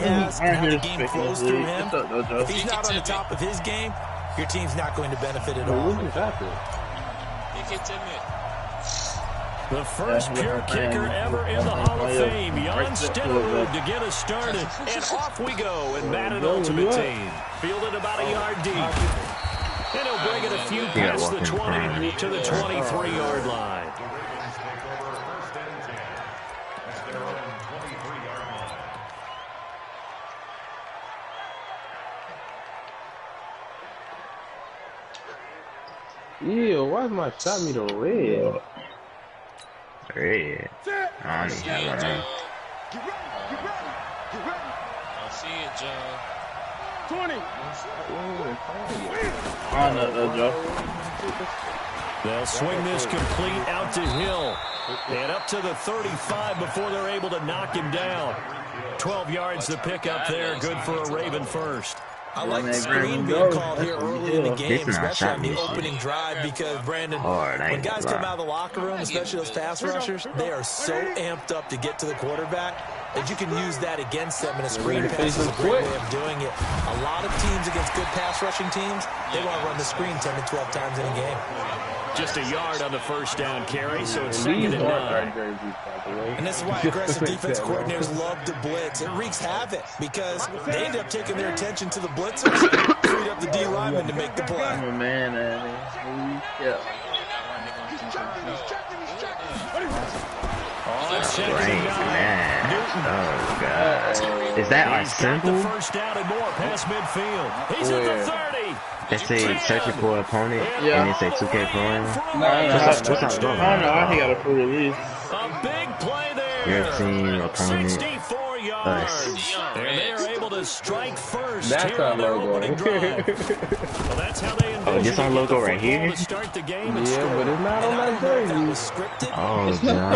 has and how the game flows through him, if he's not on the top of his game, your team's not going to benefit at all. The first pure kicker ever in the Hall of Fame, Jan Stenerud, to get us started. And off we go in Madden Ultimate Team. Fielded about a yard deep. And he'll bring it a few past the 20 to the 23-yard line. Ew, why is my shot me the red? Red. I don't even have one. I see it, John. 20. They'll swing this complete out to Hill. And up to the 35 before they're able to knock him down. 12 yards to pick up there. Good for a Raven first. I like the screen being called here early in the game, especially on the opening drive, because, Brandon, when guys come out of the locker room, especially those pass rushers, they are so amped up to get to the quarterback that you can use that against them, and a screen pass is a great way of doing it. A lot of teams against good pass rushing teams, they want to run the screen 10 to 12 times in a game. Just a yard on the first down carry, so it's 2nd and 9. And this is why aggressive defense coordinators love to blitz. It wreaks havoc because they end up taking their attention to the blitzers, freed up the D lineman to make the play. Oh, God. Is that our symbol? The first down and more past midfield. He's at the 30. They say searching for an opponent, and they say 2K playing. What's up, bro? I don't know. I think I got a full release. A big play there. Your team, opponent, 64 yards. us. And they are able to strike first. That's our logo. Well, that's how they Oh, this our logo right here? To start the game, Yeah, but it's not on that jersey. Oh, John.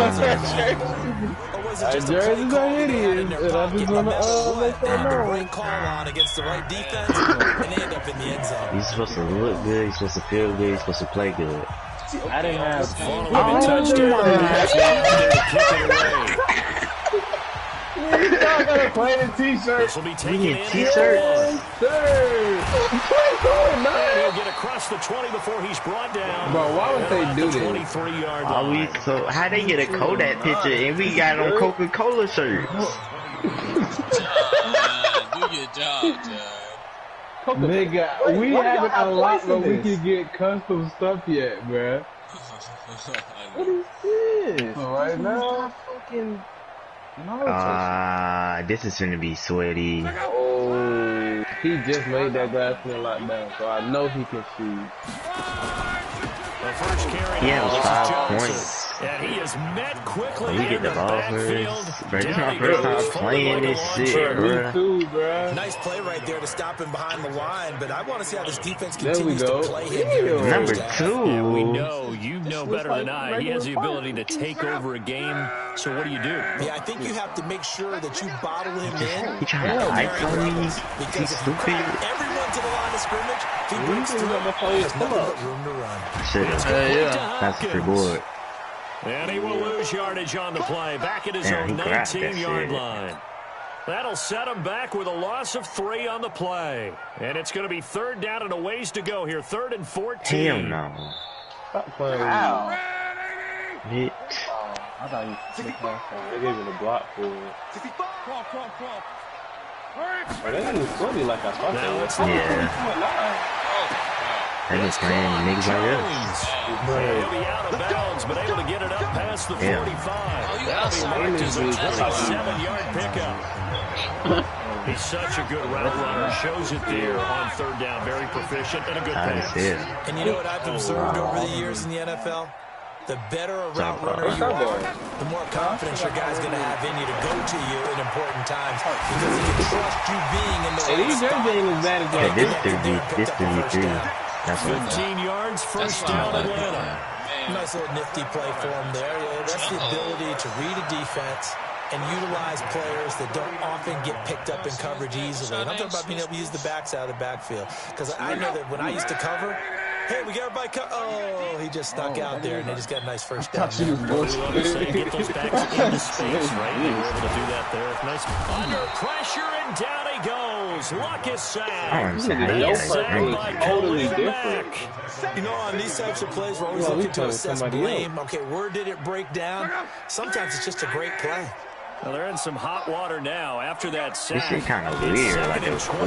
That jersey's are hideous, and I just want to let them know. Great call on against the right defense, and they end up in the end zone. He's supposed to look good, he's supposed to feel good, he's supposed to play good. I didn't have You gotta play the t-shirt. This will be taken in. T-shirts. He'll get across the 20 before he's brought down. Bro, why would they do this? 23-yard line. How they get a Kodak picture and we got on Coca-Cola shirts? Do your job, John. Nigga, we haven't unlocked where we can get custom stuff yet, bruh. What is this? So right now, fucking... This is gonna be sweaty. Oh, he just made that glass in lockdown, so I know he can shoot. The first carry He has 5 Johnson. points. And he is met quickly We in get the ball backfield. first. Bro, this is my first time playing this shit, bro. Nice play right there to stop him behind the line, but I want to see how this defense There we continues go. to play him here. Number 2. Yeah, we know. You know better than I. He has the ability to take over a game. So what do you do? Yeah, I think you have to make sure that you bottle him in. He trying to fight for me. Because He's if you stupid. crowd everyone to the line of scrimmage, if he breaks through, there's nothing but room to run. Shit. That's the board. And he will lose yardage on the play. Back at his own 19-yard line. That'll set him back with a loss of 3 on the play. And it's going to be 3rd down and a ways to go here. 3rd and 14. Hell no. Stop playing. Wow. Hit. I thought you they gave it a block for it. But they didn't score me like I thought they would. Yeah. They just playing niggas like us. He'll be out of bounds, but able to get it up past the 45. That'll be marked as a 27-yard pickup. He's such a good route runner. Shows it there on 3rd down. Very proficient and a good pass. And you know what I've observed over the years in the NFL? The better a route runner you are, the more confidence your guy's going to have in you to go to you in important times because he can trust you being in the right spot. This is 3. 15 yards, first down Atlanta. Nice little nifty play for him there. That's the ability to read a defense and utilize players that don't often get picked up in coverage easily. And I'm talking about being able to use the backside of the backfield. Because I know that when I used to cover, Hey, we got everybody. Oh, he just stuck out there, and they just got a nice first down. Get those backs into space, right? They were able to do that there. Nice. Under pressure, and down he goes. Luck is sacked. Sacked by Coley back. You know, on these types of plays, we're always looking to assess blame. Okay, where did it break down? Sometimes it's just a great play. Well, they're in some hot water now after that sack. This is kind of weird, like a score.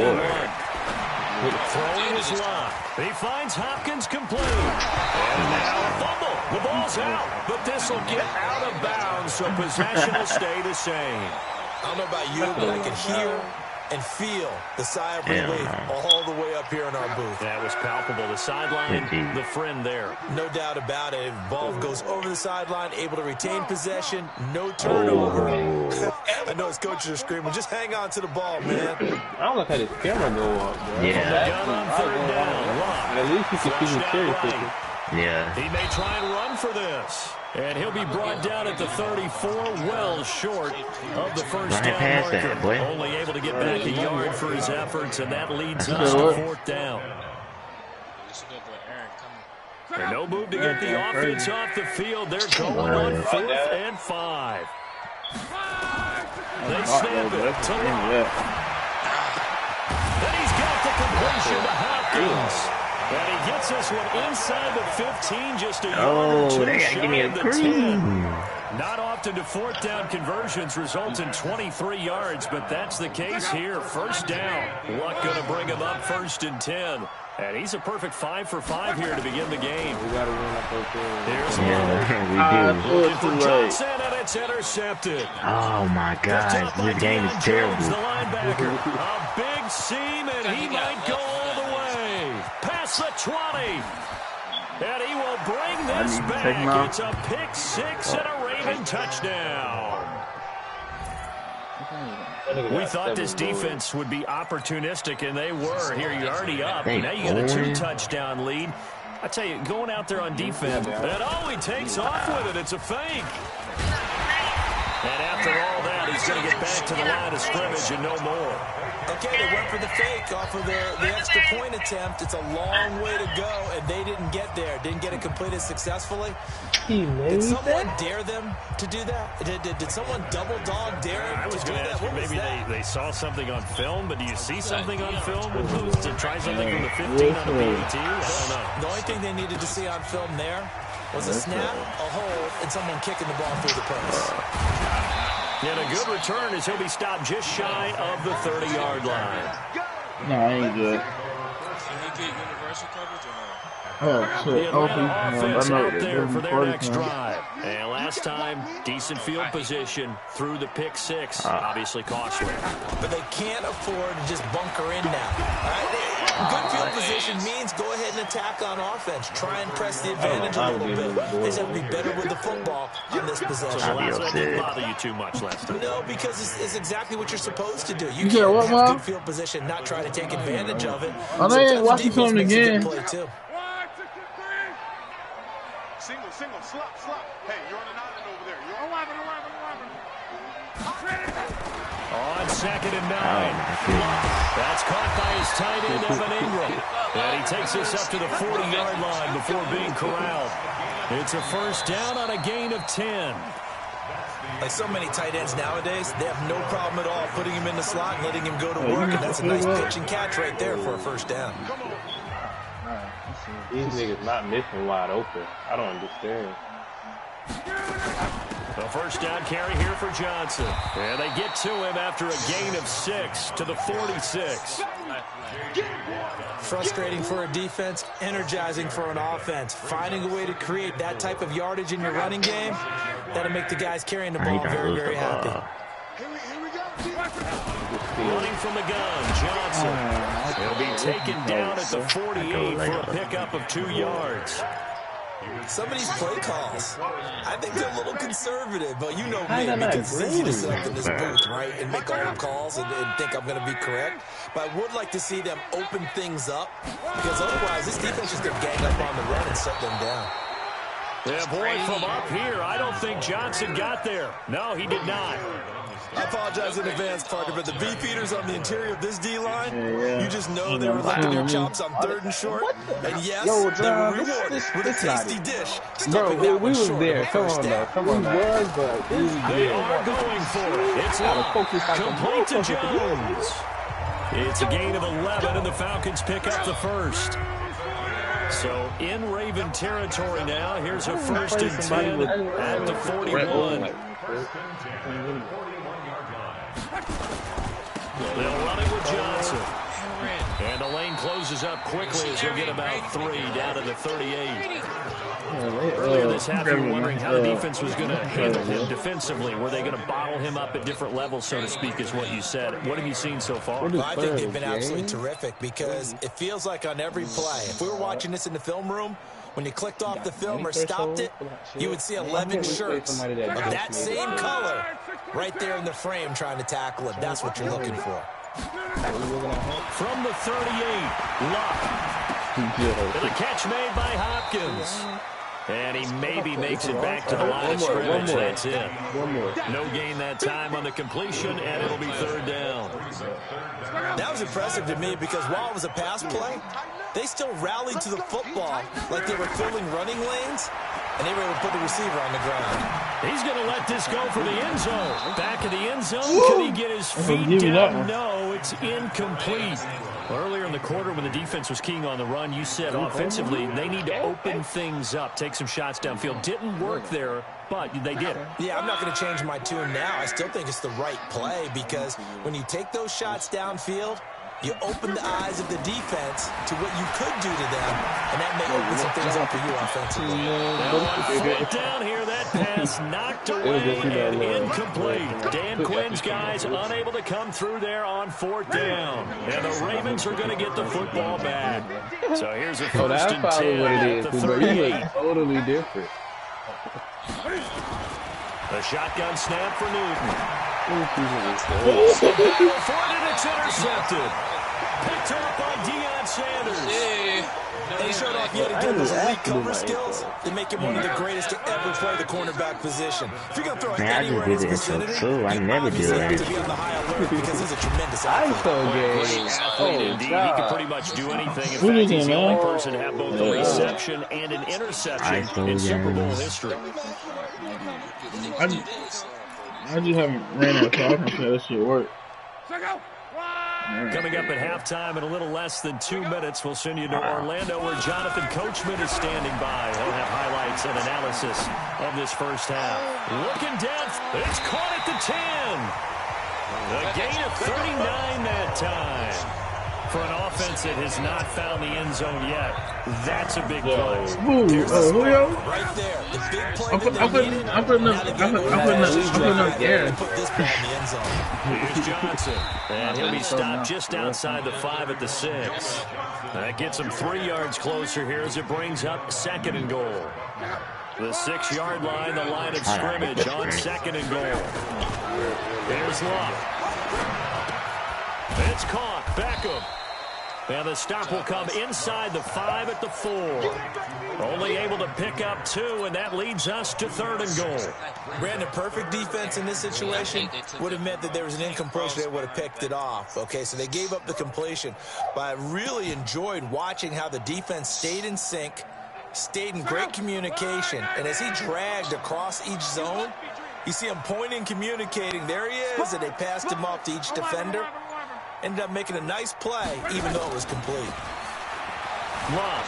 Throwing his line. He finds Hopkins complete. And now a fumble. The ball's out, but this will get out of bounds, so possession will stay the same. I don't know about you, but I can hear and feel the sigh of relief all the way up here in our booth. That was palpable. The sideline, the friend there. No doubt about it. Ball goes over the sideline, able to retain possession, no turnover. I know his coaches are screaming, just hang on to the ball, man. I don't like how this camera go up, bro. Yeah. Gun on third down. At least you can see the cherry picture. Yeah. He may try and run for this. And he'll be brought down at the 34, well short of the first down marker. Only able to get back a yard for his efforts, and that leads us to fourth down. And no move to get the offense off the field. They're going on 4th and 5. They snap it to Locke. Then he's got the completion to Hopkins. And he gets this one inside the 15, just a yard or two shy of the 10. Not often do fourth down conversions result in 23 yards, but that's the case here. First down. Luck going to bring him up 1st and 10. And he's a perfect 5 for 5 here to begin the game. We got to win up those things. Here's we for Johnson, and it's intercepted. Oh, my God. This game is terrible. The linebacker. A big seam, and he might go all the way. Past the 20. And he will bring this back. It's a pick 6 and a Raven touchdown. We thought this defense would be opportunistic, and they were. Here, you're already up. Now you got a 2-touchdown lead. I tell you, going out there on defense, and he takes off with it. It's a fake. And after all that, he's going to get back to the line of scrimmage and no more. Okay, they went for the fake off of the extra point attempt. It's a long way to go, and they didn't get there. Didn't get it completed successfully. Did someone dare them to do that? Did someone double dog dare them to do that? What maybe they saw something on film, but do you see something on film with those to try something from the 15 on the PAT? I don't know. The only thing they needed to see on film there was a snap, a hold, and someone kicking the ball through the post. And a good return as he'll be stopped just shy of the 30-yard line. No, I ain't good. Can he get universal coverage or no? Oh, shit. The Atlanta offense out there for their next drive. And last time, decent field position through the pick 6. Obviously costly. But they can't afford to just bunker in now. Good field position means go ahead and attack on offense. Try and press the advantage a little bit. They just have to be better with the football on this possession. So the last one didn't bother you too much last time. No, because it's exactly what you're supposed to do. You can't have good field position, not try to take advantage of it. Oh, they ain't watching something again. Single, slop. Hey, you're on an island over there. You're on an island. On 2nd and 9. That's caught by his tight end, Evan Ingram. And he takes this up to the 40-yard line before being corralled. It's a first down on a gain of 10. Like so many tight ends nowadays, they have no problem at all putting him in the slot and letting him go to work. And that's a nice pitch and catch right there for a first down. These niggas not missing wide open. I don't understand. The first down carry here for Johnson. And they get to him after a gain of 6 to the 46. Frustrating for a defense, energizing for an offense. Finding a way to create that type of yardage in your running game, that'll make the guys carrying the ball very, very happy. Running from the gun, Johnson. He'll be taken down at the 48 for a pickup of 2 yards. Some of these play calls, I think they're a little conservative, but you know me, because it's easy to sit up in this booth, right, and make all the calls and think I'm going to be correct. But I would like to see them open things up, because otherwise this defense is going to gang up on the run and shut them down. Yeah, boy, from up here, I don't think Johnson got there. No, he did not. I apologize in advance, partner, but the beefeaters on the interior of this D-line, you just know they were licking their chops on 3rd and short. And yes, they were rewarded with a tasty dish. Bro, we was there. Come on, though. Come on, was, but they are going for it. It's complete to Jones. It's a gain of 11, and the Falcons pick up the first. So in Raven territory now. Here's a 1st and 10 at the 41. They'll run it with Johnson. And the lane closes up quickly as he'll get about 3 down to the 38. Earlier this half, you were wondering how the defense was going to handle him defensively. Were they going to bottle him up at different levels, so to speak, is what you said. What have you seen so far? Well, I think they've been absolutely terrific because it feels like on every play, if we were watching this in the film room, when you clicked off the film or stopped it, you would see 11 shirts of that same color right there in the frame trying to tackle it. That's what you're looking for. From the 38, Luck. And a catch made by Hopkins. And he maybe makes it back to the line of scrimmage. That's it. No gain that time on the completion, and it'll be 3rd down. That was impressive to me because while it was a pass play, they still rallied to the football like they were filling running lanes, and they were able to put the receiver on the ground. He's going to let this go for the end zone. Back of the end zone. Can he get his feet down? No, it's incomplete. Earlier in the quarter when the defense was keying on the run, you said offensively they need to open things up, take some shots downfield. Didn't work there, but they did. Yeah, I'm not going to change my tune now. I still think it's the right play because when you take those shots downfield, you open the eyes of the defense to what you could do to them, and that may open some things up for you offensively. Down here, that pass knocked away and incomplete. Dan Quinn's guys unable to come through there on 4th down. And the Ravens are going to get the football back. So here's a 1st and 10 at the 38. Totally different. The shotgun snap for Newton. It's intercepted. Picked up by Deion Sanders. They showed off yet again those elite cover skills that make him one of the greatest to ever play the cornerback position. If you're going to throw it anywhere in his vicinity, I never do have to be on the high alert because he's a tremendous athlete. Indeed, he can pretty much do anything. In fact, he's the only person to have both a reception and an interception in Super Bowl history. I just haven't ran out of time to say that shit work. Coming up at halftime in a little less than 2 minutes, we'll send you to Orlando where Jonathan Coachman is standing by. He'll have highlights and analysis of this first half. Looking down, it's caught at the 10. A gain of 39 that time. For an offense that has not found the end zone yet, that's a big play. Julio? Right there, the big play. I'm putting up there. Put this ball in the end zone. Here's Johnson, and he'll be stopped just outside the 5 at the 6. That gets him 3 yards closer here as it brings up 2nd and goal. The 6-yard line, the line of scrimmage on 2nd and goal. Here's Luck. It's caught. Beckham. And the stop will come inside the 5 at the 4. Only able to pick up 2, and that leads us to 3rd and goal. Brandon, perfect defense in this situation would have meant that there was an incompletion. They would have picked it off. Okay, so they gave up the completion. But I really enjoyed watching how the defense stayed in sync, stayed in great communication. And as he dragged across each zone, you see him pointing, communicating. There he is, and they passed him off to each defender. Ended up making a nice play, even though it was complete. Long.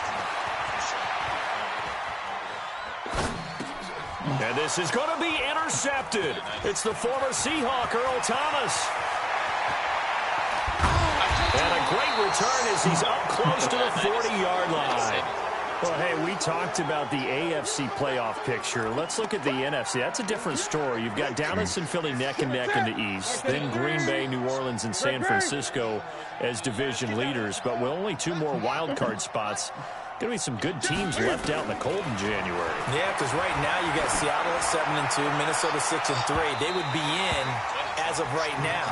And this is going to be intercepted. It's the former Seahawk, Earl Thomas. And a great return as he's up close to the 40-yard line. Well, hey, we talked about the AFC playoff picture. Let's look at the NFC. That's a different story. You've got Dallas and Philly neck and neck in the East. Then Green Bay, New Orleans, and San Francisco as division leaders. But with only 2 more wild card spots, going to be some good teams left out in the cold in January. Yeah, because right now you got Seattle at 7-2, Minnesota 6-3. They would be in as of right now.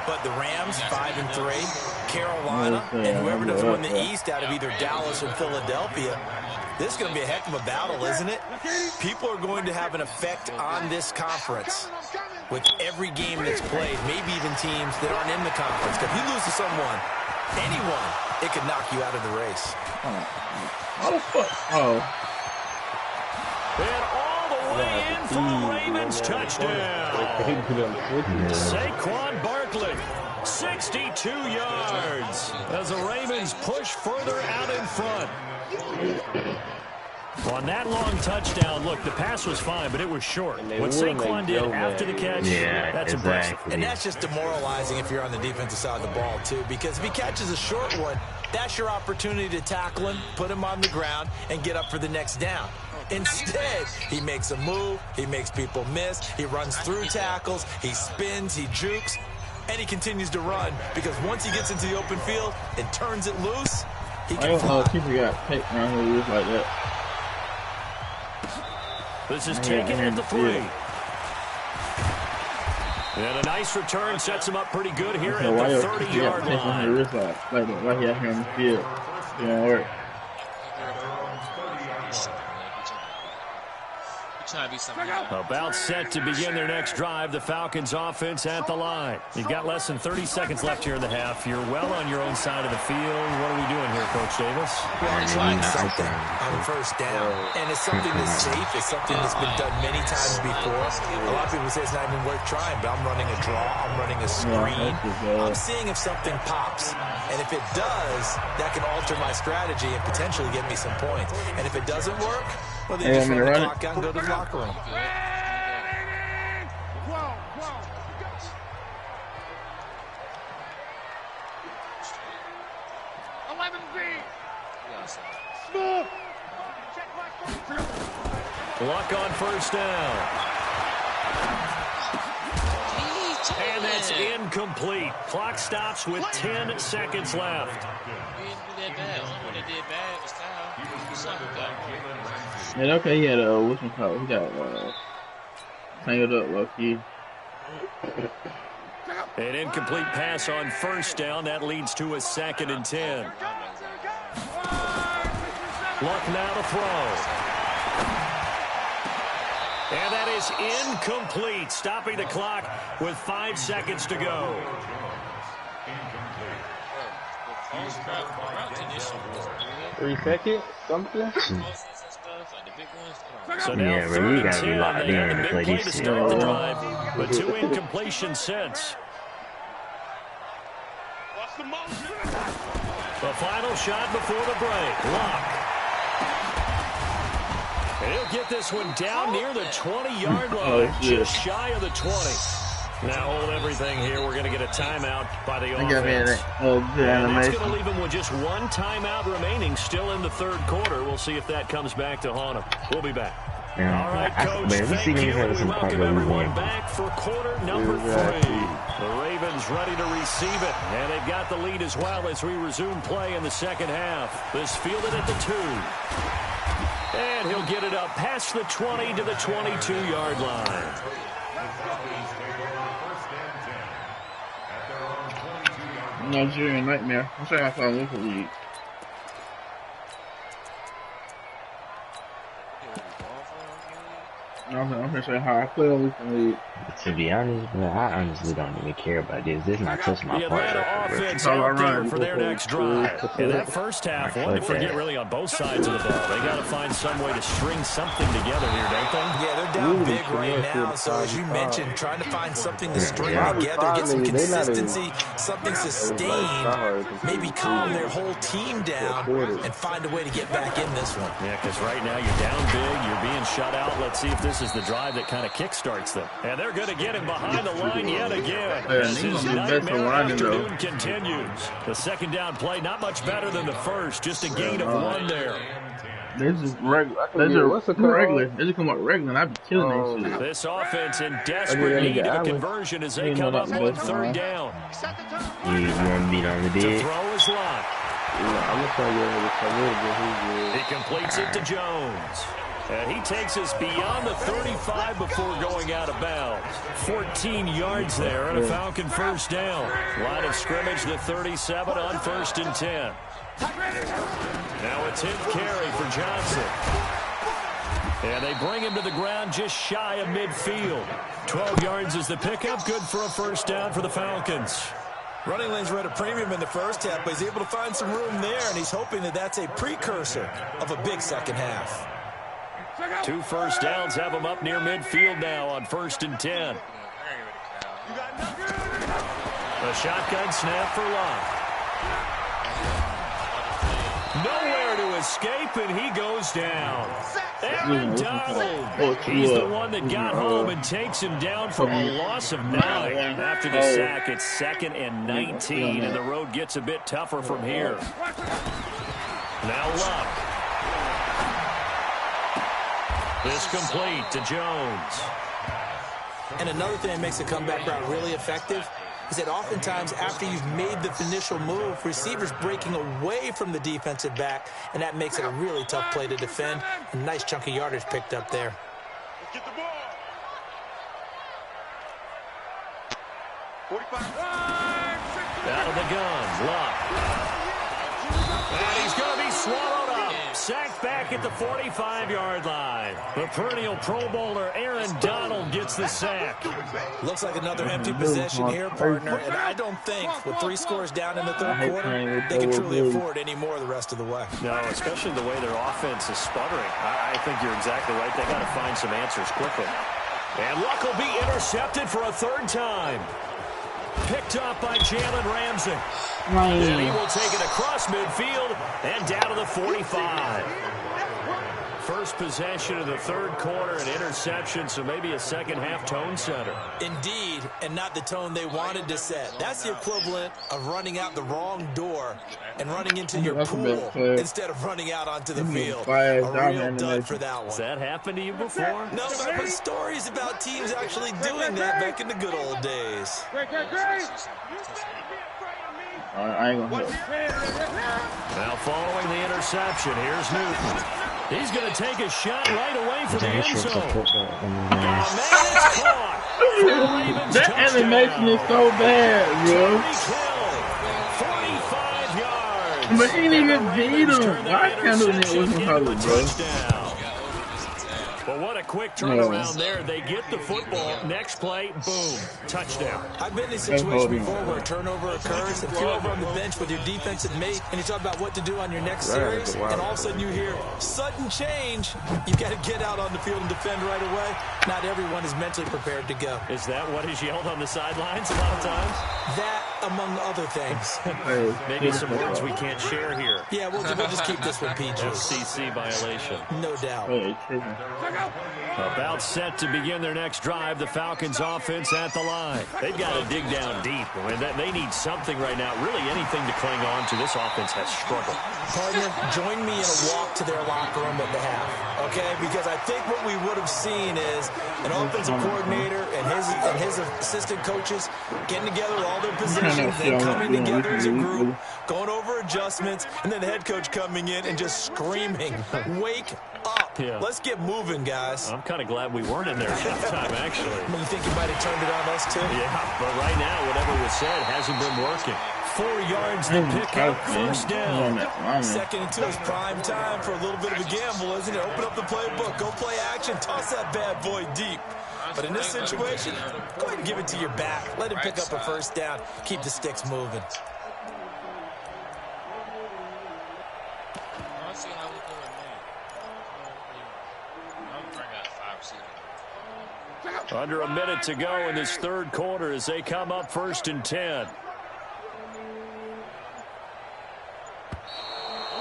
But the Rams, 5-3, Carolina, and whoever doesn't win the East out of either Dallas or Philadelphia, this is going to be a heck of a battle, isn't it? People are going to have an effect on this conference with every game that's played, maybe even teams that aren't in the conference. If you lose to someone, anyone, it could knock you out of the race. What the fuck? Oh. And all the way in for the Ravens touchdown. Saquon Barkley, 62 yards as the Ravens push further out in front. On that long touchdown, look, the pass was fine, but it was short. What Saquon did after the catch, that's impressive. And that's just demoralizing if you're on the defensive side of the ball, too, because if he catches a short one, that's your opportunity to tackle him, put him on the ground, and get up for the next down. Instead, he makes a move, he makes people miss, he runs through tackles, he spins, he jukes, and he continues to run because once he gets into the open field and turns it loose, he can fly. People got taped around the roof like that. This is taken at the 3. And a nice return sets him up pretty good here at the 30-yard line. Like right here on the field. You know, work. About set to begin their next drive. The Falcons offense at the line. You've got less than 30 seconds left here in the half. You're well on your own side of the field. What are we doing here, Coach Davis? Well, trying something on first down. And it's something that's safe. It's something that's been done many times before. A lot of people say it's not even worth trying, but I'm running a draw. I'm running a screen. I'm seeing if something pops. And if it does, that can alter my strategy and potentially get me some points. And if it doesn't work, well, then you just run the clock out and go to the locker room. Luck on first down. And that's incomplete. Clock stops with 10 seconds left. Yeah, okay, he had what's my call? He got tangled up low-key. An incomplete pass on first down. That leads to a 2nd and 10. Luck now to throw. And that is incomplete, stopping the clock with 5 seconds to go. 3 seconds? Something? So now yeah, bro, you gotta be locked in to play to these start the drive, but 2 incompletions since. The final shot before the break. Luck. He'll get this one down near the 20-yard line, just shy of the 20. Now hold everything here. We're going to get a timeout by the offense. And that's going to leave him with just 1 timeout remaining still in the 3rd quarter. We'll see if that comes back to haunt him. We'll be back. All right, Coach, thank you. We welcome everyone back for quarter number 3. The Ravens ready to receive it, and they've got the lead as well as we resume play in the second half. This fielded at the 2. And he'll get it up past the 20 to the 22-yard line. Nigerian nightmare. I'm sorry I saw this league. I'm going to say how I play on this league. To be honest, bro, I honestly don't even care about this. This is not touching my part. The Atlanta offense out there for their next drive. In that first half, one to forget really on both sides of the ball. They got to find some way to string something together here, don't they? Yeah, they're down big right now. So as you mentioned, trying to find something to string together, get some consistency, something sustained, maybe calm their whole team down and find a way to get back in this one. Yeah, because right now you're down big, you're being shut out. Let's see if this is the drive that kind of kickstarts them. And they're going to get him behind the line yet again. As his nightmare afternoon continues. The second down play, not much better than the first, just a gain of 1 there. This is regular. They just come up regular, and I'd be killing that shit. This offense in desperate need of a conversion as they come up on 3rd down. You want to beat on the To bid? throw is Lott. I'm going to tell you He completes it to Jones. And he takes us beyond the 35 before going out of bounds. 14 yards there and a Falcon first down. Line of scrimmage, the 37 on 1st and 10. Now a 10th carry for Johnson. And they bring him to the ground just shy of midfield. 12 yards is the pickup. Good for a first down for the Falcons. Running lanes were at a premium in the first half, but he's able to find some room there, and he's hoping that that's a precursor of a big second half. 2 first downs have him up near midfield now on 1st and 10. A shotgun snap for Locke. Nowhere to escape, and he goes down. Aaron Donald. He's the one that got home and takes him down for a loss of 9. After the sack, it's 2nd and 19, and the road gets a bit tougher from here. Now Locke. This complete to Jones. And another thing that makes the comeback route really effective is that oftentimes after you've made the initial move, receivers breaking away from the defensive back, and that makes it a really tough play to defend. A nice chunk of yardage picked up there. Let's get the ball. 45. Out of the gun, Locke. And he's going to be swallowed up. Sacked back at the 45-yard line. The perennial Pro Bowler Aaron Donald gets the sack. Looks like another empty possession here, partner, and I don't think with 3 scores down in the 3rd quarter, they can truly afford any more the rest of the way. No, especially the way their offense is sputtering. I think you're exactly right. They got to find some answers quickly. And Luck will be intercepted for a 3rd time. Picked up by Jalen Ramsey. And he will take it across midfield and down to the 45. First possession of the 3rd quarter, an interception, so maybe a second-half tone setter. Indeed, and not the tone they wanted to set. That's the equivalent of running out the wrong door and running into your pool instead of running out onto the field. A real dud for that one. Has that happened to you before? No, but I've heard stories about teams actually doing that back in the good old days. I ain't gonna hit. Now following the interception, here's Newton. He's going to take a shot right away from the end zone. That animation is so bad, bro. 45 yards. But he didn't even beat him. Why can't it wasn't probably, bro? Well, what a quick turnaround there. They get the football. Next play, boom, touchdown. I've been in a situation before where a turnover occurs, and you're over on the bench with your defensive mate, and you talk about what to do on your next series, and all of a sudden you hear sudden change. You've got to get out on the field and defend right away. Not everyone is mentally prepared to go. Is that what is yelled on the sidelines a lot of times? That, among other things. Maybe some words we can't share here. Yeah, we'll just keep this one PG. FCC violation. No doubt. About set to begin their next drive, the Falcons offense at the line. They've got to dig down deep. I mean, they need something right now, really anything to cling on to. This offense has struggled. Partner, join me in a walk to their locker room at the half, okay? Because I think what we would have seen is an offensive coordinator and his assistant coaches getting together all their positions and coming together as a group, going over adjustments, and then the head coach coming in and just screaming, wake up. Yeah. Let's get moving, guys. I'm kind of glad we weren't in there at halftime, actually. You think you might have turned it on us, too? Yeah, but right now, whatever was said hasn't been working. 4 yards to pick up, first down. 2nd and 2 is prime time for a little bit of a gamble, isn't it? Open up the playbook, go play action, toss that bad boy deep. But in this situation, go ahead and give it to your back. Let him pick up a first down. Keep the sticks moving. Under a minute to go in this 3rd quarter as they come up 1st and 10.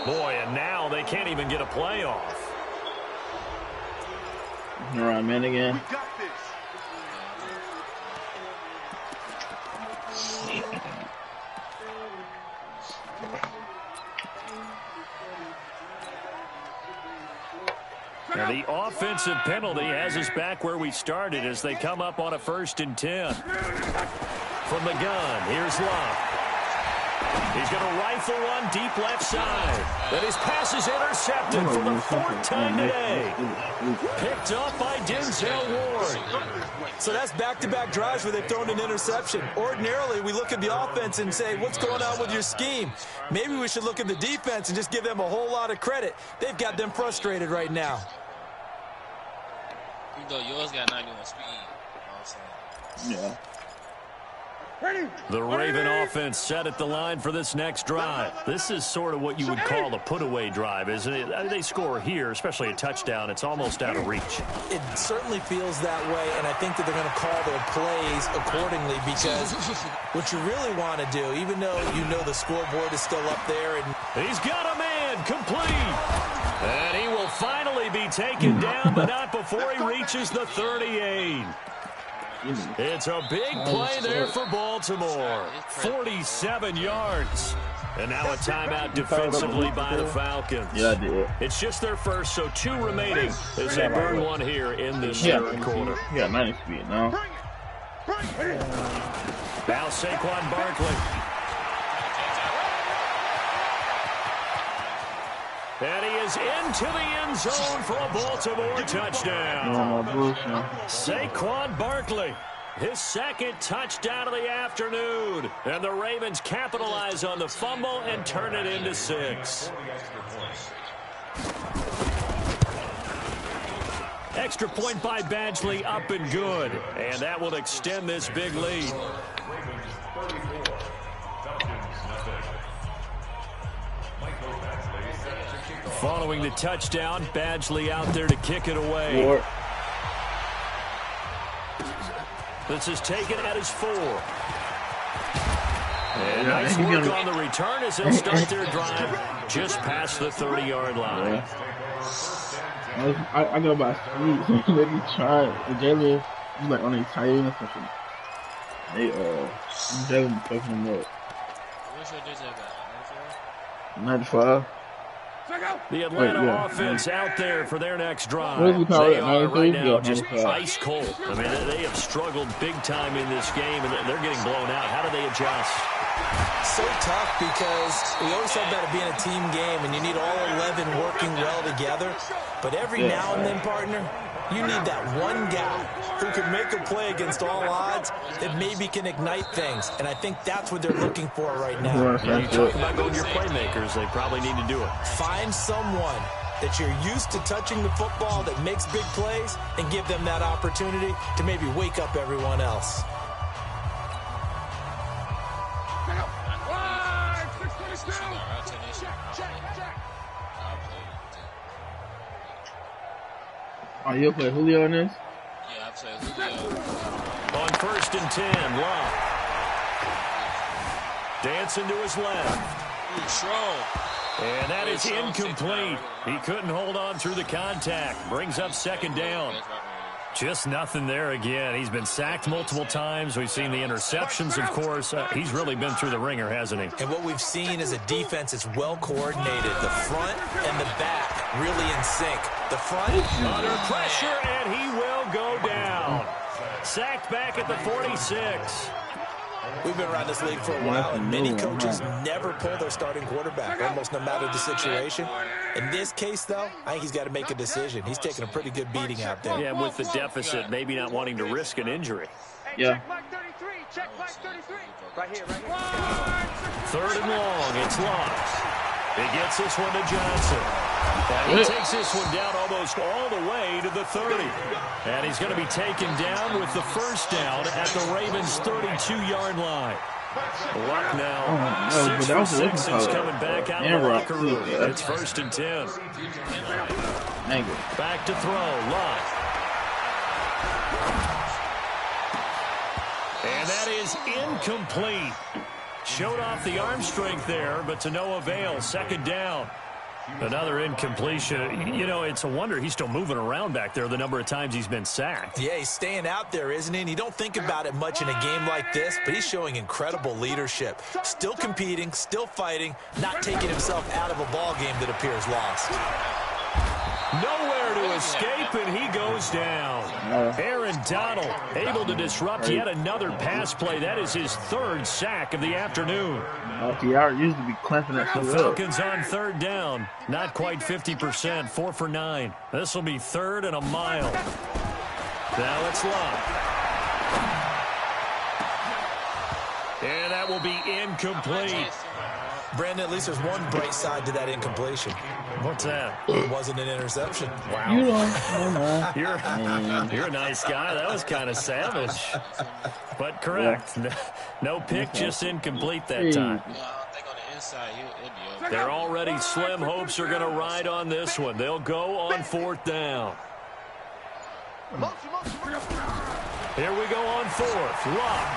Boy, and now they can't even get a play off. All right, man, again. We got this. Now the offensive penalty has us back where we started as they come up on a 1st and 10. From the gun, here's Love. He's going to rifle one deep left side. And his pass is intercepted for the 4th time today. Picked up by Denzel Ward. So that's back-to-back drives where they've thrown an interception. Ordinarily, we look at the offense and say, what's going on with your scheme? Maybe we should look at the defense and just give them a whole lot of credit. They've got them frustrated right now. Even though yours got 91 speed. You know what I'm saying? Yeah. The Raven offense set at the line for this next drive. This is sort of what you would call a put-away drive, isn't it? They score here, especially a touchdown. It's almost out of reach. It certainly feels that way, and I think that they're going to call their plays accordingly because what you really want to do, even though you know the scoreboard is still up there. And he's got a man complete. And he will finally be taken down, but not before he reaches the 38. It's a big play there for Baltimore. 47 yards. And now a timeout defensively by the Falcons. Yeah, I did. It's just their first, so 2 remaining as they burn one here in this third quarter. Yeah, 90 speed now. Now Saquon Barkley. And he is into the end zone for a Baltimore touchdown. Saquon Barkley, his 2nd touchdown of the afternoon. And the Ravens capitalize on the fumble and turn it into 6. Extra point by Badgley, up and good. And that will extend this big lead. Following the touchdown, Badgley out there to kick it away. This is taken at his 4. And nice work on the return as they'll start their drive just past the 30-yard line. I go by speed. They be trying. Jalen, he's like on a tight end or something. Jalen fucking him up. What's your jersey about? 95. The Atlanta offense out there for their next drive. They are right now just ice cold. I mean, they have struggled big time in this game, and they're getting blown out. How do they adjust? So tough because we always talk about it being a team game, and you need all 11 working well together. But every now and then, partner, you need that one guy who can make a play against all odds that maybe can ignite things. And I think that's what they're looking for right now. Yeah, you talk about going to your playmakers. They probably need to do it. Find someone that you're used to touching the football that makes big plays and give them that opportunity to maybe wake up everyone else. Oh, you'll play Julio in this? Yeah, I'll play Julio. On 1st and 10, Love. Dancing to his left. Ooh, strong. And that is incomplete. He couldn't hold on through the contact. Brings up 2nd down. Just nothing there again. He's been sacked multiple times. We've seen the interceptions, of course. He's really been through the ringer, hasn't he? And what we've seen is a defense that's well coordinated. The front and the back really in sync. The front under pressure, and he will go down. Sacked back at the 46. We've been around this league for a while, and many coaches never pull their starting quarterback, almost no matter the situation. In this case, though, I think he's got to make a decision. He's taking a pretty good beating out there. Yeah, with the deficit, maybe not wanting to risk an injury. Yeah. Right here. 3rd and long, it's locked. He gets this one to Johnson. And he takes this one down almost all the way to the 30. And he's going to be taken down with the 1st down at the Ravens' 32-yard line. Luck now. 6 for 6 is coming back out of the locker room. It's 1st and 10. Back to throw. Luck. And that is incomplete. Showed off the arm strength there, but to no avail. 2nd down. Another incompletion. You know, it's a wonder he's still moving around back there the number of times he's been sacked. Yeah, he's staying out there, isn't he? And you don't think about it much in a game like this, but he's showing incredible leadership. Still competing, still fighting, not taking himself out of a ball game that appears lost. Nowhere to escape, and he goes down. Aaron Donald able to disrupt yet another pass play. That is his third sack of the afternoon. PR used to be clamping that The shit Falcons on third down. Not quite 50%, 4 for 9. This will be 3rd and a mile. Now it's Love. And that will be incomplete. Brandon, at least there's one bright side to that incompletion. What's that? It wasn't an interception. Wow. You don't. You're a nice guy. That was kind of savage. But correct. No pick, just incomplete that time. I think on the inside, he'll be Their already slim hopes are going to ride on this one. They'll go on 4th down. Here we go on 4th. Luck.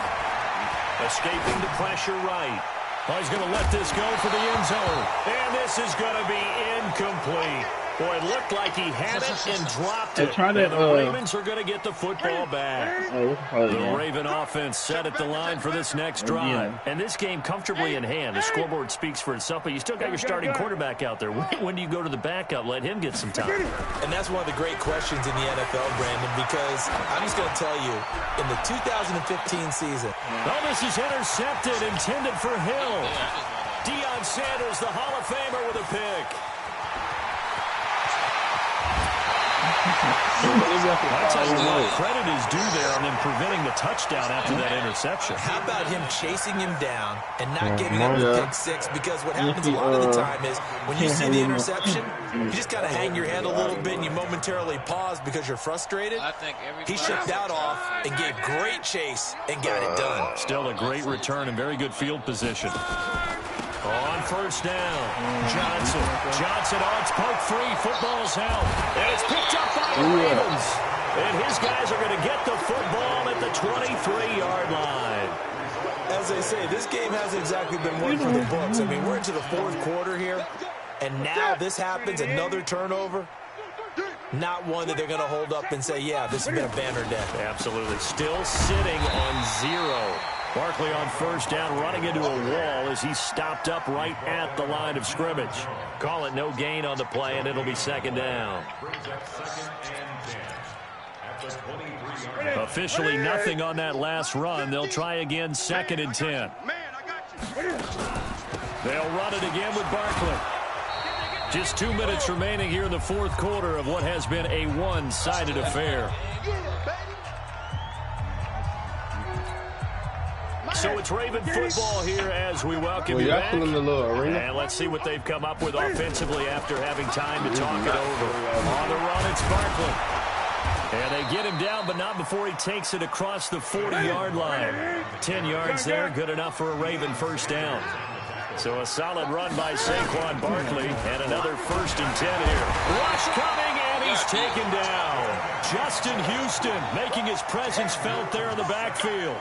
Escaping the pressure right. Oh, he's going to let this go for the end zone. And this is going to be incomplete. Boy, it looked like he had it and dropped it. And the Ravens are going to get the football back. The Raven offense set at the line for this next drive. And this game comfortably in hand. The scoreboard speaks for itself, but you still got your starting quarterback out there. When do you go to the backup? Let him get some time. And that's one of the great questions in the NFL, Brandon, because I'm just going to tell you, in the 2015 season. Oh, this is intercepted, intended for Hill. Deion Sanders, the Hall of Famer, with a pick. I'll tell you what, credit is due there on them preventing the touchdown after that interception. How about him chasing him down and not giving him the pick six? Because what happens a lot of the time is when you see the interception, you just kind of hang your head a little bit and you momentarily pause because you're frustrated. He shook that off and gave great chase and got it done. Still a great return and very good field position. On 1st down, Johnson on, it's poked free, football's out, and it's picked up by the Ravens. And his guys are going to get the football at the 23-yard line. As they say, this game hasn't exactly been one for the books. I mean, we're into the 4th quarter here, and now this happens, another turnover. Not one that they're going to hold up and say, yeah, this has been a banner day. Absolutely. Still sitting on 0. Barkley on 1st down, running into a wall as he's stopped up right at the line of scrimmage. Call it no gain on the play, and it'll be 2nd down. Officially nothing on that last run. They'll try again, 2nd and 10. They'll run it again with Barkley. Just 2 minutes remaining here in the 4th quarter of what has been a one-sided affair. So it's Raven football here as we welcome you back. And let's see what they've come up with offensively after having time to talk it over. On the run, it's Barkley. And they get him down, but not before he takes it across the 40-yard line. 10 yards there, good enough for a Raven 1st down. So a solid run by Saquon Barkley, and another 1st and 10 here. Rush coming, and he's taken down. Justin Houston making his presence felt there in the backfield.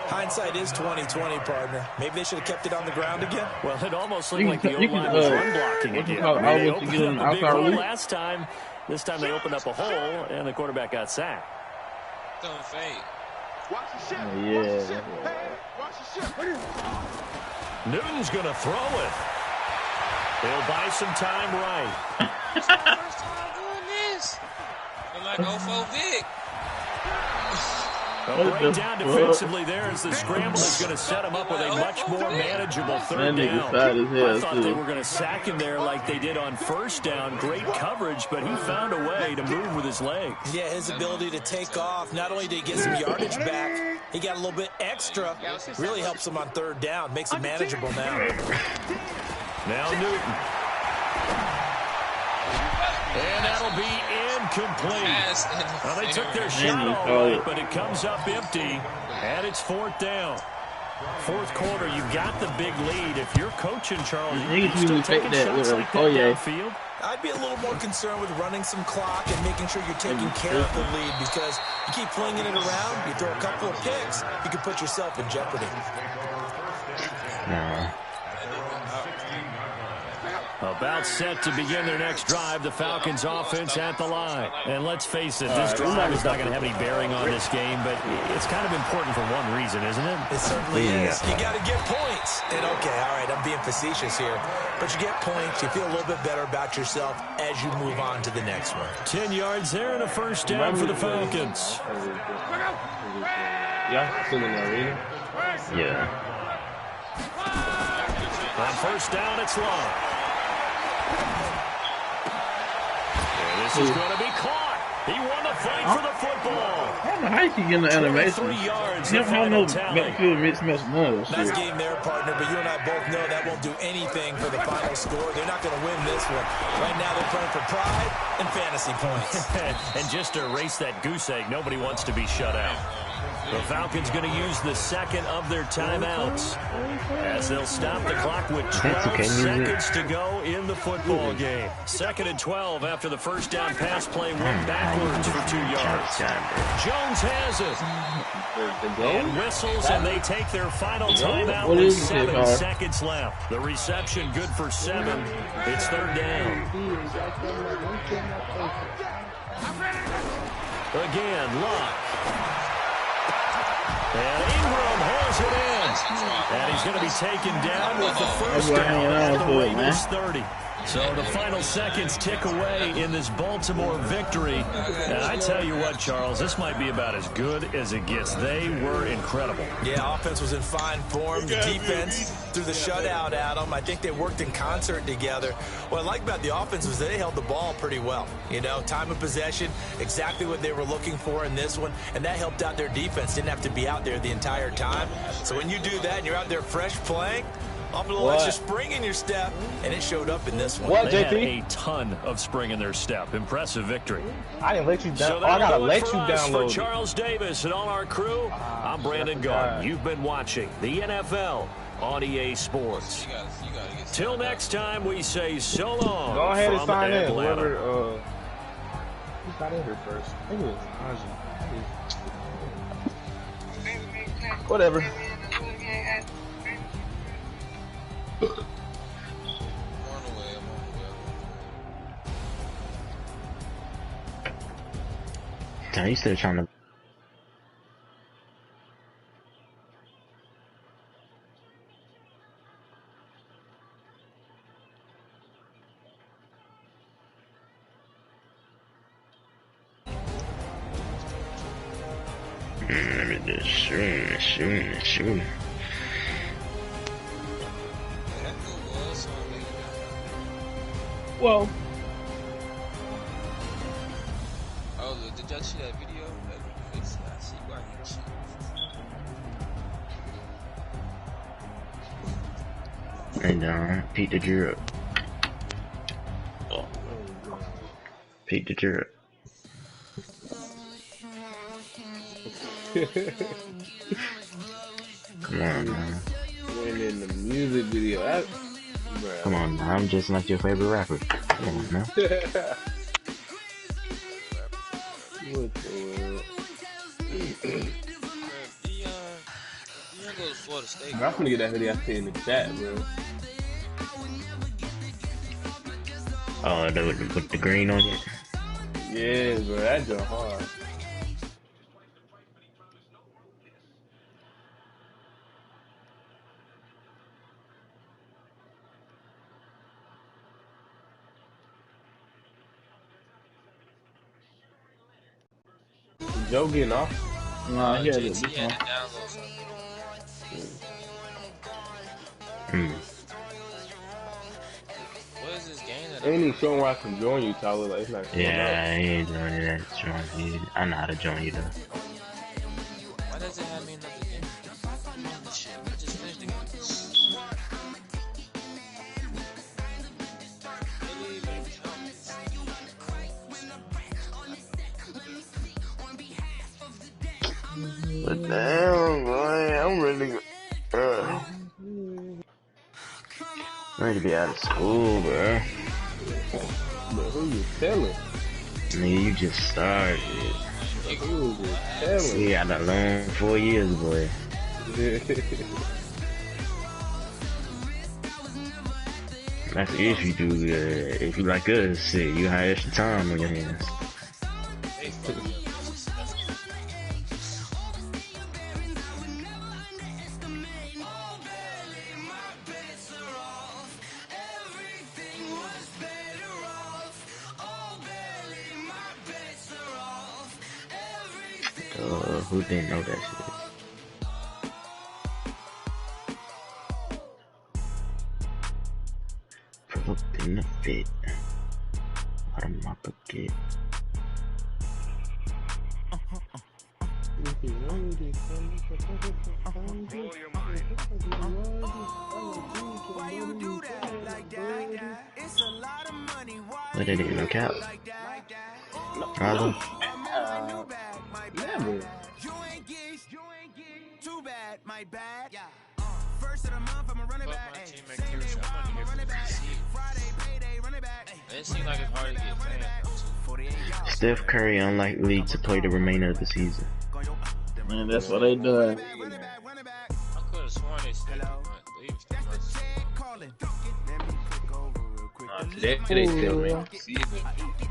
Hindsight is 20/20, partner. Maybe they should have kept it on the ground again. Well, it almost looked like the O-line was run blocking again. They opened up a big hole last time. This time they opened up a hole, and the quarterback got sacked. Don't fade. Newton's going to throw it. He'll buy some time right. First time doing this. They're like 0-4 Vic. A breakdown defensively there as the scramble is going to set him up with a much more manageable 3rd down. I thought they were going to sack him there like they did on 1st down. Great coverage, but he found a way to move with his legs. Yeah, his ability to take off. Not only did he get some yardage back, he got a little bit extra. Really helps him on 3rd down. Makes it manageable now. Now Newton. And that'll be incomplete. Well, they took their shot all right, but it comes up empty, and it's 4th down. 4th quarter, you've got the big lead. If you're coaching, Charles, you can still take shots like that downfield. I'd be a little more concerned with running some clock and making sure you're taking care of the lead, because you keep flinging it around, you throw a couple of picks, you can put yourself in jeopardy. About set to begin their next drive, the Falcons offense at the line. And let's face it, this drive is not going to have any bearing on this game, but it's kind of important for one reason, isn't it? It certainly is. You got to get points. And okay, all right, I'm being facetious here, but you get points, you feel a little bit better about yourself as you move on to the next one. 10 yards there and a first down for the Falcons. Yeah, still in the arena? Yeah. On first down, it's long. And this is going to be caught. He won the fight for the football. I don't know how you can get in the animation. 3 yards. You don't have no backfield mismatch, none of that Nice shit. game there, partner, but you and I both know that won't do anything for the final score. They're not going to win this one. Right now they're playing for pride and fantasy points. And just to erase that goose egg, nobody wants to be shut out. The Falcons going to use the second of their timeouts as they'll stop the clock with 12 seconds to go in the football game. 2nd and 12 after the first down pass play went backwards for 2 yards. Jones has it. And whistles, and they take their final timeout with 7 seconds left. The reception good for 7. It's 3rd down. Again, Luck. And Ingram holds it in. And he's going to be taken down with the first down at the Raiders 30. So the final seconds tick away in this Baltimore victory. And I tell you what, Charles, this might be about as good as it gets. They were incredible. Yeah, offense was in fine form. The defense threw the shutout at them. I think they worked in concert together. What I like about the offense was they held the ball pretty well. You know, time of possession, exactly what they were looking for in this one, and that helped out their defense. Didn't have to be out there the entire time. So when you do that and you're out there fresh playing, off a little extra spring in your step, and it showed up in this one. What, JP? They had a ton of spring in their step. Impressive victory. I didn't let you down. So I gotta let you download. For Charles Davis and all our crew, I'm Brandon Garden. You've been watching the NFL on EA Sports. Till next time, we say so long. Go ahead and sign in. Atlanta. Whoever, who got in here first? I think it was Najee. Whatever. Are you still trying to? Let me just shoot. Well. Oh, did y'all see that video? I see why you And Pete the drip. Pete the drip. Come on, man. And in the music video, that, come on, man. I'm just like your favorite rapper. Come on, man. what the world? I'm gonna get that video I see in the chat, bro. Oh, they would put the green on it? Yeah, bro, that jump hard. Joe getting off? Nah, he had it. What is this game? Ain't even showing where I can join you, Tyler. Like, it's not showing yeah, he ain't doing that. I know how to join you, though. Why does it have me another game? Shit, I just finished the game. But damn, boy, I'm ready to be out of school, bro. But who you telling? Nigga, you just started. Who you telling? You got a long 4 years, boy. That's if you do good. If you like us, shit, you have extra time on your hands. Who didn't know that shit? Provoked in the fit. Out of my pocket. What did it no cap? Never. Too bad, my bad. Yeah. First of the month, I'ma run it back. Friday, payday, run it back. It seems like it's hard to get fans. Steph Curry unlikely to play the remainder of the season. Man, that's what they doing. I could have sworn they said that, but Today they still make the season.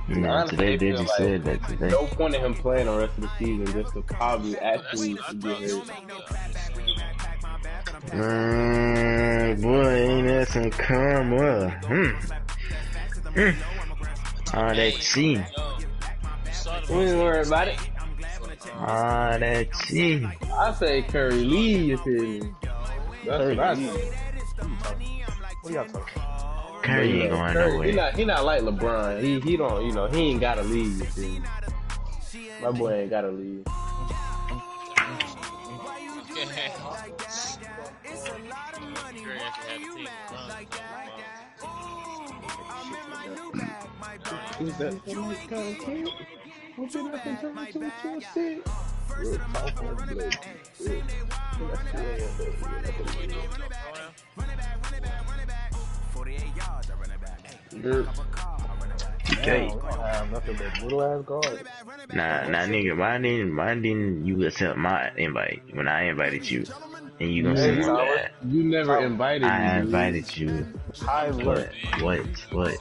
No, today they just said that today. No point in him playing the rest of the season just to probably actually get hurt. Boy, ain't that some karma? That tea. We ain't worried about it. That tea. I say Curry Lee, you feel me? That's what I say. What y'all talking about? Curry ain't going nowhere. He not like LeBron. He don't, you know, he ain't gotta leave, you feel me? My boy ain't gotta leave. Who's that? Okay. Nothing but little ass guard. Nah, nigga, why didn't you accept my invite when I invited you? And you gonna say that? You never invited me. I invited you. What?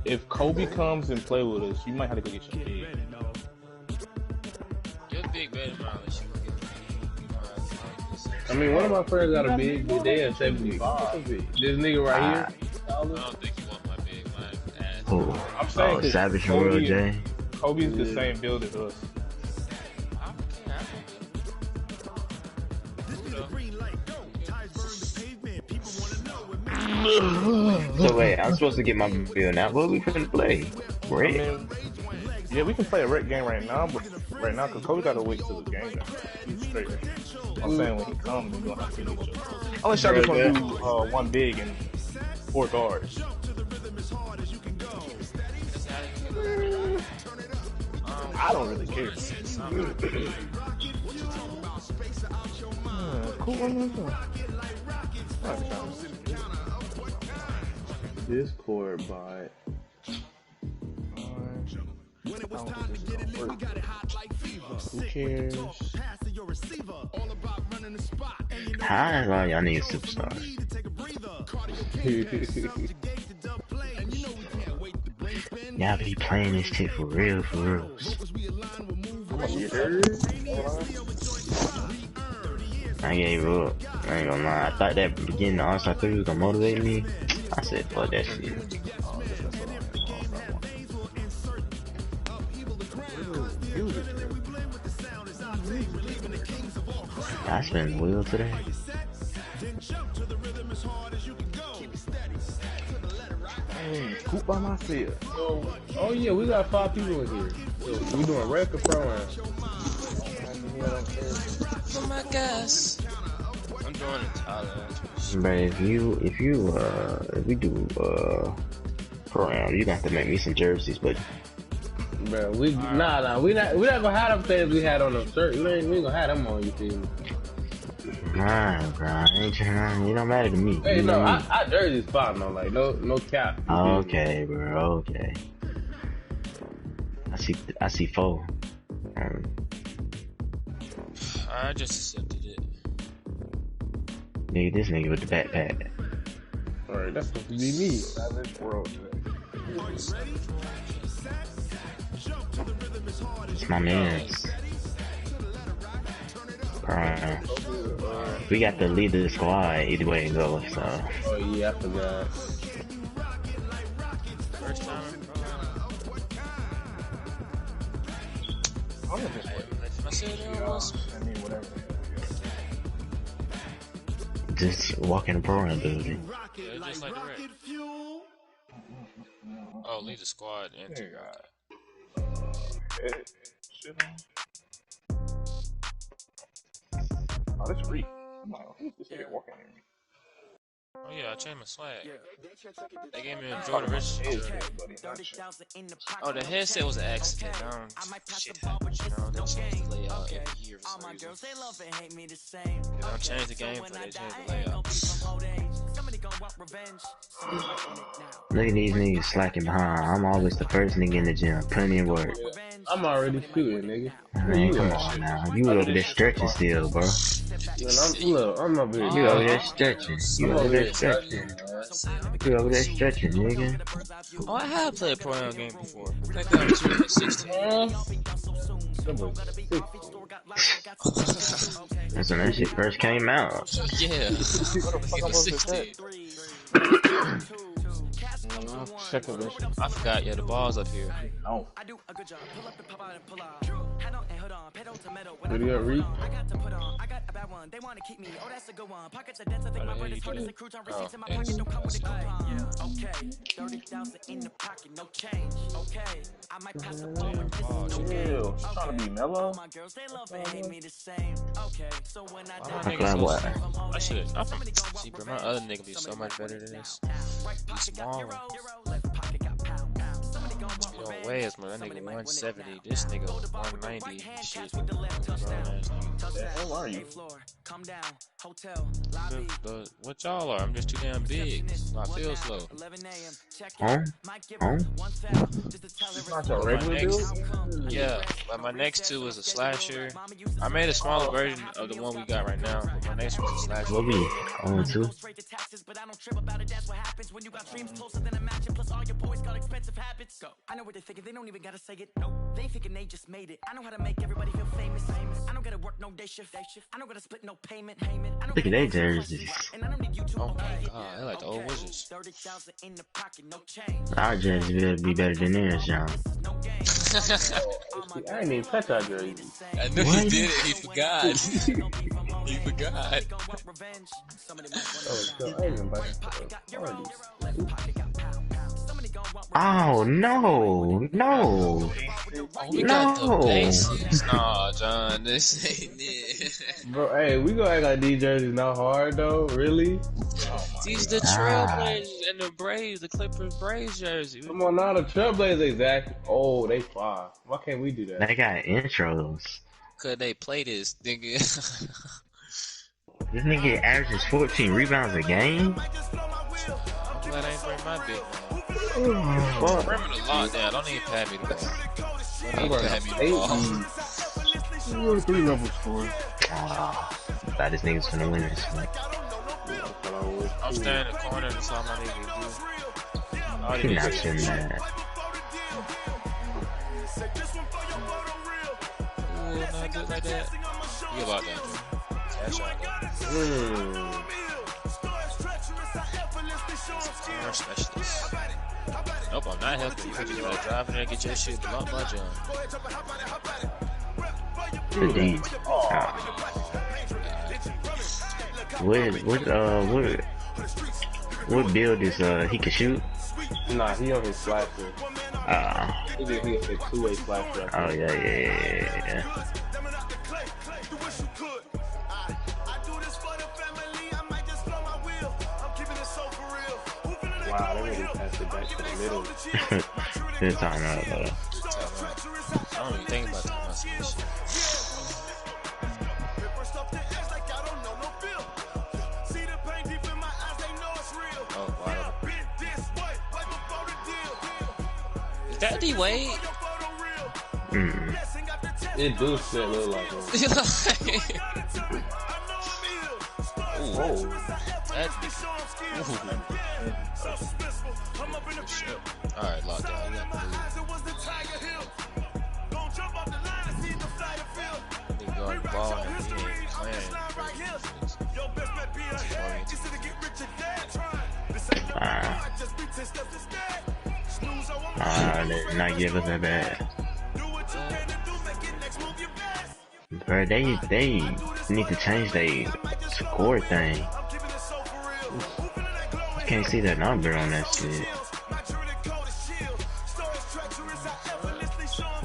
If Kobe comes and play with us, you might have to go get your big. your big better mileage. I mean, one of my friends got a big, they at 75. This nigga right here. I don't think you want my big man. I'm saying Savage World J. Kobe's the same build as us. So wait, I'm supposed to get my bill now. What are we finna play? Red? I mean, yeah, we can play a red game right now, but because Kobe gotta wait till the game. He's straight. I'm saying when he comes, we're gonna have to get each other. Unless y'all just wanna do one big and 4 guards. I don't really care. Cool. Discord bot. Who cares? How long y'all need superstars? Y'all be playing this shit for real. I gave up. I ain't gonna lie. I thought that beginning of All-Star 3 was gonna motivate me. I said, fuck that shit. I spent wheel today. Coop by myself. Oh yeah, we got 5 people in here. So we doing rec or pro round? Oh my gosh. I'm doing it, Tyler. But if we do pro round, you got to make me some jerseys, but Bro, we not gonna have them things we had on them shirts. We ain't gonna have them on, you feel me? nah, bro, I ain't trying. It don't matter to me. Hey, no, I jersey's fine though, like no cap. Okay, bro. Okay. I see 4. I just accepted it. Nigga, this nigga with the backpack. Alright, that's supposed to be me. Savage World. It's my man's. We got to lead the squad either way it goes, so. Oh yeah, I forgot. First time. I said there was. I mean, whatever. Just walk in the program building. Yeah, just like the wreck. Oh, lead the squad into Shit on. Oh, that's Reek. Who's this nigga walking here? Oh yeah, I changed my swag. They gave me a Jordan Rich. Oh, the headset was an accident. Shit happens, you know. They change the layout every year for some reason. They don't change the game, but they change the layout. Look at these niggas slacking behind. I'm always the first nigga in the gym, putting in work. I'm already shooting, nigga. Man, come on now. You over there stretching still, bro. I'm over here. You over there stretching. You over there stretching. You over there stretching, nigga. Oh, I have played a pro game before. I think that was 2016. That's when that shit first came out. Yeah. 16. I forgot, yeah, the ball's up here. No. Video read. Trying to be mellow. I should. See, bro, my other nigga be so much better than this. He's smaller. You don't weigh as much. That nigga 170. This nigga 190. Shit. How are you? What y'all are? I'm just too damn big. I feel slow. Huh? Huh? Not your regular build? Yeah, but my next two is a slasher. I made a smaller version of the one we got right now, but my next one's a slasher. What we on two? I know what they're thinking, they don't even gotta say it. No, they thinking they just made it. I know how to make everybody feel famous. I don't gotta work no day shift. I don't gotta split no payment. Look at they jerseys. Oh my god, they're like the old Wizards. Our jerseys better be better than theirs, John. I ain't even touch our jersey. I knew he did it, he forgot. He forgot. Oh no, no, We got the basics. Nah, John, this ain't it. Bro, hey, we gonna act like these jerseys not hard though, really? These the Trailblazers and the Braves, the Clippers Braves jersey. Come on now, the Trailblazers exactly. Oh, they fly. Why can't we do that? They got intros. Could they play this nigga? This nigga averages 14 rebounds a game. I'm glad I ain't bring my big one. Fuck. Perimeter lockdown. Don't even pat me the ball. Don't even pat me the ball. 3 levels for it. Thought this nigga's finna win this one. I'm standing in the corner. That's all my niggas do. You're not shooting that. Ooh, not good like that. You about that? Cash out. Specialist. Nope, I'm not helping you. You gotta drive in there and get your shit bumped by John. Indeed. What build is he can shoot? Nah, he on his slasher. He a 2-way slasher. Oh yeah. Wow, they really passed it back to the middle. Good time out, though. I don't even think about that much shit. Oh, wow. Is that D-Wade? It do shit look like him. Whoa. That Alright, lockdown. They guard the ball and he ain't playing. Let's not give us that bad. Bro, they need to change their score thing. You can't see that number on that shit.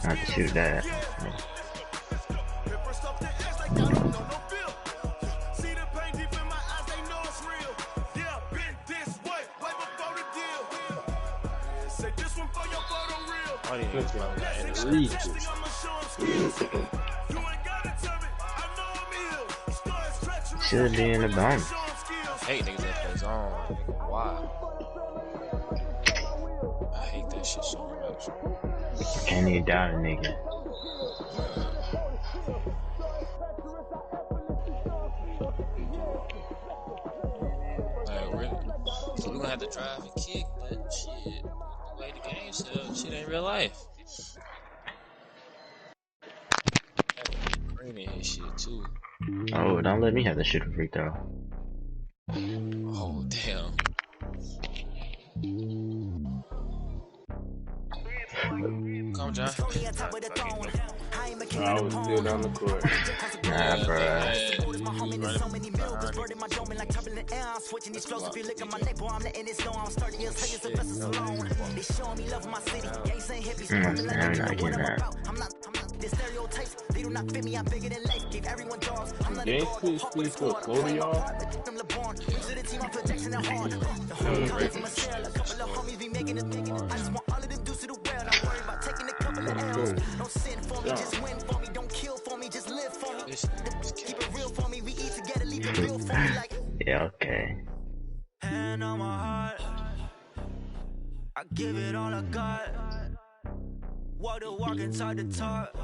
I have to shoot that. Should be in the bonus. I hate niggas that play zone. Why? I hate that shit so much. Can't even doubt a nigga. Like, really? So we gonna have to drive and kick, but shit, the way the game set up, shit ain't real life. Green in his shit too. Oh, don't let me have the shit for free throw. Oh, damn. Come, John. I was still on the court. Nah, bruh. I'm not getting that. The stereotypes, they do not fit me, I'm bigger than life. Gave everyone jobs. I'm not Game switch please to a floater, y'all. To the team, I'm protection and hard. The whole time from a cell, a couple of homies be making a thing. I just want all of them dudes to the world. I'm worried about taking a couple of L's. Don't sin for me, just win for me. Don't kill for me, just live for me. Keep it real for me, we eat together, leave it real for me like. Yeah, okay. Hand on my heart, I give it all I got. Walk the walk and talk the talk.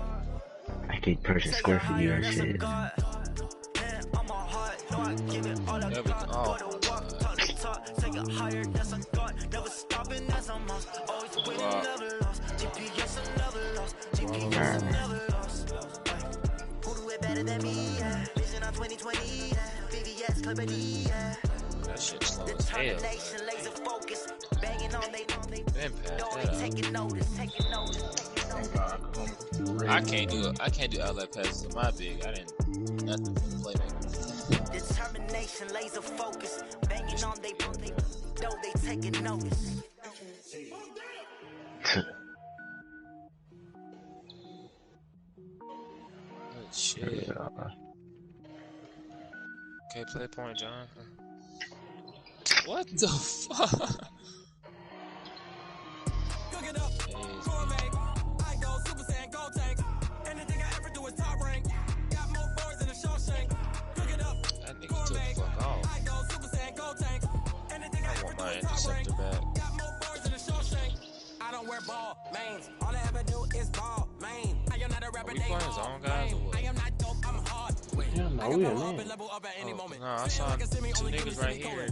I keep pushing square for you and shit. That shit slow as hell. Been past that. I can't do outlet passes on my big. I didn't nothing for the playmaker. Determination, laser focus, banging on they know they taking notice. Good shit. Okay, play point, John. What the fuck? That nigga took the fuck off. I want my interceptor back. I don't wear ball mains. All I ever do is ball main. I am not a rapper. Are we playing zone guys or what? I am not dope. I'm hard. Yeah, no, we are man. No, I saw two niggas right here.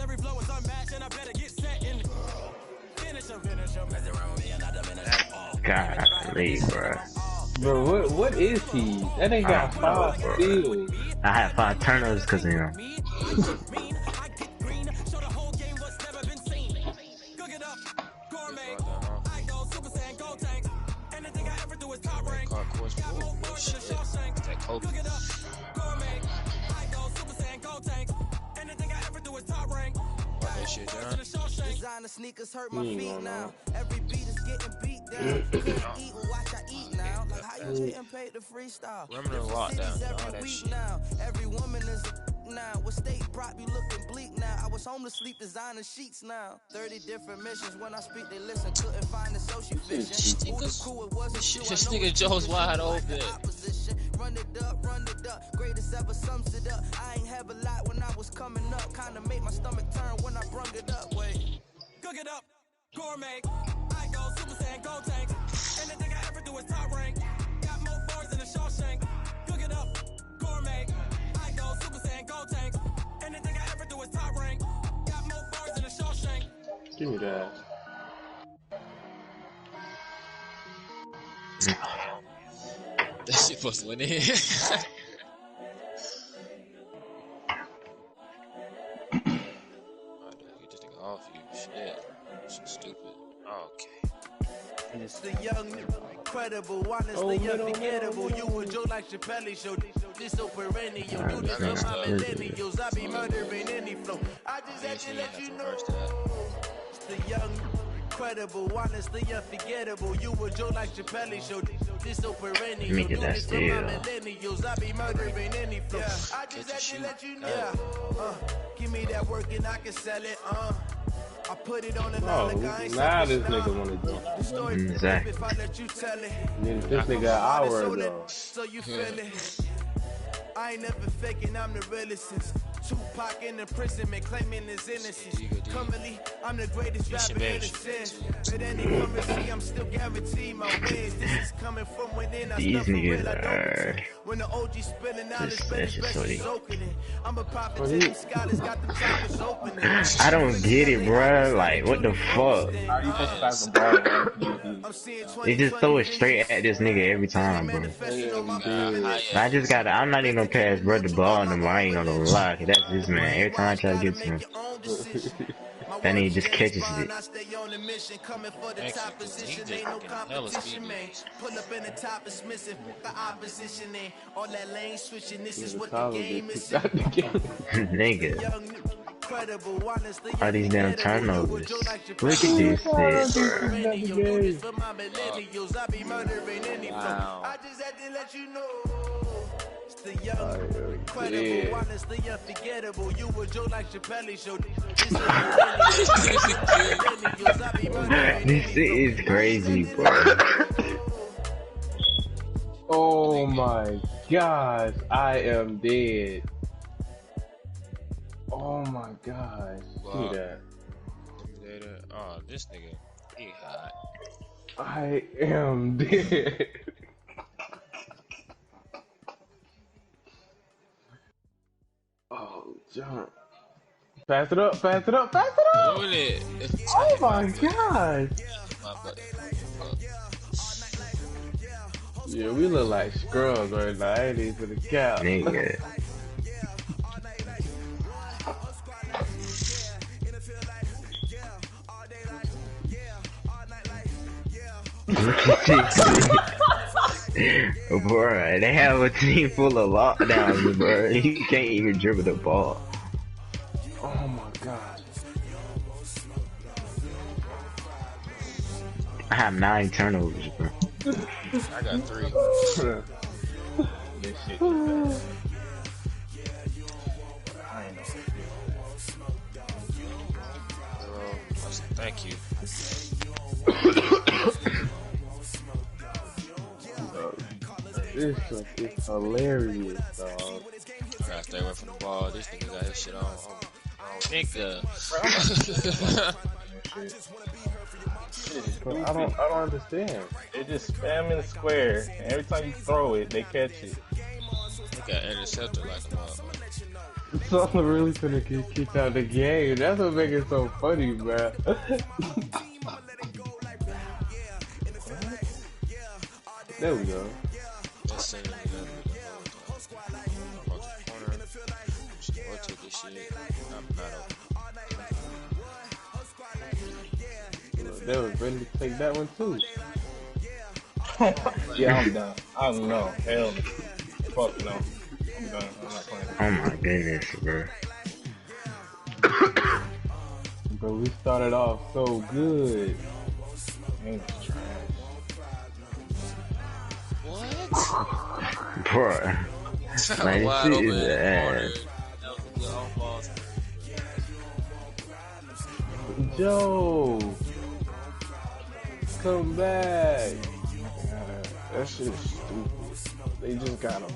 Every flow is unmatched, and I better get set in. Finish him. Golly, bruh. Bro, what is he? That ain't got 5 steals. I had 5 turnovers because of him. Designer sneakers hurt my feet now. Every beat is getting beat down. Eat or watch I eat now. Like how you getting paid to freestyle. Remember the lockdown, all that shit. Now. Every woman is now. With state prop, you looking bleak now. I was home to sleep, designer sheets now. 30 different missions. When I speak, they listen. Couldn't find the social vision. This nigga Joe's wide open. Run it up. Greatest ever sums it up. I ain't have a lot when I was coming up. Kinda made my stomach turn when I brung it up. Wait. Cook it up. Gourmet. I go Super Saiyan, go tank. Anything I ever do is top rank. Got more bars than a Shawshank. Cook it up. Gourmet. I go Super Saiyan, go tank. Give me that. That shit supposed to win in. Get this nigga off you. Shit. Shit stupid. Oh, okay. It's the young, incredible, honestly unforgettable. You would joke like Chappelle show. This so perennial. Do this for my millennials. I be murdering any flow. I just had to let you know. It's the young, incredible, honestly unforgettable. You would joke like Chappelle show. This so perennial. Do this for my millennials. I be murdering any flow. I just had to let you know. Give me that work and I can sell it. I put it on the now this nigga wanna do. Exactly. This nigga an hour ago. So you feel it? I ain't never faking, I'm the realest since Tupac in the prison, man, claiming his innocence. Currently, I'm the greatest rapper in the sense. But any currency, I'm still guaranteed my wins. This is coming from within. These niggas are. When the OG spilling out his best opening. I'm a prophet to these scholars, got the choppers opening. I don't get it, bruh. Like, what the fuck? How you supposed to pass the ball? They just throw it straight at this nigga every time, bro. I just gotta. I'm not even gonna pass bro the ball no more. I ain't gonna lie. That's this man. Every time I try to get to him, that nigga just catches it. Pull up in the top is missing. The opposition in all that lane switching. This is what the game is. Nigga. All these damn turnovers. Look at this shit, bro. Wow. I just had to let you know. The young, incredible, honestly unforgettable. You would joke like Chappelle show. This shit is crazy, bro. Oh my gosh, I am dead. Oh my gosh, see that. Oh, this nigga, he hot. I am dead. Oh, John. Pass it up, pass it up, pass it up! Doing it. Oh my gosh! Yeah, we look like scrubs right now. I ain't even the cap. Nigga. Bro, they have a team full of lockdowns, bro. You can't even dribble the ball. Oh my god. I have 9 turnovers, bro. I got 3. This shit is bad. I ain't know. Thank you. This is hilarious, dog. I gotta stay away from the ball. This nigga got his shit on. Nigga. I don't understand. They just spam in the square, and every time you throw it, they catch it. They got intercepted like a motherfucker. Someone really finna get kicked out of the game. That's what makes it so funny, bro. There we go. They was ready to take that one too. Yeah, I'm done. I don't know. Hell no. Fuck no. I'm done. I'm not playing. Oh my goodness, bro. Bro, we started off so good. What? Bro. Like, this shit is ass. Joe, come back. That shit is stupid. They just got him.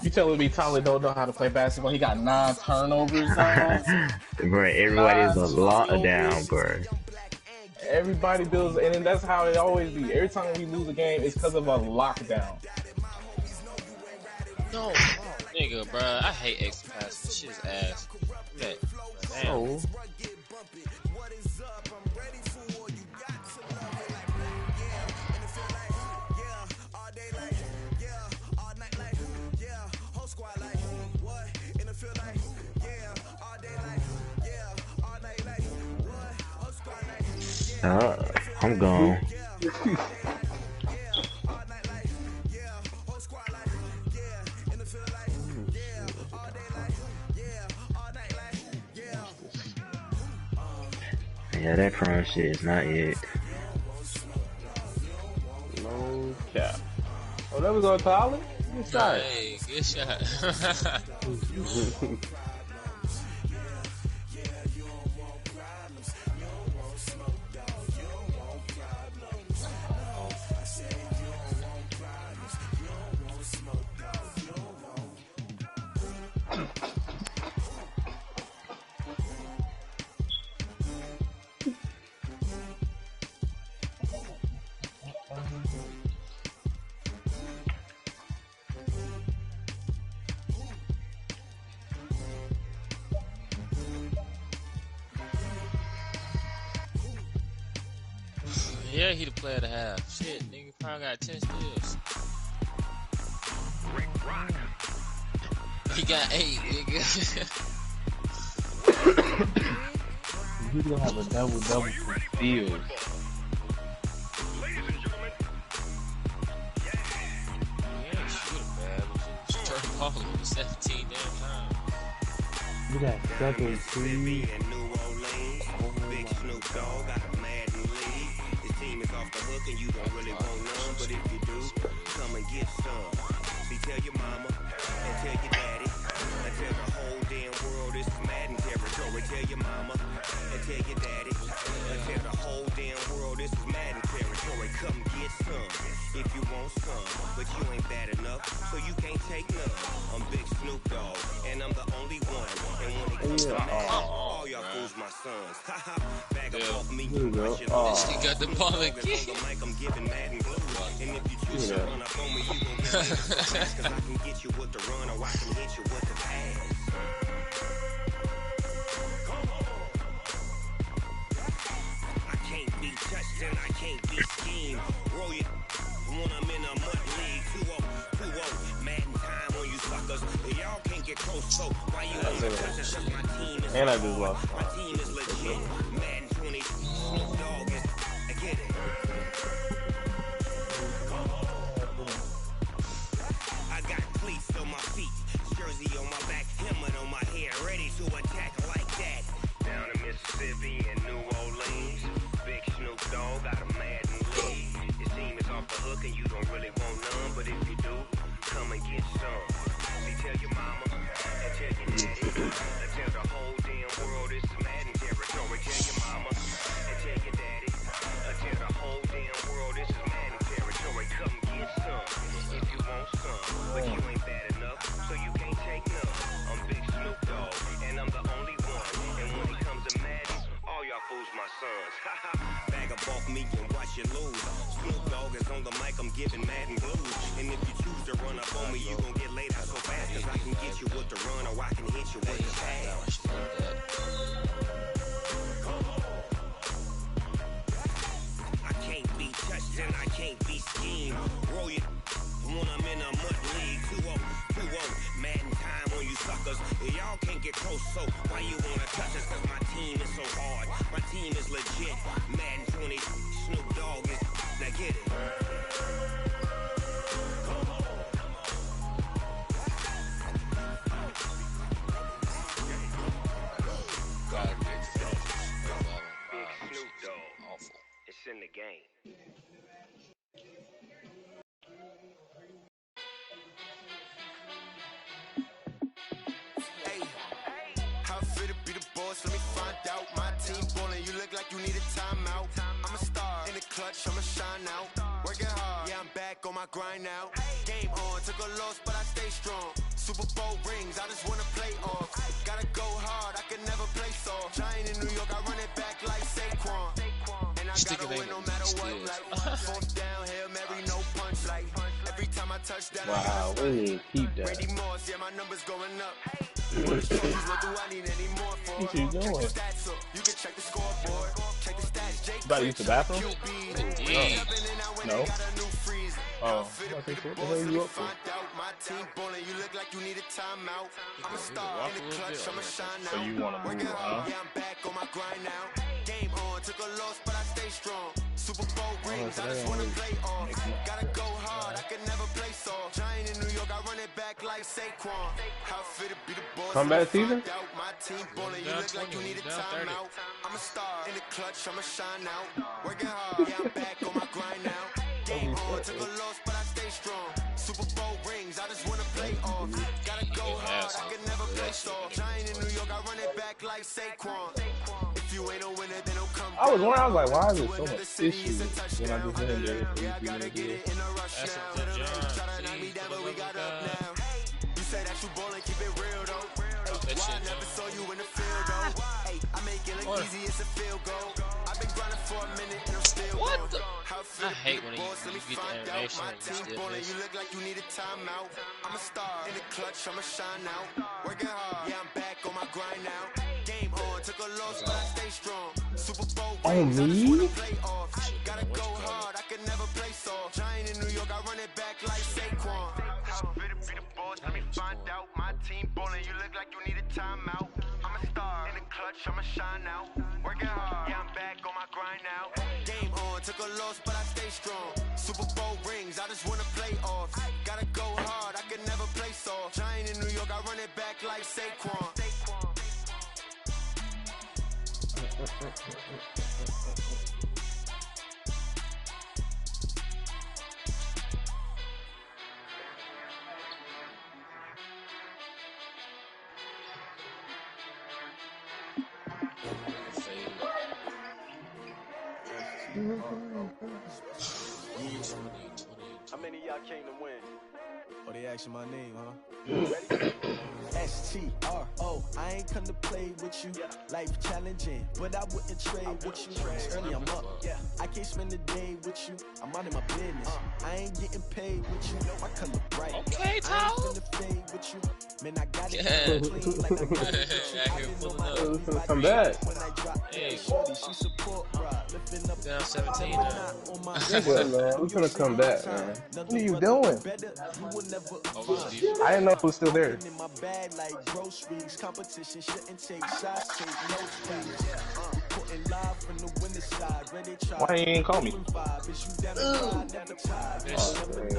You telling me Tyler don't know how to play basketball? He got 9 turnovers now? Bro, everybody's a lockdown, bro. Everybody builds, and then that's how it always be. Every time we lose a game, it's because of a lockdown. No, nigga, bro. I hate extra passes. This shit is ass. So No. I'm gone. Yeah, that crime shit is not it. No cap. Oh, that was on Tyler? Good shot. Hey, good shot. Yeah, he the player to have. Shit, nigga probably got 10 steals. He got 8, nigga. He's gonna have a double for steals. He ain't shooting bad, but just turn the ball over 17 damn times. We got 7 3. Big Snoop Dogg got a Madden league. His team is off the hook and you don't really want none, but if you do, come and get some. See, tell your mama and tell your daddy and tell the whole damn world this is Madden territory. Tell your mama and tell your daddy and tell the whole damn world this is Madden territory. Come get some if you want some, but you ain't bad enough, so you can't take none. I'm Big Snoop Dogg and I'm the only one. And when it comes to Madden, all y'all fools my sons. Bag of off me, you rush it. She got the ball again. I'm giving Madden blue. And if you choose to run up on me, you gon' get so fast. Cause I can get you with the run or I can hit you with the pass. I can't be touched and I can't be schemed. Roll it when I'm in a mud league. 2-0, Madden time on you suckers. Y'all can't get close, so why you wanna touch us? My team is And I just lost. my team is legit. Madden 20, Snoop Dogg is, I get it. I got cleats on my feet, jersey on my back, helmet on my hair, ready to attack like that. Down in Mississippi and New Orleans, Big Snoop Dogg got a Madden league. His team is off the hook and you don't really want none, but if you do, come and get some. See, tell your mama and tell your daddy and tell the whole damn world this is Madden territory. Tell your mama and tell your daddy and tell the whole damn world this is Madden territory. Come get some if you want some, but you ain't bad enough, so you can't take none. I'm Big Snoop Dogg and I'm the only one. And when it comes to Madden, all y'all fools my sons. Bag up off me and watch you lose. Snoop Dogg is on the mic, I'm giving Madden blues. And if you choose to run up on me, you gon' get laid out so fast. Cause I can get you with the run or I can hit you with the pass. I can't be touched and I can't be schemed. Roll it when I'm in a mud league. 2-0, Madden time on you suckers. Y'all can't get close, so why you wanna touch us? Cause my team is so hard. My team is legit. Madden 20, Snoop Dogg is, now get it. Big Snoop Dogg. Awful. It's in the game. How fit to be the boss? Let me find out. My team ballin', you look like you need a timeout. I'm a star in the clutch, I'ma shine out. Working hard, yeah, I'm back on my grind now. Game on, took a loss, but I stay strong. Super Bowl rings, I just wanna play off. Gotta go hard, I can never play soft. Giant in New York, I run it back like Saquon. And I gotta win no matter what. Like fourth down, Hail Mary, no punch. Like every time I touch that, Wow, we need to keep that. Randy Moss, yeah, my numbers going up. What do I need any more for? What you doing? About to use the bathroom? No. Oh, okay, so what the hell are you up for? So you want to move, huh? Took a loss, but I stay strong. Super Bowl rings, I just wanna play off. Gotta go hard, I can never play soft. Giant in New York, I run it back like Saquon. How fit to be the boss. Comeback season? My team ballin', you look like you need a timeout. I'm a star in the clutch, I'ma shine out. Working hard, yeah, I'm back on my grind now. Game on, took a loss, but I stay strong. Super Bowl rings, I just wanna play off. Gotta go hard, I can never play soft. Giant in New York, I run it back like Saquon. You ain't a winner, then don't come. I was wondering, I was like, why is there so much issues when I just went in there? You say that you ballin', keep it real though. Why I never saw you in the field though. Hey, I make it look easy, it's a field goal. I've been grinding for a minute and I'm still what the? I hate when you get the animation and you still miss. You look like you need a timeout. I'm a star in the clutch, I'ma shine out. Working hard, yeah, I'm back on my grind now. Game on, took a loss, but I stay strong. Super Bowl rings, I just wanna play off. Gotta go hard, I can never play soft. Giant in New York, I run it back like Saquon. How fit to be the boss, let me find out. My team ballin', you look like you need a timeout. I'm a star in the clutch, I'ma shine out. Working hard, yeah, I'm back on my grind now. Game on, took a loss, but I stay strong. Super Bowl rings, I just wanna play off. Gotta go hard, I can never play soft. Giant in New York, I run it back like Saquon. How many of y'all came to win? Oh, they asking my name, huh? Ready? STRO, I ain't come to play with you. Life challenging, but I wouldn't trade with you. It's early, I'm up. I can't spend the day with you. I'm out of my business. I ain't getting paid with you. My color bright. Okay, Tom. I ain't finna fade with you. Man, I got it clean like I got it with you. Come back. Hey, down 17 now. We're gonna come back, man. What are you doing? I didn't know it was still there. Why you ain't call me?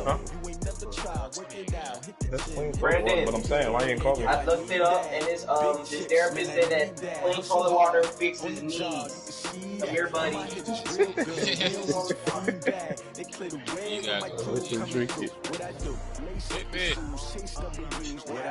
Huh? Brandon, but I'm saying, why you ain't call me? I looked it up and this therapist said that plain cold water fixes knees. Here, buddy. You got to drink it. That's not the best one.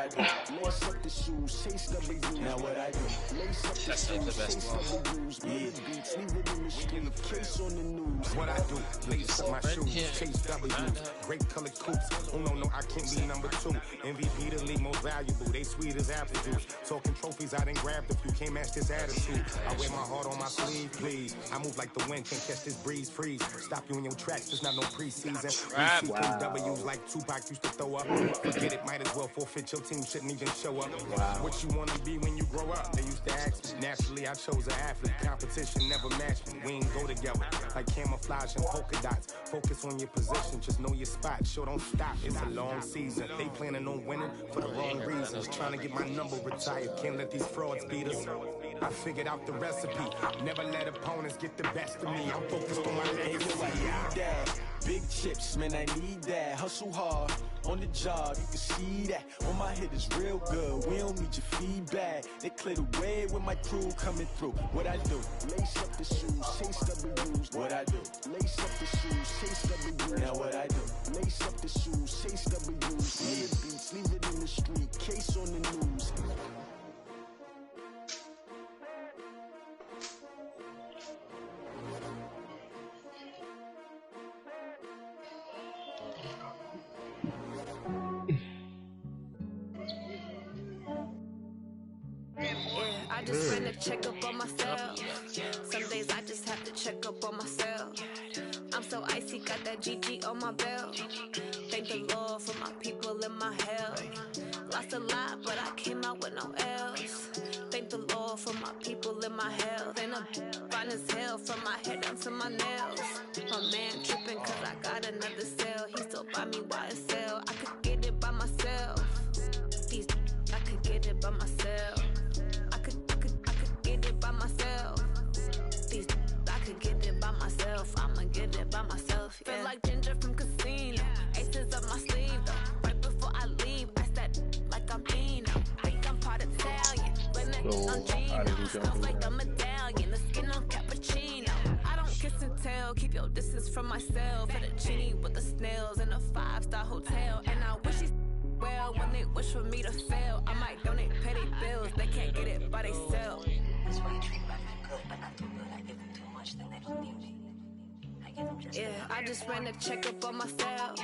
What I do, lace up my shoes, chase W's, great colored coops. Oh no, I can't be number 2. MVP the league most valuable, they sweet as apple juice. Talking trophies, I done grabbed a few, can't match this attitude. I wear my heart on my sleeve, please. I move like the wind, can't catch this breeze, freeze. Stop you in your tracks, there's not no preseason. Wow. W's like Tupac used to throw up. Forget it, might as well forfeit, your team shouldn't even show up. Wow. What you wanna be when you grow up? They used to ask me. Naturally, I chose an athlete. Competition never matched me. We ain't go together like camouflage and polka dots. Focus on your position, just know your spot. Sure, don't stop. It's a long season. They planning on winning for the wrong reasons. Trying to get my number retired. Can't let these frauds beat us. I figured out the recipe. Never let opponents get the best of me. I'm focused on my legacy. Big chips, man, I need that. Hustle hard on the job, you can see that. On my head is real good. We don't need your feedback. They clear the way with my crew coming through. What I do? Lace up the shoes, chase W's. What I do? Lace up the shoes, chase W's. Now what I do? Lace up the shoes, chase W's. Leave the beats, leave it in the street. Case on the news. I just ran a check up on myself. Some days I just have to check up on myself. I'm so icy, got that GG on my belt. Thank the Lord for my people and my health. Lost a lot, but I came out with no else. Thank the Lord for my health. Ain't no fine as hell from my head down to my nails. My man tripping cause I got another cell. He still buy me YSL. I could get it by myself. These I could get it by myself. I could get it by myself. These I could get it by myself. I'ma get it by myself. Yeah. Feel like Ginger from Casino. Aces up my sleeve though. Right before I leave, I said like I'm Pino. Think I'm part Italian. When it on Gino. Smells like a medallion. The skin on cappuccino. I don't kiss and tell. Keep your distance from myself. At a genie with the snails in a 5-star hotel. And I wish he's well when they wish for me to fail. I might donate petty bills. They can't get it by themselves. That's why you treat my men good, but not too good. I give them too much, then they lose beauty. I give them just yeah, I just ran a checkup on myself.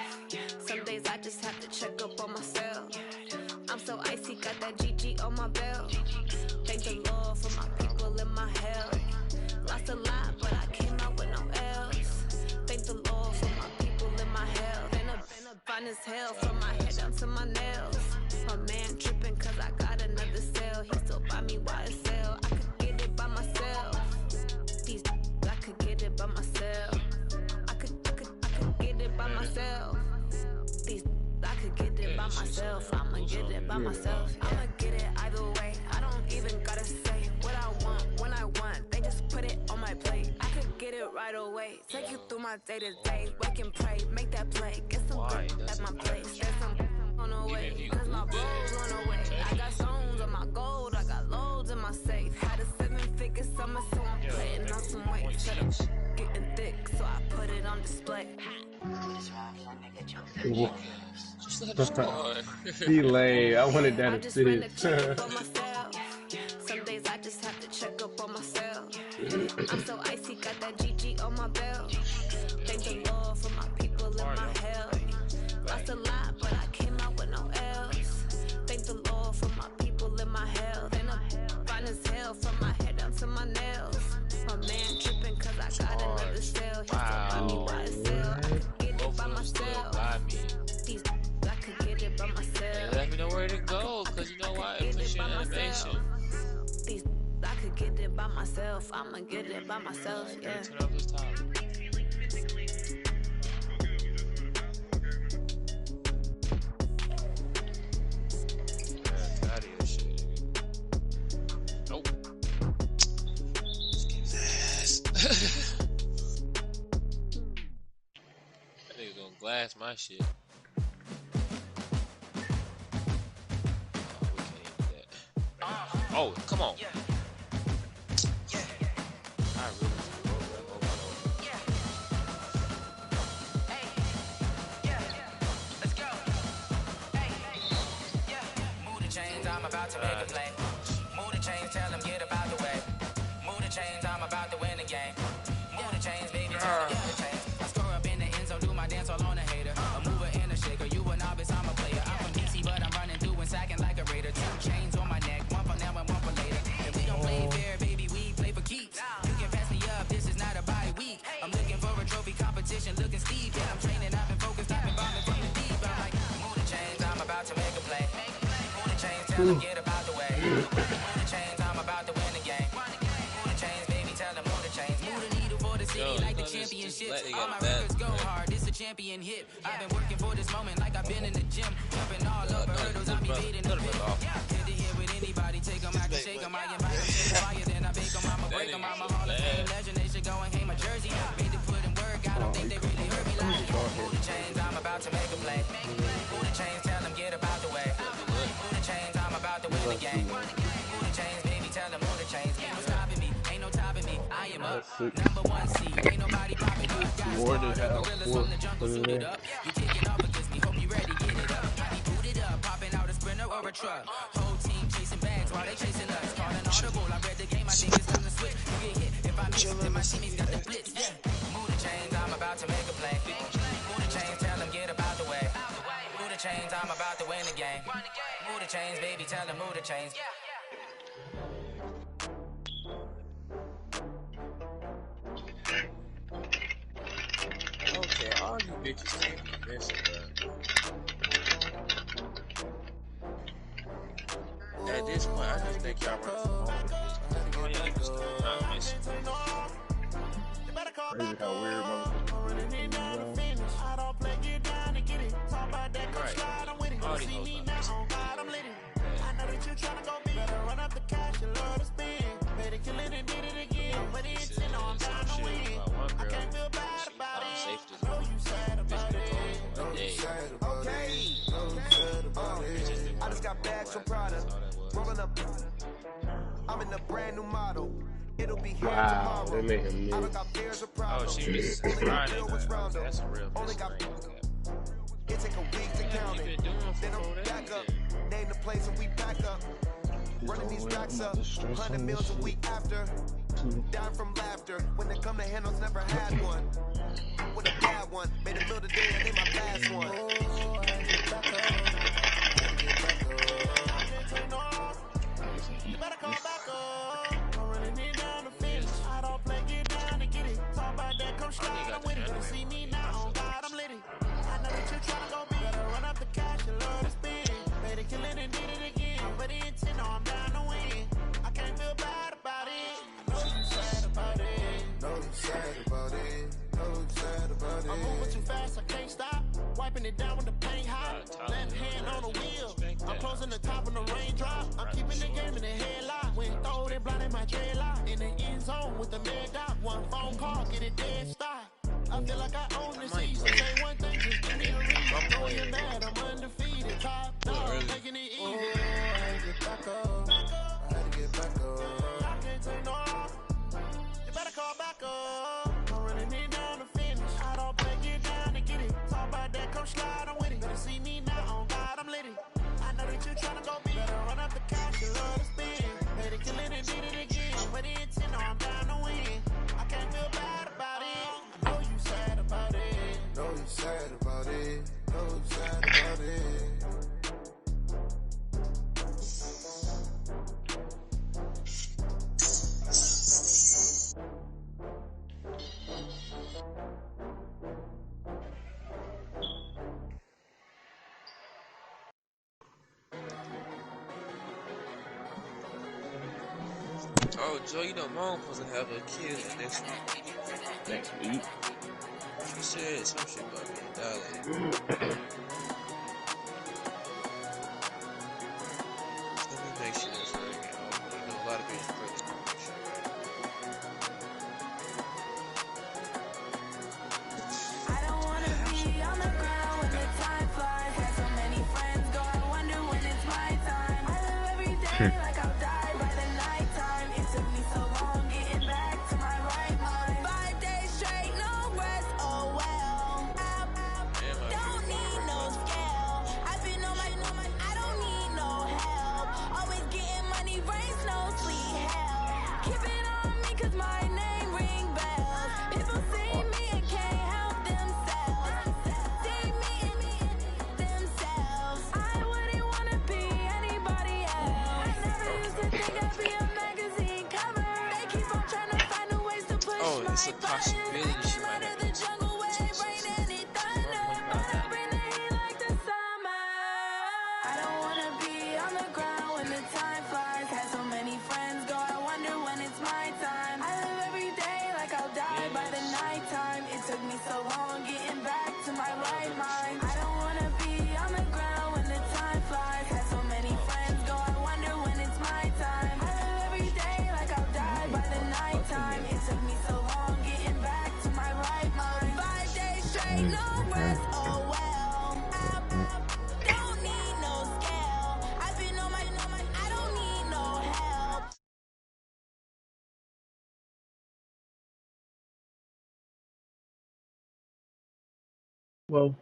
Some days I just have to check up on myself. I'm so icy, got that GG on my belt. Thank the Lord for my people in my hell. Lost a lot, but I came out with no else. Thank the Lord for my people in my hell. Been a fine as hell from my head down to my nails. My man tripping cause I got another cell. He still buy me YSL. I could get it by myself. These I could get it by myself. I could get it by myself. These I could get it by myself. I'ma get it by myself. I'ma get it either way. I don't even gotta say what I want when I want. They just put it on my plate. I could get it right away. Take you through my day to day. Wake and pray, make that play. Get some good at my place. There's some on the way. Cause my bros on the way. I got stones on my gold. I got loads in my safe. Had a 7-figure summer, so I'm putting on some weight. Said I'm getting thick, so I put it on display. He lay. I wanted that to sit. Some days I just have to check up on myself. I'm so icy, got that GG on my belt. Thank the Lord for my people in my hell. Lost a lot, but I came out with no else. Thank the Lord for my people in my hell. They know fine as hell from my head down to my nails. My man tripping cause I got another cell. He still buy me YSL. I could get it by myself. These I could get it by myself. Let me know where to go, cause you know why? It's your animation. These I could get it by myself. I'ma get it by myself. Yeah. Turn up this time. Nope. That nigga gonna glass my shit. Oh, come on. I'm about to make a play. Move the chains, tell them get about the way. Move the chains, I'm about to win the game. Move the chains, baby, tell them move the chains. I score up in the end zone, do my dance all on a hater. A mover and a shaker, you a novice, I'm a player. I'm from DC, but I'm running through and sacking like a raider. 2 chains on my neck, one for now and one for later. If we don't play fair, baby, we play for keeps. You can pass me up, this is not a bye week. I'm looking for a trophy competition, looking steep. Yeah, I'm training, I've been focused, I've been bombing from the deep. I'm like, move the chains, I'm about to make a play. Tell them get about the way. Move the chains, I'm about to win the game. Move the chains, baby, tell them move the chains. Move the needle for the city like the championships. All my records go hard, it's a champion hit. I've been working for this moment like I've been in the gym. Jumping all over hurdles, I be fading the pit. Hit the hit with anybody, take them, I can shake them. I invite them to the fire, then I bake them, I'ma break them. I'm a Hall of Fame legend, they should go and hang my jersey. Made to put in work, I don't think they really heard me like. Move the chains, I'm about to make a play. Move the chains, tell them get about the way. Move the chains, I'm about to win the game. Move the chains, baby, tell them move the chains. Ain't no stopping me, ain't no topping me. I am up, number 1 seed. Ain't nobody popping up. Got squad of gorillas from the jungle suited up. You taking off against me, hope you ready, get it up. I be booted up, popping out a sprinter or a truck. Whole team chasing bags while they chasing us. Calling audible, I read the game, I think it's time to switch. You get hit if I miss, then my teammates got the blitz. Yeah. Move the chains, I'm about to make a play. Move the chains, tell them get about the way. Move the chains, I'm about to win the game. Move the chains, baby, tell them move the chains. Okay, all you bitches can't be missing, bro. At this point, I just think y'all run some more. Crazy how weird motherfuckers do things, Right. All these hoes not missing. I know that you're trying to go big. Better run up the cash, you love to spend. Better kill it and did it again. But it's in on down the win. I can't feel bad about it. I know you sad about it. Okay. I just got bags from Prada. Rolling up. I'm in a brand new model. It'll be here Wow, tomorrow. they made him I new. don't got beers or problems. Oh, she was Friday. That's a real Only got it take a week to count it. Then I'm back up. Name the place and we back up. Running these racks up. 100 meals a week after. Dying from laughter. When they come to handles, never had one. With a bad one. Made a meal today and they my last one. You better come back up. I'm running it down the finish. I don't play, get down and get it. Talk about that, come straight, I'm with it. Better see me now, oh God, I'm litty. I know that you're trying to go big. Better run up the cash, you love to spend. Better kill it and did it again. But intent, no, I'm down to win. I can't feel bad about it. I know you sad about it. Know you sad about it. Know you sad about it. I'm moving too fast, I can't stop. Wiping it down with the paint hot. Left hand on the wheel. I'm closing the top of the raindrop. I'm keeping the game in the headlock. When throw it, blinding my dreadlock. In the end zone with the mad dot. One phone call, get it dead stop. I feel like I own the season. Say one thing, just give me a reason. Know you're mad, I'm undefeated. Top dog, making it easy. Oh, I had to get back up. I had to get back up. I can't take no off. You better call back up. I'm running it down the finish. I don't play, get down and get it. Talk about that, come slide, I'm with it. Better see me now, oh God, I'm litty. I know that you're trying to go big. Better run up the cash, you love to spend. Better kill it and did it again. But the intent, no, I'm down to win. I can't feel bad about it. I know you sad about it. Know you sad about it. Know you sad about it. Oh, Joe, you know Mom supposed to have a kid next week. Next week? She said some shit about being dilated. Let me make sure that's right. You know, a lot of bitches pregnant. I don't wanna be on the ground when the time flies. Had so many friends go, I wonder when it's my time. I live every day like I'll die by the nighttime. It took me so long getting back to my right mind. 5 days straight, no rest, oh well. Don't need no scale. I've been on my, I don't need no help. Always getting money, rain, snow, sleet, hell. Keep it on me cause my name ring bells. People see me and can't help themselves. See me and themselves. I wouldn't wanna be anybody else. I never used to think I'd be a magazine cover. They keep on trying to find new ways to push Oh, my it's a possibility buttons. she Came might out of have the jungle where it rain and it thunder. But I bring the heat like the summer. I don't wanna be on the ground when the time flies. Had so many friends go, I wonder when it's my time. I live every day like I'll die by the nighttime. It took me so long getting back to my right mind. I don't wanna be on the ground when the time flies. Had so many friends go, I wonder when it's my time. I live every day like I'll die by the nighttime. It took me so long getting back to my right mind. 5 days straight, no rest, oh well. Don't need no scale. I've been on my, I don't need no help. Whoa.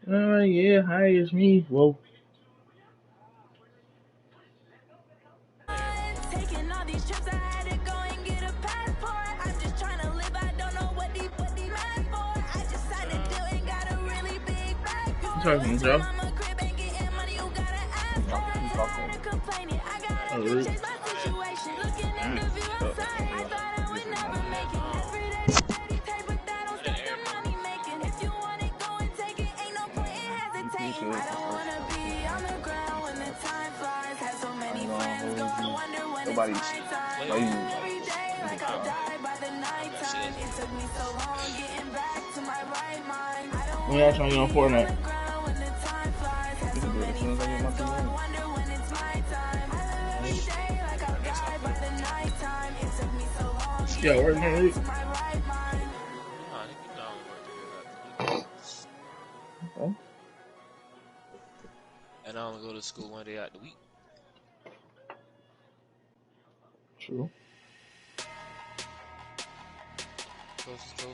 Yeah, hi, it's me. Whoa. Taking all these trips, I had to go and get a passport. I'm just trying to live, I don't know what the mad for. I just signed a deal and got a really big bag for it. Talking, Joe. Mama crib ain't getting money, you gotta ask for it. Tired of complaining, I gotta change my situation. Looking at the view outside, I thought I would never make it. Every day a dirty tape, but that don't stop the money making. If you want it, go and take it, ain't no point in hesitating. I don't wanna be on the ground when the time flies. Had so many friends go, I wonder when it's my time. I live every day like I died by the nighttime. It took me so long getting back to my right mind. I don't We actually on Fortnite. when the time flies. Have so many friends go and wonder when it's my time. I live every day like I died by the nighttime. It took me so long getting back to my right mind. Okay. And I only go to school one day out the week. True. Closest to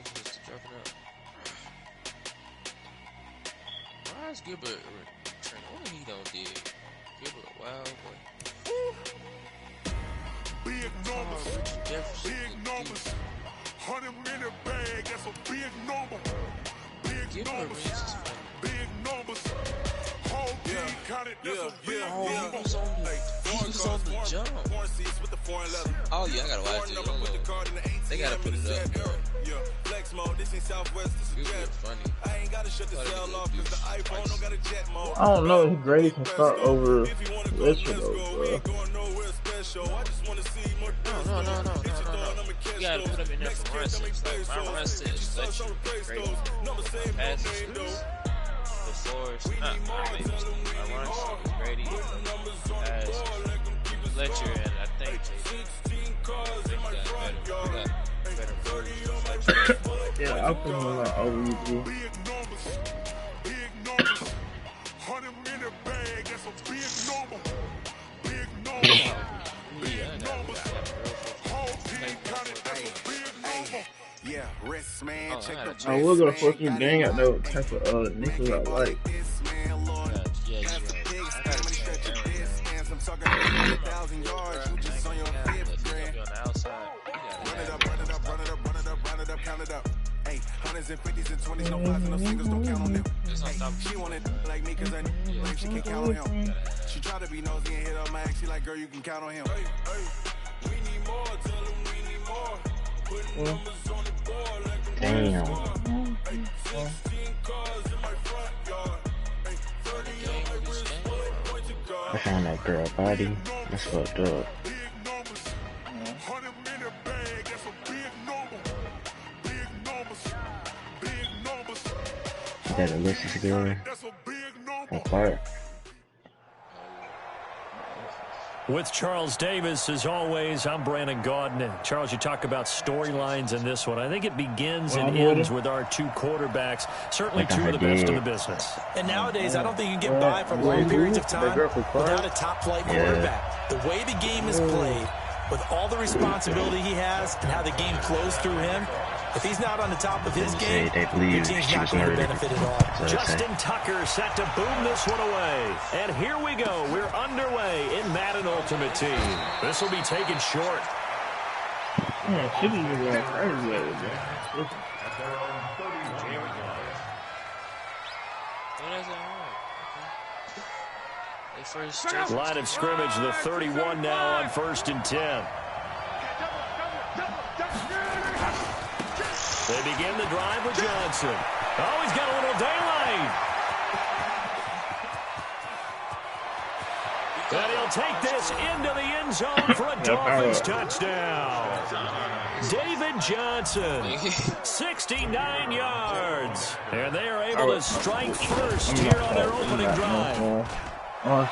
dropping out. Why is Gilbert returning? What he don't did? Gilbert, wow, boy. Big numbers, big numbers. 100-minute bag, that's a big number. Big numbers, big numbers. Whole team counted, that's a big number. He was on the jump. Oh yeah, I gotta watch it. They gotta put it up, bro. Flex mode, this ain't Southwest, this is funny. I ain't gotta shut the cell off cause the iPhone don't got a jet mode. I don't know if Grady can start over Richard though, bro. No. You gotta put him in there for run sets. Like, my run set is let you great. Pass and shoots. The force, maybe. My run set is Grady. Pass, Fletcher, and I think yeah, I'll put him on OEG. 100-minute bag, that's a big number. Big number. Big numbers. Whole team counted, that's a big number. Yeah, rest man, check the I will go to 14 dang got no type of nickels I like. I'm talking 100,000 yards, you just on your fifth grand. Run it up, count it up. Hey, hundreds and fifties and 20s, no fives and no singles, don't count on them. Hey, she wanted like me cause I like she can't count on him. She tried to be nosy and hit up my ex, she like, girl, you can count on him. We need more, tell him we need more. Putting numbers on the board like a damn. 16 cars in my front yard. 30 on my wrist, point to God. I found that girl body. That's fucked up. That Alexis girl. Apart. With Charles Davis, as always, I'm Brandon Gaudin. Charles, you talk about storylines in this one. I think it begins and ends with our two quarterbacks, certainly two of the best in the business. And nowadays, I don't think you can get by for long periods of time without a top-flight quarterback. The way the game is played, with all the responsibility he has and how the game flows through him, if he's not on the top of his game, your team's not going to benefit at all. Justin Tucker set to boom this one away. And here we go. We're underway in Madden Ultimate Team. This will be taken short. Line of scrimmage, the 31 now on 1st and 10. They begin the drive with Johnson. Oh, he's got a little daylight. And he'll take this into the end zone for a Dolphins touchdown. David Johnson, 69 yards. And they are able to strike first here on their opening drive. Well,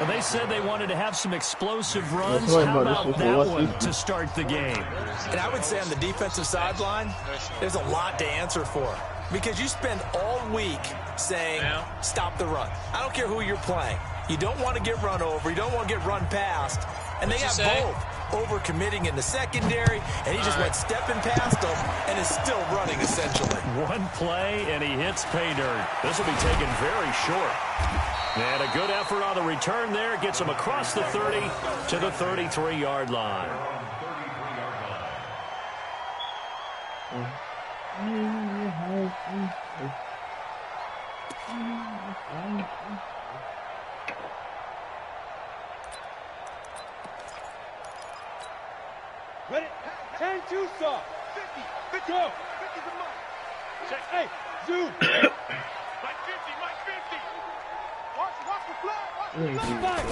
they said they wanted to have some explosive runs. How about that one to start the game? And I would say on the defensive sideline, there's a lot to answer for. Because you spend all week saying, stop the run. I don't care who you're playing. You don't want to get run over. You don't want to get run past. And they got both. Overcommitting in the secondary, and he just went stepping past them and is still running, essentially. One play, and he hits pay dirt. This will be taken very short. And a good effort on the return there. Gets him across the 30 to the 33-yard line. Ready? 10, 2, stop. 50, go. 50's a mark. Check. Hey, zoom. Mike 50, Mike 50. Watch the flag. Watch the flag.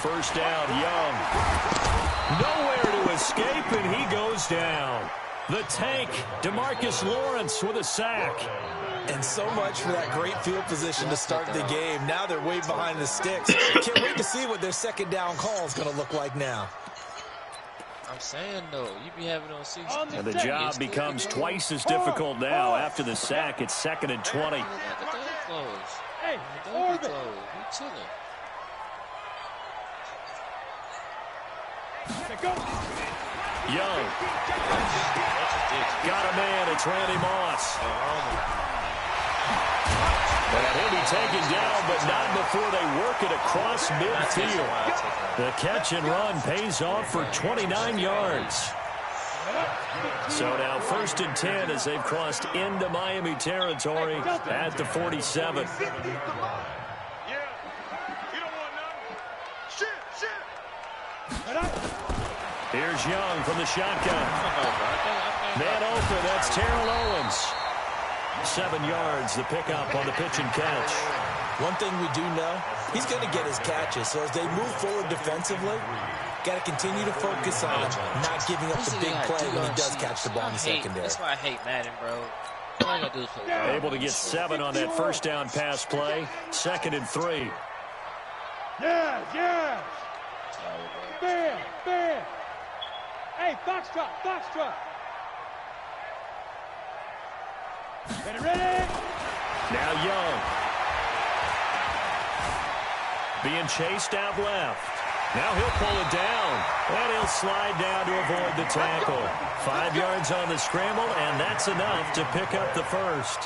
First down, Young. Nowhere to escape, and he goes down. The tank, DeMarcus Lawrence with a sack. And so much for that great field position to start the game. Now they're way behind the sticks. Can't wait to see what their second down call is going to look like now. I'm saying, though, you be having on 6. And the job becomes twice as difficult now. After the sack, it's 2nd and 20. The door closed. Hey, the door closed. We chilling. Young. Got a man. It's Randy Moss. And he'll be taken down, but not before they work it across midfield. The catch and run pays off for 29 yards. So now 1st and 10 as they've crossed into Miami territory at the 47. Here's Young from the shotgun. Man open, that's Terrell Owens. 7 yards, the pickup on the pitch and catch. One thing we do know, he's going to get his catches. So as they move forward defensively, got to continue to focus on not giving up the big play when he does catch the ball in the secondary. That's why I hate Madden, bro. All I gotta do is play. Able to get 7 on that first down pass play. 2nd and 3. Yeah. Bam. Hey, Foxtrot. Ready? Now Young. Being chased out left. Now he'll pull it down. And he'll slide down to avoid the tackle. 5 yards on the scramble, and that's enough to pick up the first.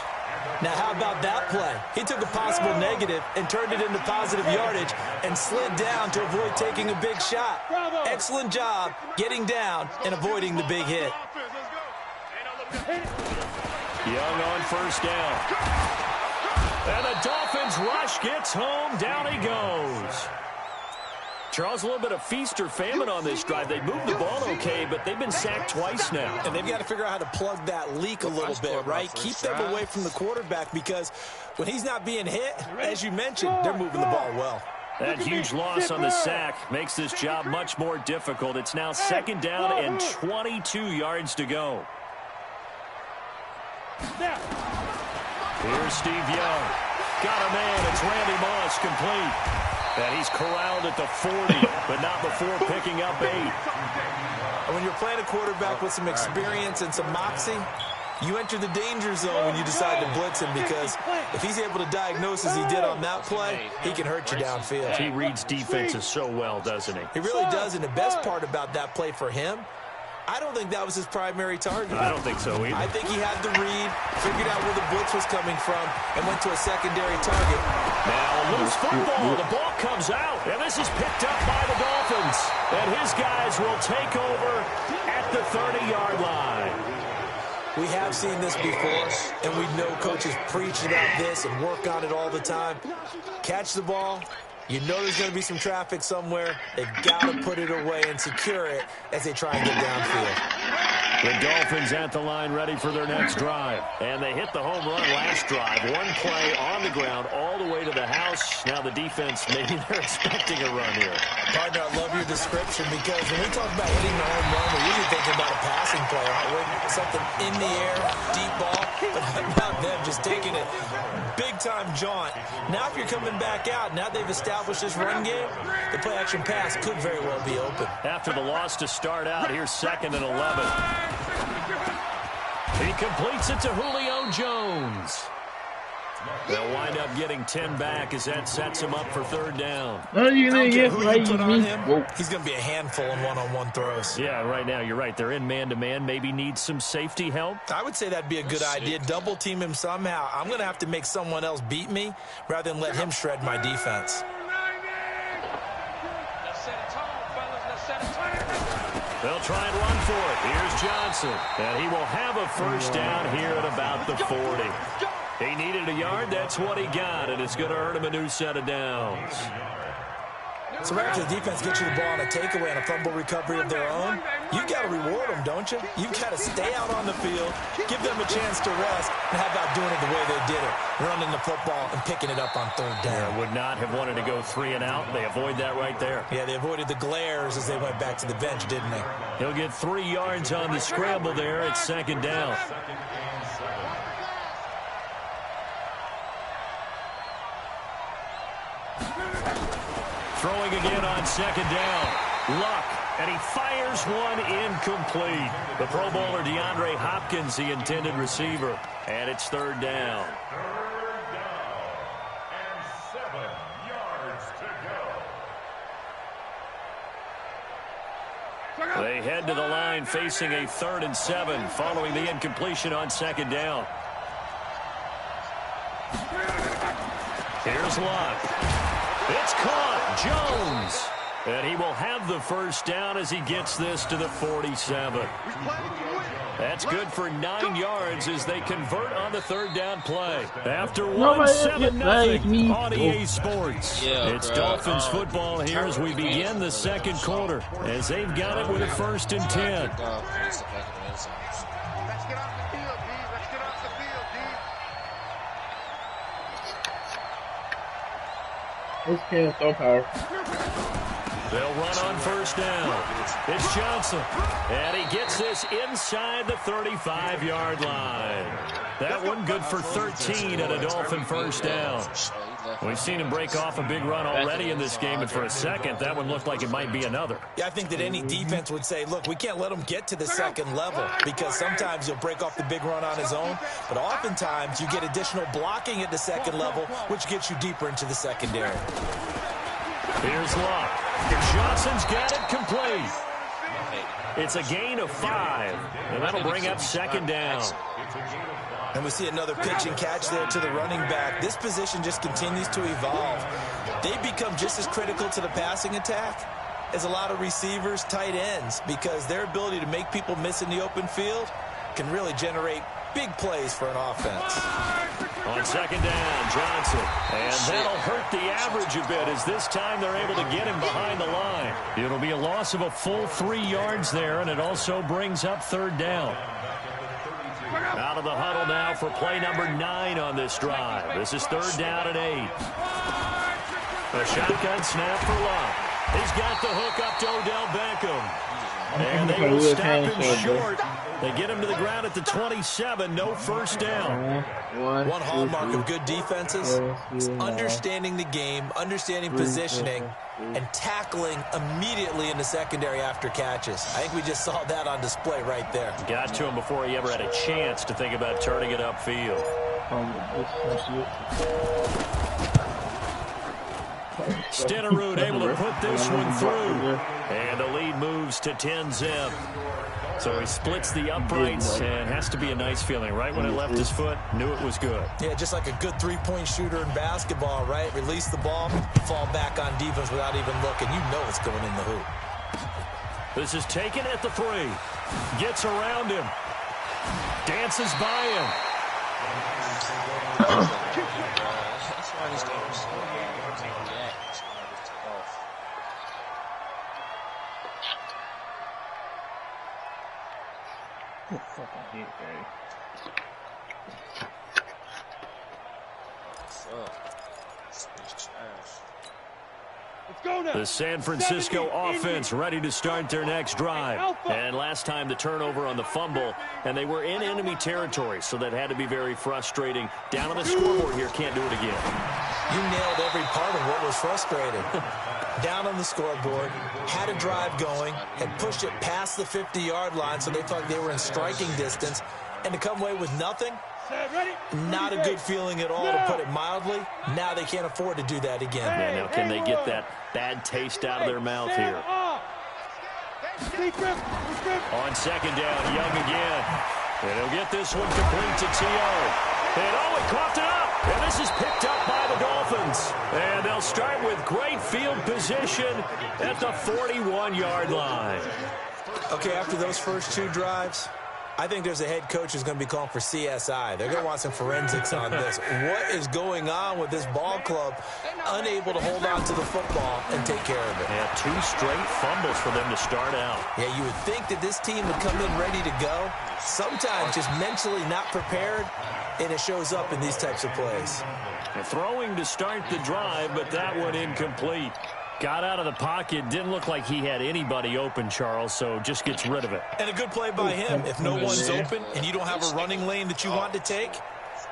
Now, how about that play? He took a possible negative and turned it into positive yardage and slid down to avoid taking a big shot. Excellent job getting down and avoiding the big hit. Young on first down. And the Dolphins rush gets home. Down he goes. Charles, a little bit of feast or famine on this drive. They moved the ball okay, but they've been sacked twice now. And they've got to figure out how to plug that leak a little bit, right? Keep them away from the quarterback because when he's not being hit, as you mentioned, they're moving the ball well. That huge loss on the sack makes this job much more difficult. It's now 2nd down and 22 yards to go. Here's Steve Young. Got a man. It's Randy Moss, complete. And he's corralled at the 40, but not before picking up 8. And when you're playing a quarterback with some experience and some moxie, you enter the danger zone when you decide to blitz him because if he's able to diagnose as he did on that play, he can hurt you downfield. He reads defenses so well, doesn't he? He really does, and the best part about that play for him, I don't think that was his primary target. I don't think so either. I think he had the read, figured out where the blitz was coming from, and went to a secondary target. Now loose football. The ball comes out, and this is picked up by the Dolphins. And his guys will take over at the 30-yard line. We have seen this before, and we know coaches preach about this and work on it all the time. Catch the ball. You know there's going to be some traffic somewhere. They've got to put it away and secure it as they try and get downfield. The Dolphins at the line ready for their next drive. And they hit the home run last drive. One play on the ground all the way to the house. Now the defense, maybe they're expecting a run here. Partner, I love your description because when we talk about hitting the home run, we're usually thinking about a passing play, aren't we? Something in the air, deep ball. But how about them just taking it big-time jaunt? Now if you're coming back out, now they've established this run game, the play-action pass could very well be open. After the loss to start out, here's 2nd and 11. He completes it to Julio Jones. They'll wind up getting 10 back as that sets him up for 3rd down. He's going to be a handful in one-on-one throws. Yeah, right now you're right. They're in man-to-man. Maybe need some safety help. I would say that'd be a good idea. Double team him somehow. I'm going to have to make someone else beat me rather than let him shred my defense. They'll try and run for it. Here's Johnson. And he will have a first down here at about the 40. He needed a yard. That's what he got. And it's going to earn him a new set of downs. So right after the defense gets you the ball on a takeaway and a fumble recovery of their own, you've got to reward them, don't you? You've got to stay out on the field, give them a chance to rest, and how about doing it the way they did it, running the football and picking it up on third down. Yeah, would not have wanted to go 3 and out. They avoid that right there. Yeah, they avoided the glares as they went back to the bench, didn't they? He'll get 3 yards on the scramble there at second down. Throwing again on second down. Luck, and he fires one incomplete. The Pro Bowler DeAndre Hopkins, the intended receiver. And it's third down. Third down and 7 yards to go. They head to the line facing a 3rd and 7 following the incompletion on second down. Here's Luck. It's caught. Jones. And he will have the first down as he gets this to the 47. That's good for 9 yards as they convert on the third down play. After 1-7-0 on EA Sports. It's Dolphins football here as we begin the second quarter as they've got it with a 1st and 10. Let's get off the field, D. Let's get off the field, D. This can't so powerful. They'll run on first down. It's Johnson. And he gets this inside the 35-yard line. That one good for 13 and a Dolphin first down. We've seen him break off a big run already in this game, and for a second, that one looked like it might be another. Yeah, I think that any defense would say, look, we can't let him get to the second level because sometimes he'll break off the big run on his own, but oftentimes you get additional blocking at the second level, which gets you deeper into the secondary. Here's Luck. Johnson's got it complete. It's a gain of 5, and that'll bring up second down. And we see another pitch and catch there to the running back. This position just continues to evolve. They become just as critical to the passing attack as a lot of receivers, tight ends, because their ability to make people miss in the open field can really generate big plays for an offense. On second down, Johnson. And that'll hurt the average a bit as this time they're able to get him behind the line. It'll be a loss of a full 3 yards there, and it also brings up third down. Out of the huddle now for play number 9 on this drive. This is third down and 8. A shotgun snap for Luck. He's got the hook up to Odell Beckham. And they will stop him short. They get him to the ground at the 27. No first down. One hallmark of good defenses is understanding the game, understanding positioning, and tackling immediately in the secondary after catches. I think we just saw that on display right there. Got to him before he ever had a chance to think about turning it upfield. Stenerud able to put this one through. And the lead moves to 10-zip. So he splits the uprights and has to be a nice feeling. Right when it left his foot, knew it was good. Yeah, just like a good three-point shooter in basketball, right? Release the ball, fall back on defense without even looking. You know it's going in the hoop. This is taken at the 3. Gets around him. Dances by him. That's why this game is so can't react. That's why I just took off. Fucking hate Gary. Fuck. This is trash. The San Francisco offense ready to start their next drive. And last time the turnover on the fumble, and they were in enemy territory, so that had to be very frustrating. Down on the scoreboard here, can't do it again. You nailed every part of what was frustrating. Down on the scoreboard, had a drive going, had pushed it past the 50-yard line, so they thought they were in striking distance, and to come away with nothing, not a good feeling at all, to put it mildly. Now they can't afford to do that again. Yeah, now can they get that bad taste out of their mouth here? On second down, Young again. And he'll get this one complete to T.O. And he coughed it up. And this is picked up by the Dolphins. And they'll start with great field position at the 41-yard line. Okay, after those first 2 drives, I think there's a head coach who's going to be calling for CSI. They're going to want some forensics on this. What is going on with this ball club, unable to hold on to the football and take care of it? Yeah, 2 straight fumbles for them to start out. Yeah, you would think that this team would come in ready to go. Sometimes just mentally not prepared, and it shows up in these types of plays. And throwing to start the drive, but that one incomplete. Got out of the pocket, didn't look like he had anybody open, Charles, so just gets rid of it. And a good play by him. If no one's open and you don't have a running lane that you want to take,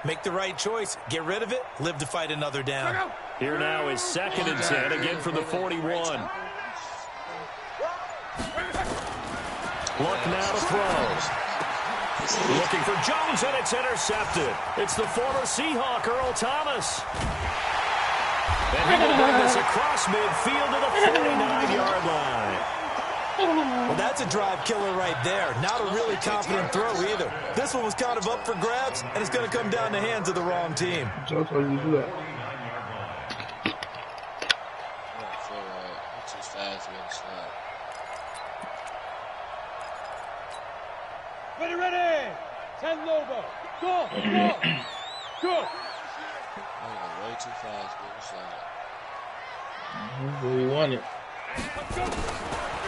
make the right choice. Get rid of it, live to fight another down. Here now is 2nd and 10, again from the 41. Look now to throw. Looking for Jones, and it's intercepted. It's the former Seahawk, Earl Thomas. And he will bring this across midfield to the 49-yard line. Well, that's a drive killer right there. Not a really confident throw either. This one was kind of up for grabs, and it's going to come down the hands of the wrong team. Joe told you to do that. Ready. 10 Lobo. Go. Good. Way too fast, We won it.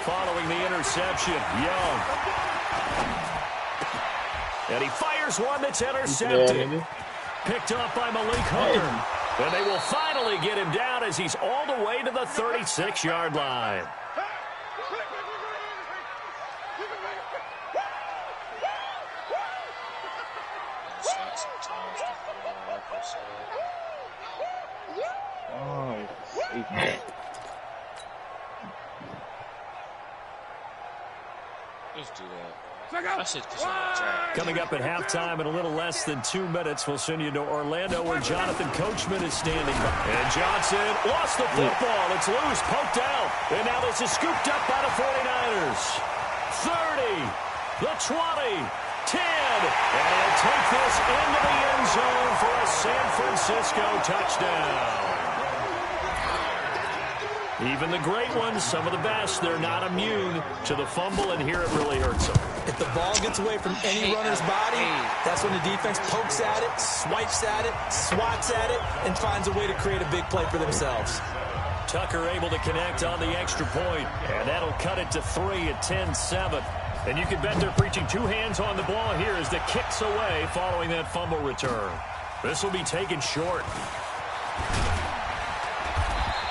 Following the interception, Young. And he fires one that's intercepted. Picked up by Malik Hooker. And they will finally get him down as he's all the way to the 36-yard line. Coming up at halftime in a little less than 2 minutes, we'll send you to Orlando where Jonathan Coachman is standing by. And Johnson lost the football. It's loose, poked out. And now this is scooped up by the 49ers. 30, the 20, 10. And he'll take this into the end zone for a San Francisco touchdown. Even the great ones, some of the best, they're not immune to the fumble, and here it really hurts them. If the ball gets away from any runner's body, that's when the defense pokes at it, swipes at it, swats at it, and finds a way to create a big play for themselves. Tucker able to connect on the extra point, and that'll cut it to 3 at 10-7. And you can bet they're preaching 2 hands on the ball here as the kick's away following that fumble return. This will be taken short.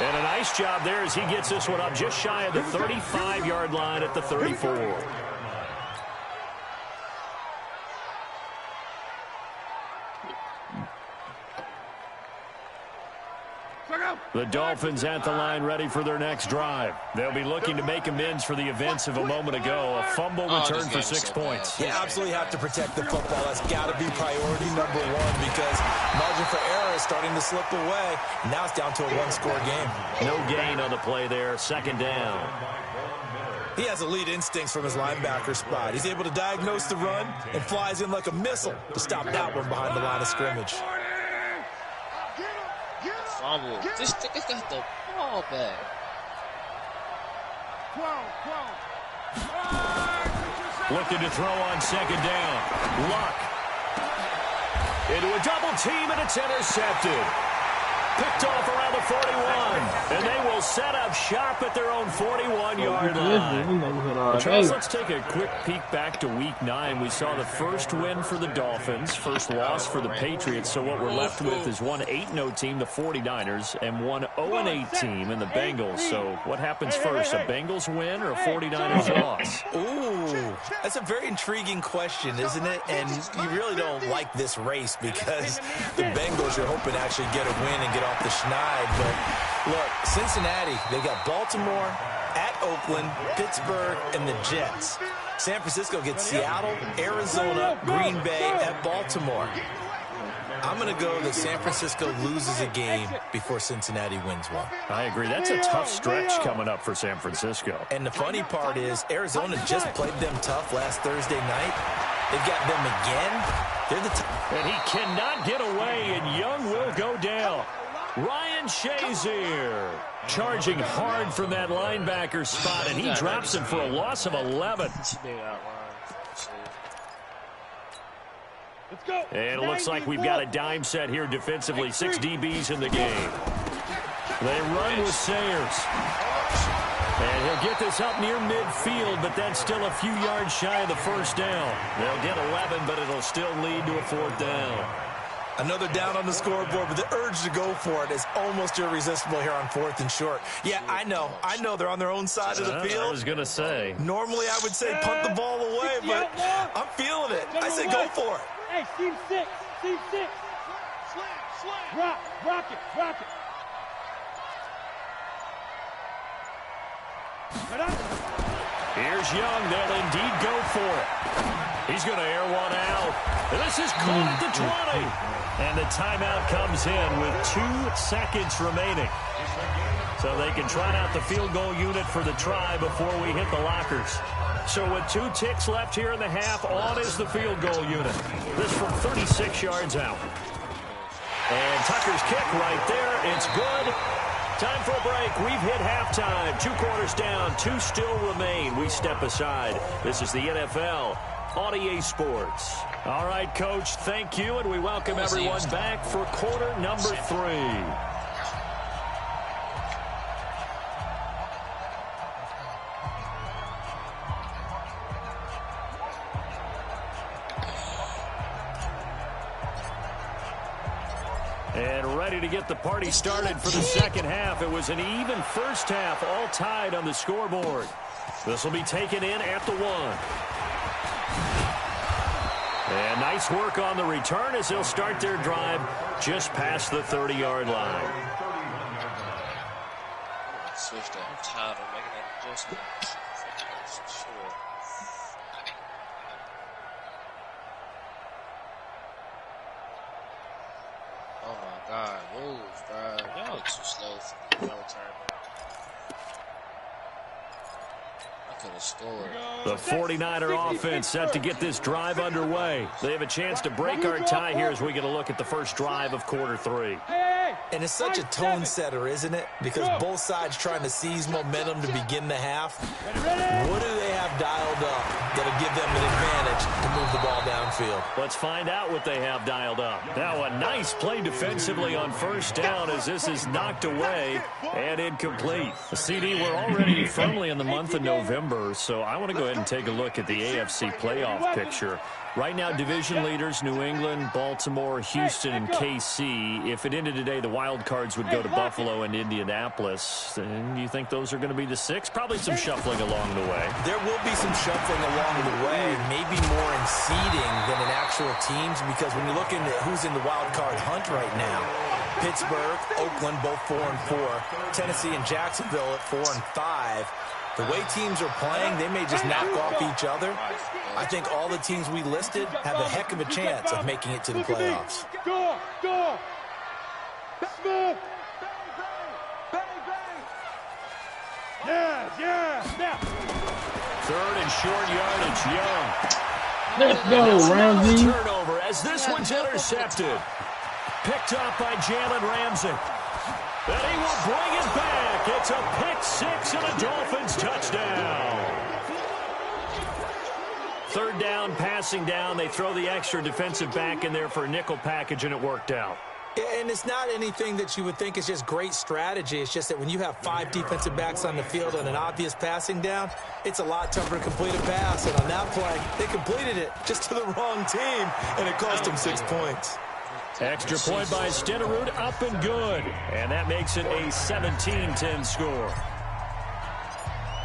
And a nice job there as he gets this one up just shy of the 35-yard line at the 34. The Dolphins at the line ready for their next drive. They'll be looking to make amends for the events of a moment ago. A fumble return for 6 points. You absolutely have to protect the football. That's got to be priority number 1 because margin for error is starting to slip away. Now it's down to a 1-score game. No gain on the play there. 2nd down. He has elite instincts from his linebacker spot. He's able to diagnose the run and flies in like a missile to stop that one behind the line of scrimmage. This nigga got the ball back. Looking to throw on 2nd down. Luck. Into a double team, and it's intercepted. Picked off around the 41. And they will set up shop at their own 41-yard line. Charles, let's take a quick peek back to Week 9. We saw the first win for the Dolphins, first loss for the Patriots. So what we're left with is one 8-0 team, the 49ers, and one 0-8 team in the Bengals. So what happens first, a Bengals win or a 49ers loss? Ooh, that's a very intriguing question, isn't it? And you really don't like this race because the Bengals, you're hoping to actually get a win and get off the schneid. But look, Cincinnati, they got Baltimore, at Oakland, Pittsburgh, and the Jets. San Francisco gets Seattle, Arizona, Green Bay, at Baltimore. I'm going to go that San Francisco loses a game before Cincinnati wins one. I agree. That's a tough stretch coming up for San Francisco. And the funny part is Arizona just played them tough last Thursday night. They've got them again. They're the and he cannot get away, and Young will go down. Ryan Shazier charging hard from that linebacker spot, and he drops him for a loss of 11. And it looks like we've got a dime set here defensively. 6 DBs in the game. They run with Sayers. And he'll get this up near midfield, but that's still a few yards shy of the first down. They'll get 11, but it'll still lead to a 4th down. Another down on the scoreboard, but the urge to go for it is almost irresistible here on 4th and short. Yeah, I know they're on their own side of the field. I was going to say. Normally I would say punt the ball away, but I'm feeling it. I say go for it. Hey, team 6. Slam. Rock it. Here's Young. They'll indeed go for it. He's going to air one out. This is caught at the 20. And the timeout comes in with 2 seconds remaining. So they can trot out the field goal unit for the try before we hit the lockers. So with 2 ticks left here in the half, on is the field goal unit. This from 36 yards out. And Tucker's kick right there. It's good. Time for a break. We've hit halftime. 2 quarters down. 2 still remain. We step aside. This is the NFL on EA Sports. All right, Coach, thank you, and we welcome everyone back for quarter number 3. And ready to get the party started for the second half. It was an even first half, all tied on the scoreboard. This will be taken in at the 1. And nice work on the return as they'll start their drive just past the 30-yard line. Switch that. I'm tired of making that adjustment. Sure. Oh my God, move, bro. Y'all too slow for the return. I could have scored. The 49er offense set to get this drive underway. They have a chance to break our tie here as we get a look at the first drive of quarter 3. And it's such a tone setter, isn't it? Because both sides trying to seize momentum to begin the half. What do they have dialed up that'll give them an advantage to move the ball downfield? Let's find out what they have dialed up. Now a nice play defensively on first down as this is knocked away and incomplete. The CD, we're already firmly in the month of November, so I want to go ahead and take a look at the AFC playoff picture. Right now, division leaders, New England, Baltimore, Houston, and KC. If it ended today, the wild cards would go to Buffalo and Indianapolis. And you think those are going to be the 6? Probably some shuffling along the way. There will be some shuffling along the way, maybe more in seeding than in actual teams, because when you look into who's in the wild card hunt right now, Pittsburgh, Oakland, both 4-4, Tennessee and Jacksonville at 4-5. The way teams are playing, they may just knock off each other. I think all the teams we listed have a heck of a chance of making it to the playoffs. Go! Smooth! Yeah! Third and short yardage, Young. Let's go, Ramsey. Turnover as this one's intercepted. Picked up by Jalen Ramsey. And he will bring it back. It's a pick 6 and a Dolphins touchdown. Third down, passing down. They throw the extra defensive back in there for a nickel package, and it worked out. And it's not anything that you would think is just great strategy. It's just that when you have 5 defensive backs on the field and an obvious passing down, it's a lot tougher to complete a pass. And on that play, they completed it just to the wrong team, and it cost them 6 points. Extra point by Stenerud, up and good. And that makes it a 17-10 score.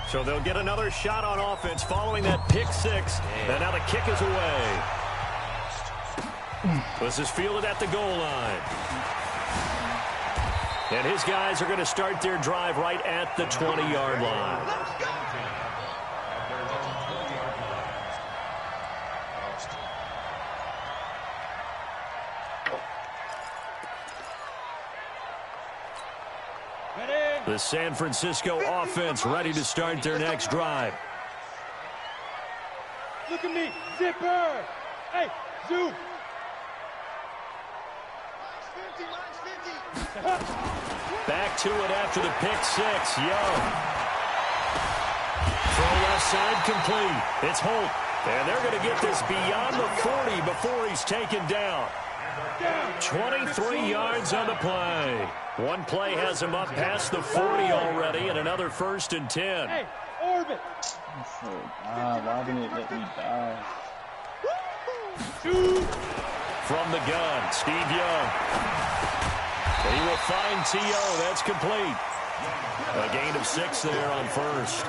So they'll get another shot on offense following that pick 6. And now the kick is away. This is fielded at the goal line. And his guys are going to start their drive right at the 20-yard line. The San Francisco offense ready to start their next drive. Look at me, zipper. Hey, zoom. Back to it after the pick 6. Young. Throw left side complete. It's Holt. And they're going to get this beyond the 40 before he's taken down. 23 yards on the play. One play has him up past the 40 already, and another 1st and 10. Hey, orbit. Why didn't it let me die? From the gun, Steve Young. He will find T.O. That's complete. A gain of 6 there on 1st.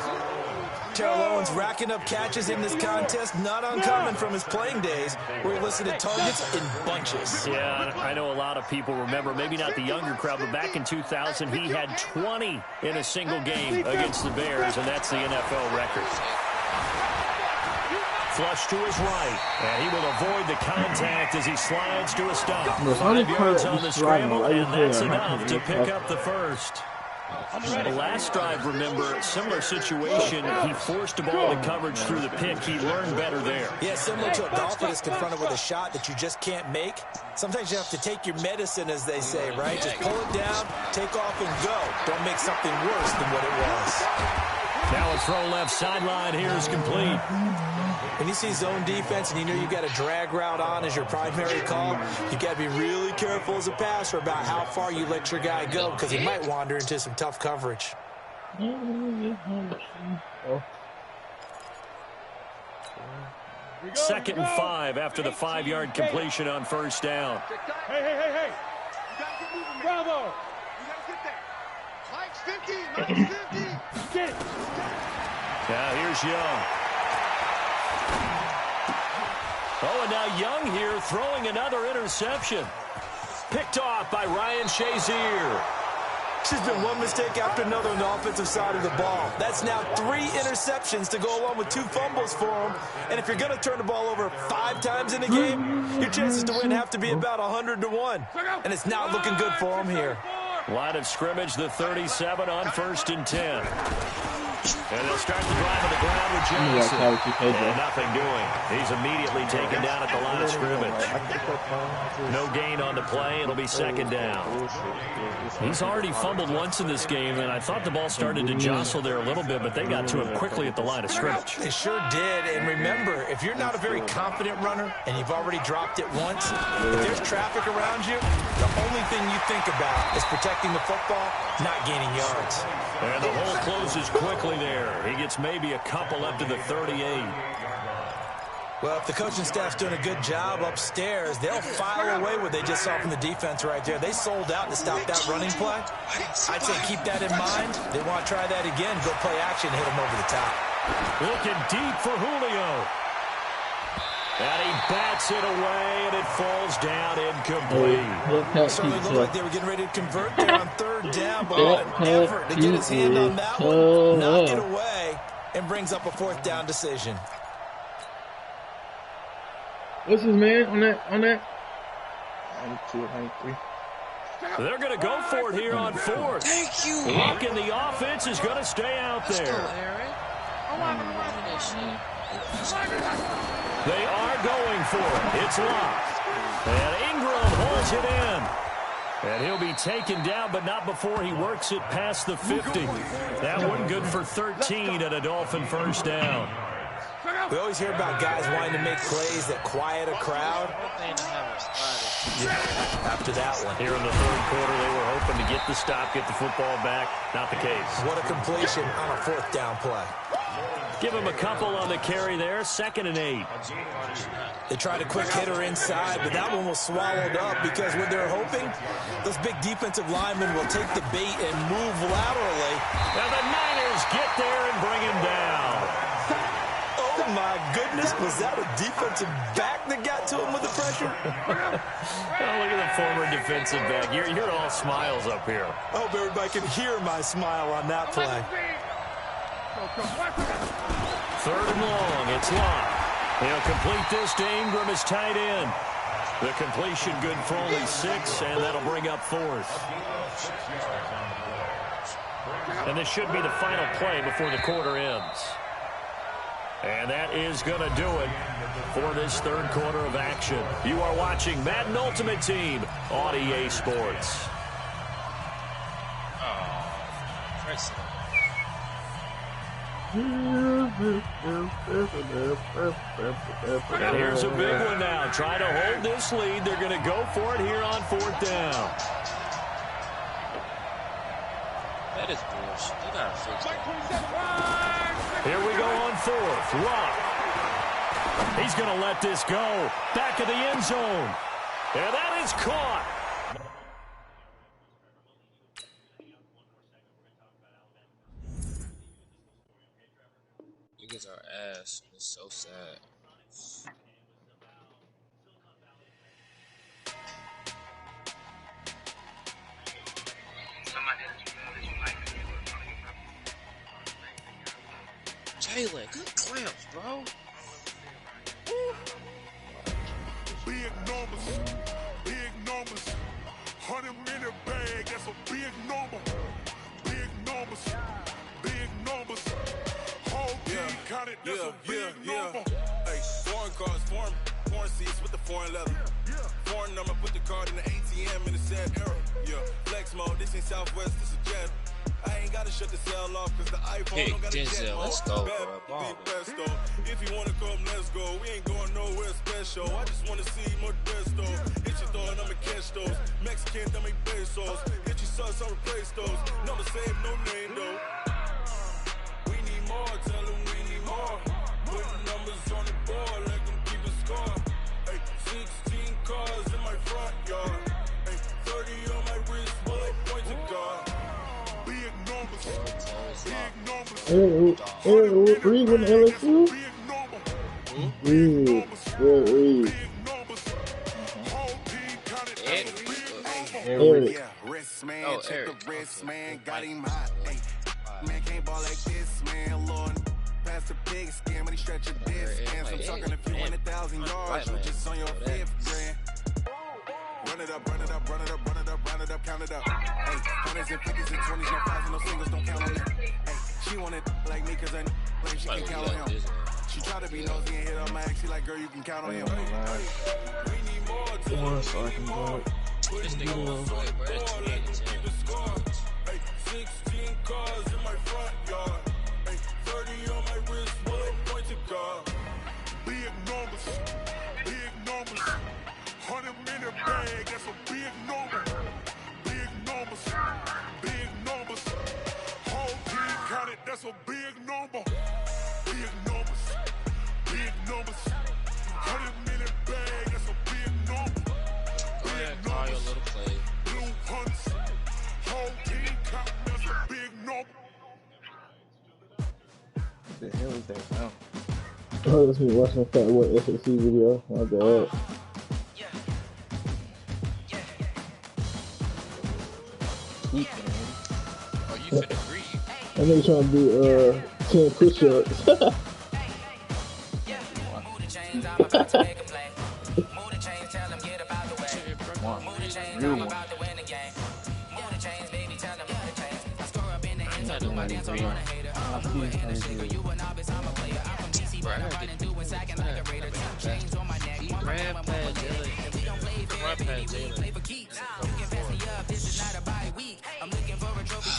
Terrell Owens racking up catches in this contest, not uncommon from his playing days, where he listed targets in bunches. Yeah, I know a lot of people remember, maybe not the younger crowd, but back in 2000, he had 20 in a single game against the Bears, and that's the NFL record. Flush to his right, and he will avoid the contact as he slides to a stop. 5 yards on the scramble, and that's enough to pick up the 1st. The last drive, remember, similar situation. He forced the ball to coverage through the pick. He learned better there. Yeah, similar to a golfer that's confronted with a shot that you just can't make. Sometimes you have to take your medicine, as they say, right? Just pull it down, take off, and go. Don't make something worse than what it was. Now a throw left sideline here is complete. When you see zone defense and you know you've got a drag route on as your primary call, you got to be really careful as a passer about how far you let your guy go, because he might wander into some tough coverage. 2nd and 5 after the 5-yard completion on 1st down. Hey. You got to get moving. Bravo. You got to get there. Mike's 50. Get it. Now here's Young. Oh, and now Young here throwing another interception. Picked off by Ryan Shazier. There's been one mistake after another on the offensive side of the ball. That's now 3 interceptions to go along with 2 fumbles for him. And if you're going to turn the ball over 5 times in a game, your chances to win have to be about 100-1. And it's not looking good for him here. Line of scrimmage, the 37 on 1st and 10. And they'll start the drive on the ground with Johnson. And nothing doing. He's immediately taken down at the line of scrimmage. No gain on the play. It'll be 2nd down. He's already fumbled once in this game, and I thought the ball started to jostle there a little bit, but they got to him quickly at the line of scrimmage. They sure did. And remember, if you're not a very confident runner and you've already dropped it once, if there's traffic around you, the only thing you think about is protecting the football, not gaining yards. And the hole closes quickly there. He gets maybe a couple up to the 38. Well, if the coaching staff's doing a good job upstairs, they'll file away what they just saw from the defense right there. They sold out to stop that running play. I'd say keep that in mind. They want to try that again, go play action, hit them over the top. Looking deep for Julio. And he bats it away, and it falls down incomplete. Certainly looked like they were getting ready to convert there on 3rd down, but what an effort to get his hand on that one, knock it away, and brings up a 4th down decision. What's his man on that? 92, 93. They're going to go for it here on 4th. Thank you. Luck in the offense is going to stay out there. They are going for it. It's locked. And Ingram holds it in. And he'll be taken down, but not before he works it past the 50. That one good for 13 and a Dolphin 1st down. We always hear about guys wanting to make plays that quiet a crowd. Yeah, after that one. Here in the 3rd quarter, they were hoping to get the stop, get the football back. Not the case. What a completion on a 4th down play. Give him a couple on the carry there. 2nd and 8. They tried a quick hitter inside, but that one was swallowed up because what they're hoping, those big defensive linemen will take the bait and move laterally. Now the Niners get there and bring him down. Oh, my goodness. Was that a defensive back that got to him with the pressure? Oh, look at the former defensive back. You're all smiles up here. I hope everybody can hear my smile on that play. 3rd and long. It's locked. He'll complete this to Ingram as tight end. The completion good for only 6, and that'll bring up 4th. And this should be the final play before the quarter ends. And that is going to do it for this 3rd quarter of action. You are watching Madden Ultimate Team on EA Sports. Oh, And here's a big one now. Trying to hold this lead. They're going to go for it here on 4th down. That is bullshit. You gotta fix that. Here we go on 4th. Rock. He's going to let this go. Back of the end zone. And that is caught. Niggas are ass. It's so sad. Jalen, good clamps, bro. Big numbers, 100-minute bag, that's a big number. Big numbers, whole team counted, that's a big number. Hey, foreign cars, foreign seats with the foreign leather. Foreign number, put the card in the ATM in the sad era. Yeah, flex mode, this ain't Southwest, this is Jet. I ain't gotta shut the cell off cause the iPhone don't got a jet mode. Let's go, bro. If you wanna come, let's go. We ain't going nowhere special. I just wanna see more Modesto. Hit your thought, I'ma catch those. Mexican, dame pesos. Hit your sauce, I'ma replace those. Number save, no name though. We need more, tell them we need more. Putting numbers on the board, let them keep a score. Hey, 16 cars in my front yard. Hey, 30 on my wrist, bullet point to God. Big numbers. Reed with LSU? Reed. Eric. Wrist man, check the wrist man, got him hot. Man can't ball like this, man. Lord, pass the big skin when he stretch a distance. I'm talking a few 100,000 yards, you just on your 5th grand. Run it up, count it up. Hey, hundreds and 50s and 20s, no fives and no singles, don't count on them. Hey, she wanted like me cause I like she can count on him. She tried to be nosy and hit on my ex, she like, girl, you can count on him. We need more to so I can go. This nigga won't fight, bro. That's 16 cars in my front yard. 30 on my wrist, bullet point to God. Big numbers. 100-minute bag, that's a big number. Big numbers. Whole team counted, that's a big number. Big numbers. 100-minute bag, that's a big number. Big numbers. Blue hunts. Whole team count, that's a big number. What the hell is that sound? Oh, that's me watching that what SAC video. My bad. Oh, you finna breathe. I think trying to do 10 push-ups.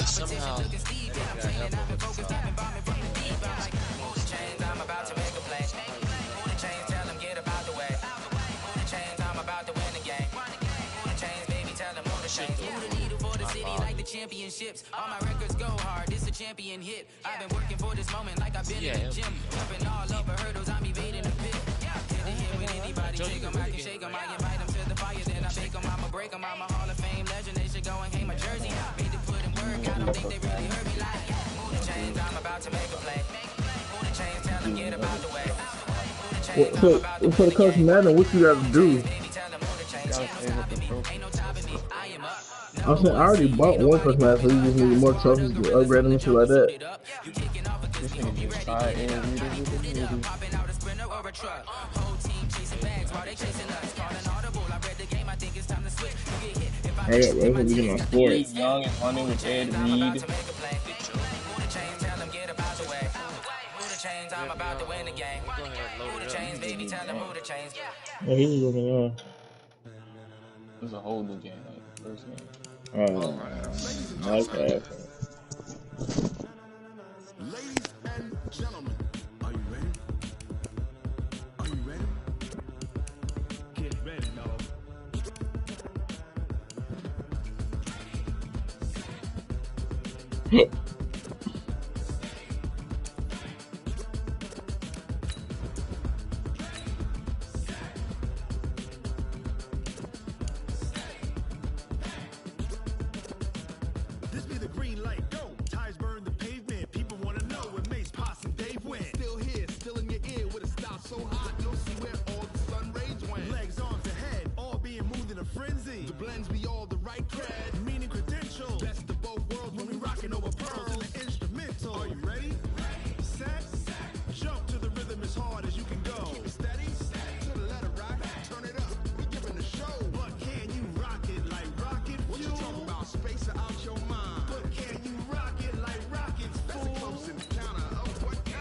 Somehow, championships. All my records go hard. This a champion hit. I've been working for this moment like I've been in the gym. Jumping all over hurdles, I'm evading the pit. Hit the hit with anybody. Take them, I can shake them. I invite them to the fire, then I bake them. I'ma break them. I'm a Hall of Fame legend. They should go and hang my jersey. Made to put in work. I don't think they really heard me like. Move the chains, I'm about to make a play. Move the chains, tell them get about the way. For the coach Madden, what you gotta do? I was saying, I already bought one first match, so you just need more trophies to upgrade them and shit like that. This nigga just tried and Hurry up, bro. This is my sport. Young and running with Ed Reed. Yeah, he's looking on. It was a whole new game, like the first game. Okay. Ladies and gentlemen, This be the green light, go. Tires burn the pavement. People wanna know where Mace, Posse, and Dave went. Still here, still in your ear with a style so hot, you'll see where all the sun rays went. Legs, arms, ahead, all being moved in a frenzy. The blends be all the right cred, meaning credentials. Best of both worlds when we rockin' over pearls in the instrumental. Are you ready? Set, jump to the rhythm as hard as you can go. Keep it steady, to the letter right, turn it up. We giving the show, but can you rock it like rocket fuel? What you talking about? Space out your mind. But can you rock it like rockets, fool? That's a close encounter of what kind?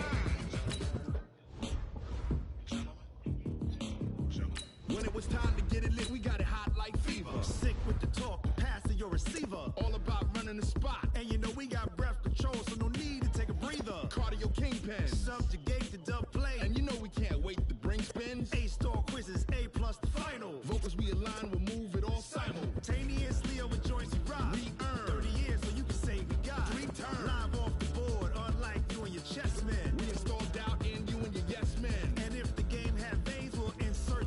When it was time to get it lit, we got it hot like fever. Sick with the talk, pass to your receiver. All about running the spot. And you know we got breath control, so no need to take a breather. Cardio kingpin, subjugate the dub play. And you know we can't wait to bring spins. A-star quizzes, A+ the final. Vocals we align, we'll move it all simultaneously over joints we rock. We earn 30 years, so you can say we got 3 turns. Live off the board, unlike you and your chess men. We install doubt in you and your yes men. And if the game had veins, we'll insert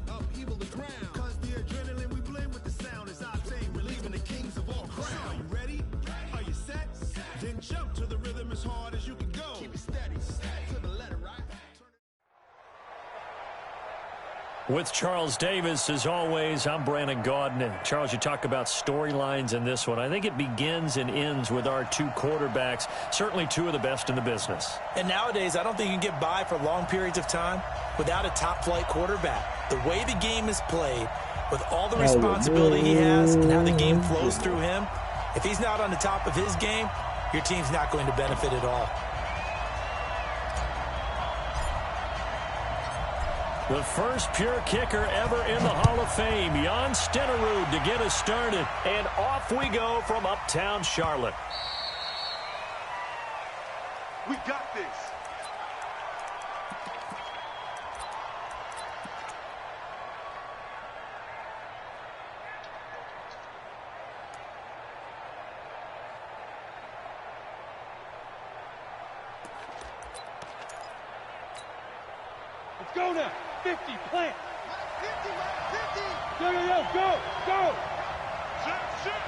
upheaval the ground. Cause the adrenaline we blend with the sound is our thing. Relieving the kings of all crowns. So are you ready? Are you set? Then jump to the rhythm as hard as you can go. Keep it steady, to the letter, right? With Charles Davis, as always, I'm Brandon Gaudin. And Charles, you talk about storylines in this one. I think it begins and ends with our 2 quarterbacks, certainly 2 of the best in the business. And nowadays, I don't think you can get by for long periods of time without a top-flight quarterback. The way the game is played, with all the responsibility he has and how the game flows through him, if he's not on the top of his game, your team's not going to benefit at all. The first pure kicker ever in the Hall of Fame, Jan Stenerud, to get us started. And off we go from uptown Charlotte. We got this. Let's go now. 50, plant. 50, 50. Yo, go, go. Shit.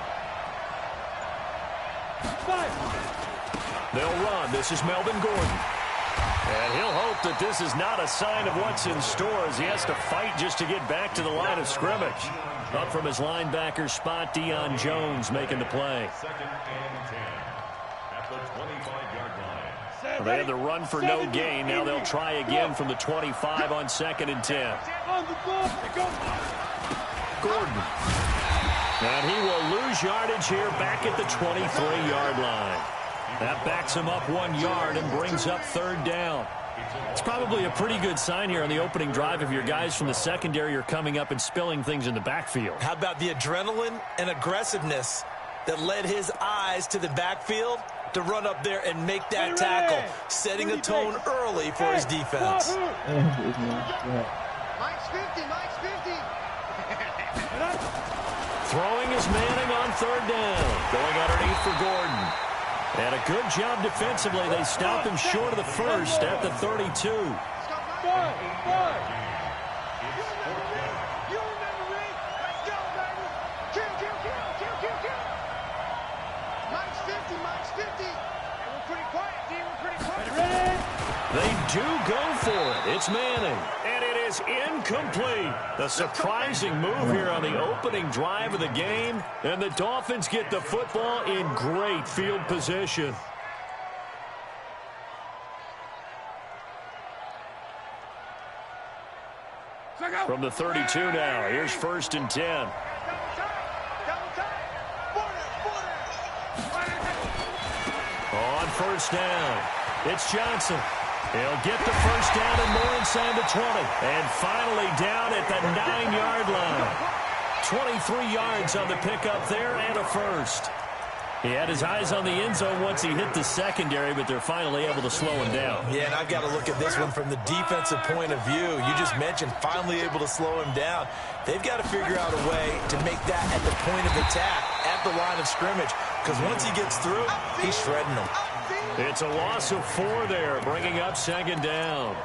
5. They'll run. This is Melvin Gordon. And he'll hope that this is not a sign of what's in store as he has to fight just to get back to the line of scrimmage. Up from his linebacker spot, Deion Jones making the play. Second and 10 at the 25-yard line. Well, they had the run for no gain. Now they'll try again from the 25 on 2nd and 10. Gordon. And he will lose yardage here back at the 23-yard line. That backs him up 1 yard and brings up 3rd down. It's probably a pretty good sign here on the opening drive if your guys from the secondary are coming up and spilling things in the backfield. How about the adrenaline and aggressiveness that led his eyes to the backfield to run up there and make that tackle, setting a tone early for his defense. Mike's 50, Mike's 50. Throwing is Manning on 3rd down. Going underneath for Gordon. And a good job defensively. They stop him short of the first at the 32. They do go for it. It's Manning. And it is incomplete. The surprising move here on the opening drive of the game. And the Dolphins get the football in great field position. From the 32 now, here's 1st and 10. On 1st down, it's Johnson. He'll get the 1st down and more inside the 20. And finally down at the 9-yard line. 23 yards on the pickup there and a 1st. He had his eyes on the end zone once he hit the secondary, but they're finally able to slow him down. Yeah, and I've got to look at this one from the defensive point of view. You just mentioned finally able to slow him down. They've got to figure out a way to make that at the point of attack, at the line of scrimmage. because once he gets through, he's shredding them. It's a loss of 4 there, bringing up second down.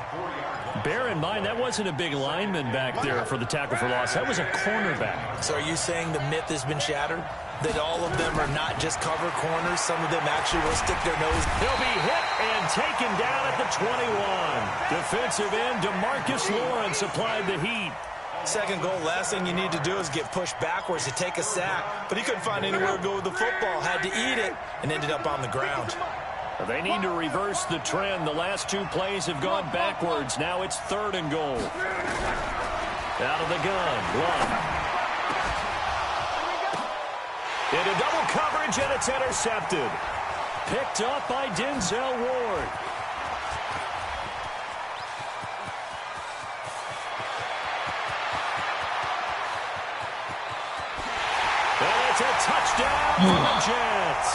Bear in mind, that wasn't a big lineman back there for the tackle for loss. That was a cornerback. So are you saying the myth has been shattered? That all of them are not just cover corners? Some of them actually will stick their nose. He'll be hit and taken down at the 21. Defensive end DeMarcus Lawrence applied the heat. Second goal, last thing you need to do is get pushed backwards to take a sack. But he couldn't find anywhere to go with the football. Had to eat it and ended up on the ground. They need to reverse the trend. The last 2 plays have gone backwards. Now it's 3rd and goal. Out of the gun, Love. Into double coverage, and it's intercepted. Picked up by Denzel Ward. And it's a touchdown for the Jets.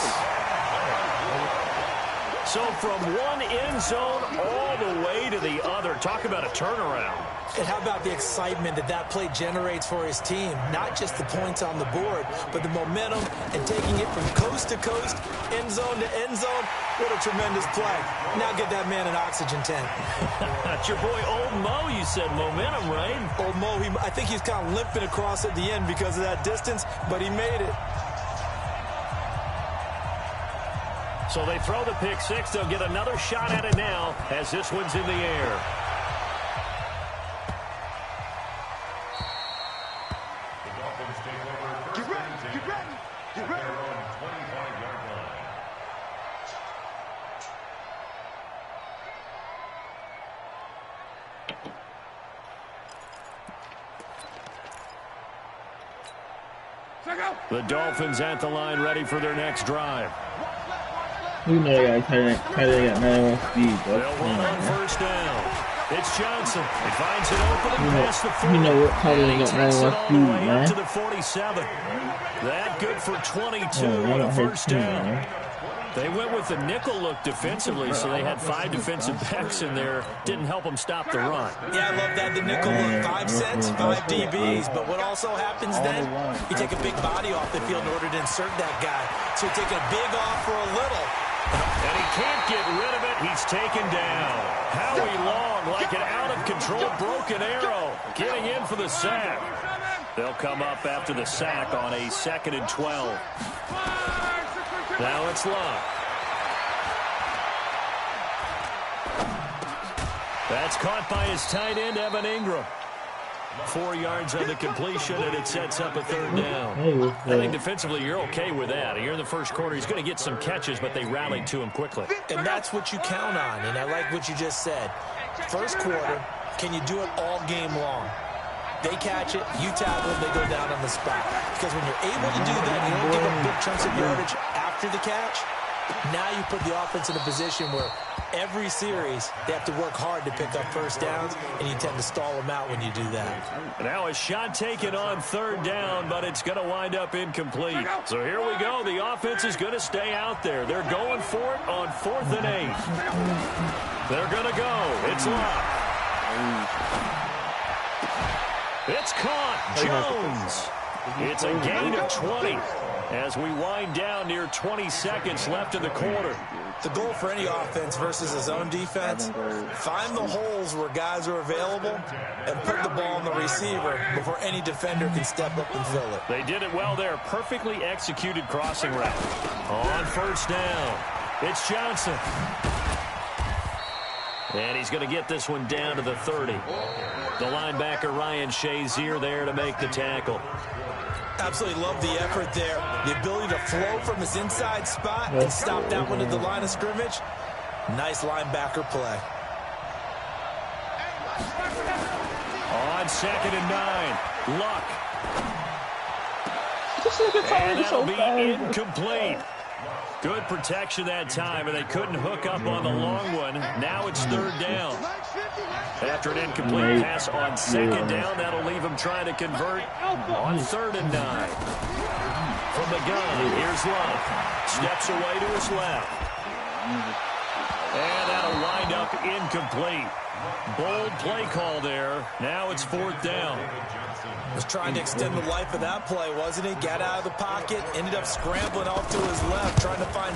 So from one end zone all the way to the other. Talk about a turnaround. And how about the excitement that play generates for his team? Not just the points on the board, but the momentum and taking it from coast to coast, end zone to end zone. What a tremendous play. Now get that man an oxygen tank. That's your boy Old Mo, you said momentum, right? Old Mo, I think he's kind of limping across at the end because of that distance, but he made it. So they throw the pick 6. They'll get another shot at it now as this one's in the air. The Dolphins take over first and 10 at their own 25-yard line. The Dolphins at the line, ready for their next drive. You know they got 91 speed. They'll run on first down. It's Johnson. He finds it open and past the 40. You know what how they got 91 speed, man. Up to the 47. That good for 22 on a first down. They went with the nickel look defensively, so they had 5 defensive backs in there. Didn't help them stop the run. Yeah, I love that. The nickel look, 5 cents, 5 DBs. But what also happens then, you take a big body off the field in order to insert that guy. So you're taking a big off for a little. And he can't get rid of it. He's taken down. Howie Long, like an out-of-control broken arrow, getting in for the sack. They'll come up after the sack on a 2nd and 12. Now it's Love. That's caught by his tight end, Evan Ingram. 4 yards on the completion, and it sets up a 3rd down. I think defensively you're okay with that. You're in the first quarter. He's going to get some catches, but they rallied to him quickly. And that's what you count on, and I like what you just said. First quarter, can you do it all game long? They catch it, you tackle them, they go down on the spot. Because when you're able to do that, you don't give up big chunks of yardage after the catch. Now you put the offense in a position where every series they have to work hard to pick up first downs, and you tend to stall them out when you do that. Now a shot taken on 3rd down, but it's going to wind up incomplete. So here we go. The offense is going to stay out there. They're going for it on 4th and 8. They're going to go. It's Locke. It's caught. Jones. It's a gain of 20 as we wind down near 20 seconds left in the quarter. The goal for any offense versus his own defense, find the holes where guys are available and put the ball on the receiver before any defender can step up and fill it. They did it well there. Perfectly executed crossing route. On first down, it's Johnson. And he's going to get this one down to the 30. The linebacker, Ryan Shazier, there to make the tackle. Absolutely love the effort there. The ability to flow from his inside spot and stop that one at the line of scrimmage. Nice linebacker play. On 2nd and 9, Luck. And that'll be incomplete. Good protection that time, and they couldn't hook up on the long one. Now it's 3rd down. After an incomplete pass on 2nd down, that'll leave him trying to convert on 3rd and 9. From the gun, here's Love. Steps away to his left. And that'll wind up incomplete. Bold play call there. Now it's 4th down. Was trying to extend the life of that play, wasn't he? Got out of the pocket, ended up scrambling off to his left, trying to find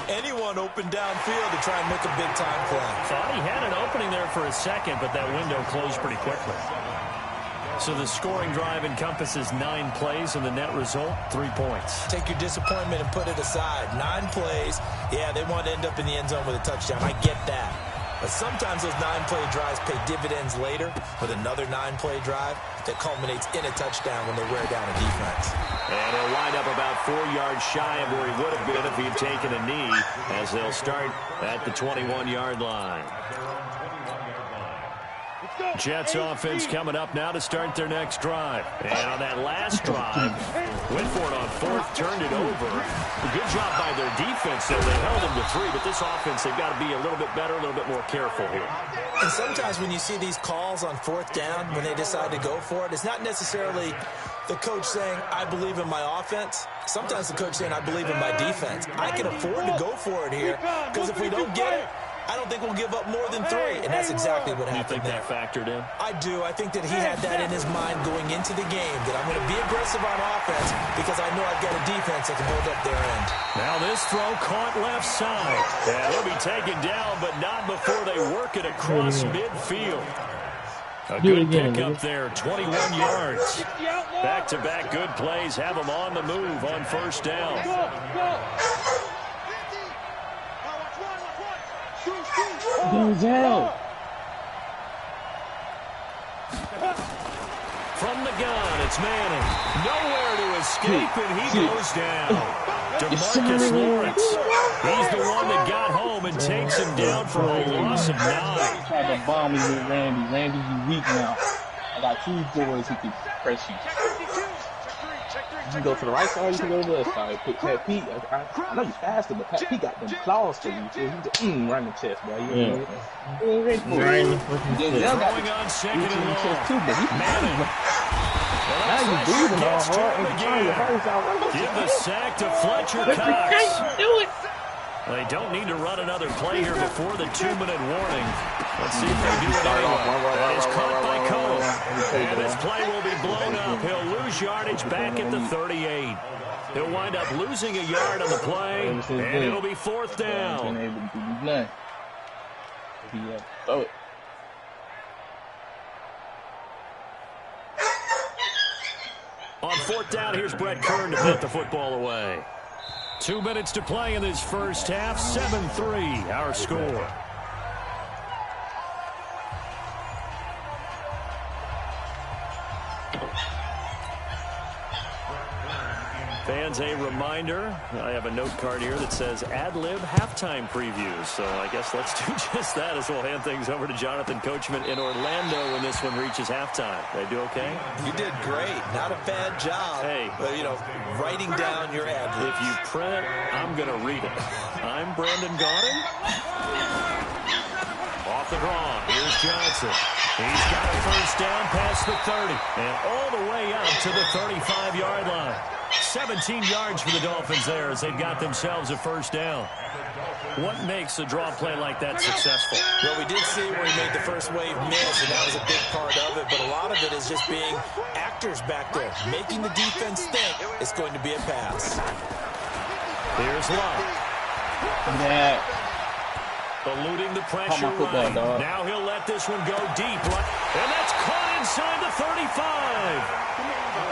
anyone open downfield to try and make a big-time play. Thought he had an opening there for a second, but that window closed pretty quickly. So the scoring drive encompasses 9 plays, and the net result, 3 points. Take your disappointment and put it aside. 9 plays. Yeah, they want to end up in the end zone with a touchdown. I get that. But sometimes those 9-play drives pay dividends later with another 9-play drive that culminates in a touchdown when they wear down a defense. And he'll wind up about 4 yards shy of where he would have been if he had taken a knee, as they'll start at the 21-yard line. Jets offense coming up now to start their next drive. And on that last drive, went for it on 4th, turned it over. A good job by their defense, though. They held them to 3, but this offense, they've got to be a little bit better, a little bit more careful here. And sometimes when you see these calls on 4th down, when they decide to go for it, it's not necessarily the coach saying, I believe in my offense. Sometimes the coach saying, I believe in my defense. I can afford to go for it here, because if we don't get it, I don't think we'll give up more than 3, and that's exactly what happened there. You think that factored in? I do. I think that he had that in his mind going into the game, that I'm going to be aggressive on offense because I know I've got a defense that can hold up their end. Now this throw caught left side. And he'll be taken down, but not before they work it across midfield. A good pickup there, 21 yards. Back-to-back good plays have them on the move on 1st down. Denzel. From the gun, it's Manning. Nowhere to escape, and he goes down. DeMarcus Lawrence. He's the one that got home and takes him down for a loss of 9. Tried to bomb me with Randy. Randy's weak now. I got 2 boys who can press you. You can go to the right side, you can go to the left side. Put Pat Pete. I know you're faster, but Pat Pete got them claws for you. So he just right in the chest, bro. You know, Going on 2nd and long. Manning. Now you're breathing all hard and trying your hardest out. Give the sack to Fletcher Cox. Do it. They don't need to run another play here before the 2-minute warning. Let's see if they do it anyway. That is caught by Cole. And this play will be blown up. He'll lose yardage back at the 38. He'll wind up losing a yard on the play, and it'll be 4th down. Throw it. On 4th down, here's Brett Kern to put the football away. 2 minutes to play in this first half. 7-3, our score. Fans, a reminder, I have a note card here that says ad-lib halftime previews. So I guess let's do just that as we'll hand things over to Jonathan Coachman in Orlando when this one reaches halftime. Did I do okay? You did great. Not a bad job. Hey. But, you know, writing down your ad-libs. If you print it, I'm going to read it. I'm Brandon Gaudin. Off the draw. Here's Johnson. He's got a 1st down past the 30. And all the way up to the 35-yard line. 17 yards for the Dolphins there as they've got themselves a 1st down. What makes a draw play like that successful? Well, we did see where he made the first wave miss, and that was a big part of it. But a lot of it is just being actors back there, making the defense think it's going to be a pass. Here's Love. Eluding the pressure right. Now he'll let this one go deep. And that's caught inside the 35.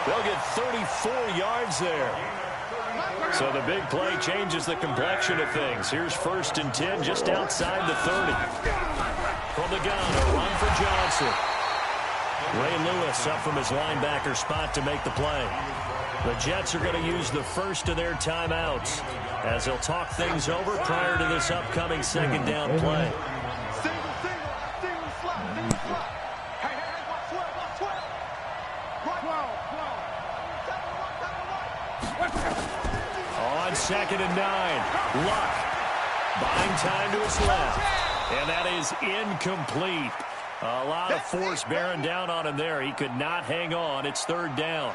They'll get 34 yards there. So the big play changes the complexion of things. Here's 1st and 10 just outside the 30. From the gun, a run for Johnson. Ray Lewis up from his linebacker spot to make the play. The Jets are going to use the first of their timeouts as they'll talk things over prior to this upcoming 2nd down play. On 2nd and 9, Luck buying time to his left, and that is incomplete. A lot of force bearing down on him there. He could not hang on. It's 3rd down.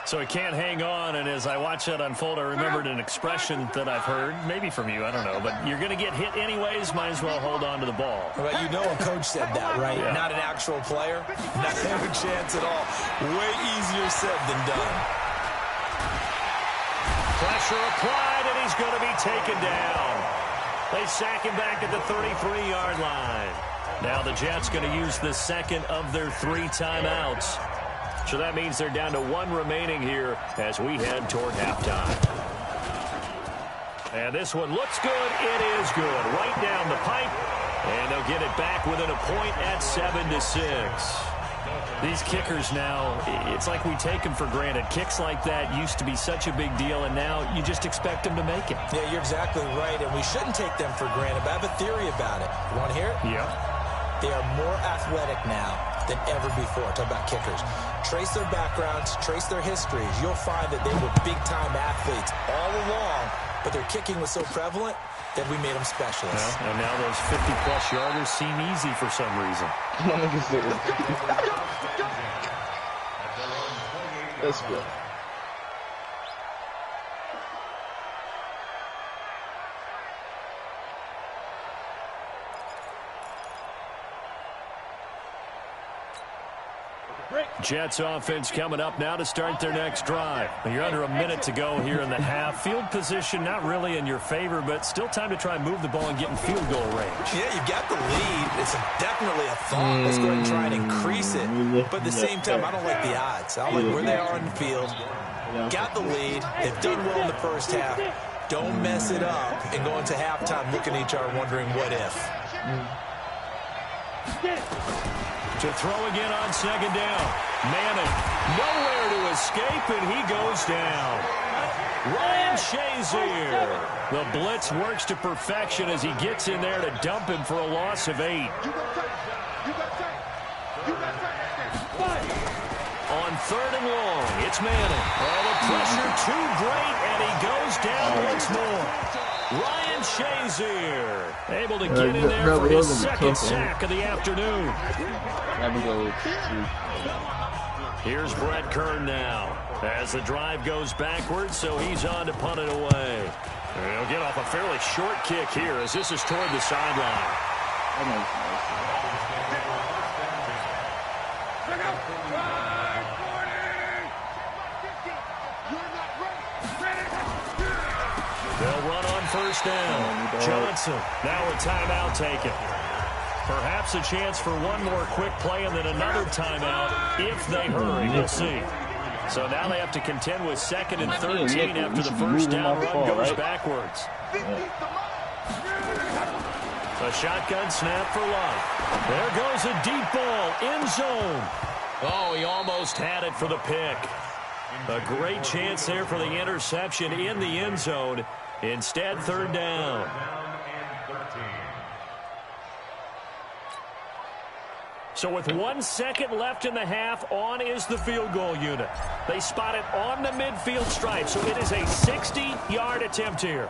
So he can't hang on, and as I watch that unfold, I remembered an expression that I've heard, maybe from you, I don't know, but you're going to get hit anyways, might as well hold on to the ball. Well, you know a coach said that, right? Yeah. Not an actual player. Not a chance at all. Way easier said than done. Pressure applied, and he's going to be taken down. They sack him back at the 33-yard line. Now the Jets going to use the second of their 3 timeouts. So that means they're down to 1 remaining here as we head toward halftime. And this one looks good. It is good. Right down the pipe. And they'll get it back within a point at 7-6. These kickers now, it's like we take them for granted. Kicks like that used to be such a big deal, and now you just expect them to make it. Yeah, you're exactly right, and we shouldn't take them for granted, but I have a theory about it. You want to hear it? Yeah. They are more athletic now than ever before. Talk about kickers. Trace their backgrounds, trace their histories. You'll find that they were big-time athletes all along, but their kicking was so prevalent that we made them specialists. Yeah, and now those 50-plus yarders seem easy for some reason. That's good. Jets offense coming up now to start their next drive. You're under a minute to go here in the half. Field position not really in your favor, but still time to try and move the ball and get in field goal range. Yeah, you've got the lead. It's definitely a thought. Let's go ahead and try and increase it. But at the same time, I don't like the odds. I don't like where they are on the field. Got the lead. They've done well in the first half. Don't mess it up and go into halftime looking at each other wondering what if. To throw again on second down. Manning nowhere to escape, and he goes down. Ryan Shazier. The blitz works to perfection as he gets in there to dump him for a loss of 8. On 3rd and long, it's Manning. Oh, the pressure too great, and he goes down once more. Ryan Shazier able to get in there for his second sack of the afternoon. Here's Brett Kern now as the drive goes backwards, so he's on to punt it away. And he'll get off a fairly short kick here as this is toward the sideline. They'll run on first down. Johnson, now a timeout taken. Perhaps a chance for one more quick play and then another timeout if they hurry. We'll see. So now they have to contend with 2nd and 13 after the first down run goes backwards. A shotgun snap for Love. There goes a deep ball, end zone. Oh, he almost had it for the pick. A great chance there for the interception in the end zone. Instead, 3rd down. So with 1 second left in the half, on is the field goal unit. They spot it on the midfield stripe, so it is a 60-yard attempt here.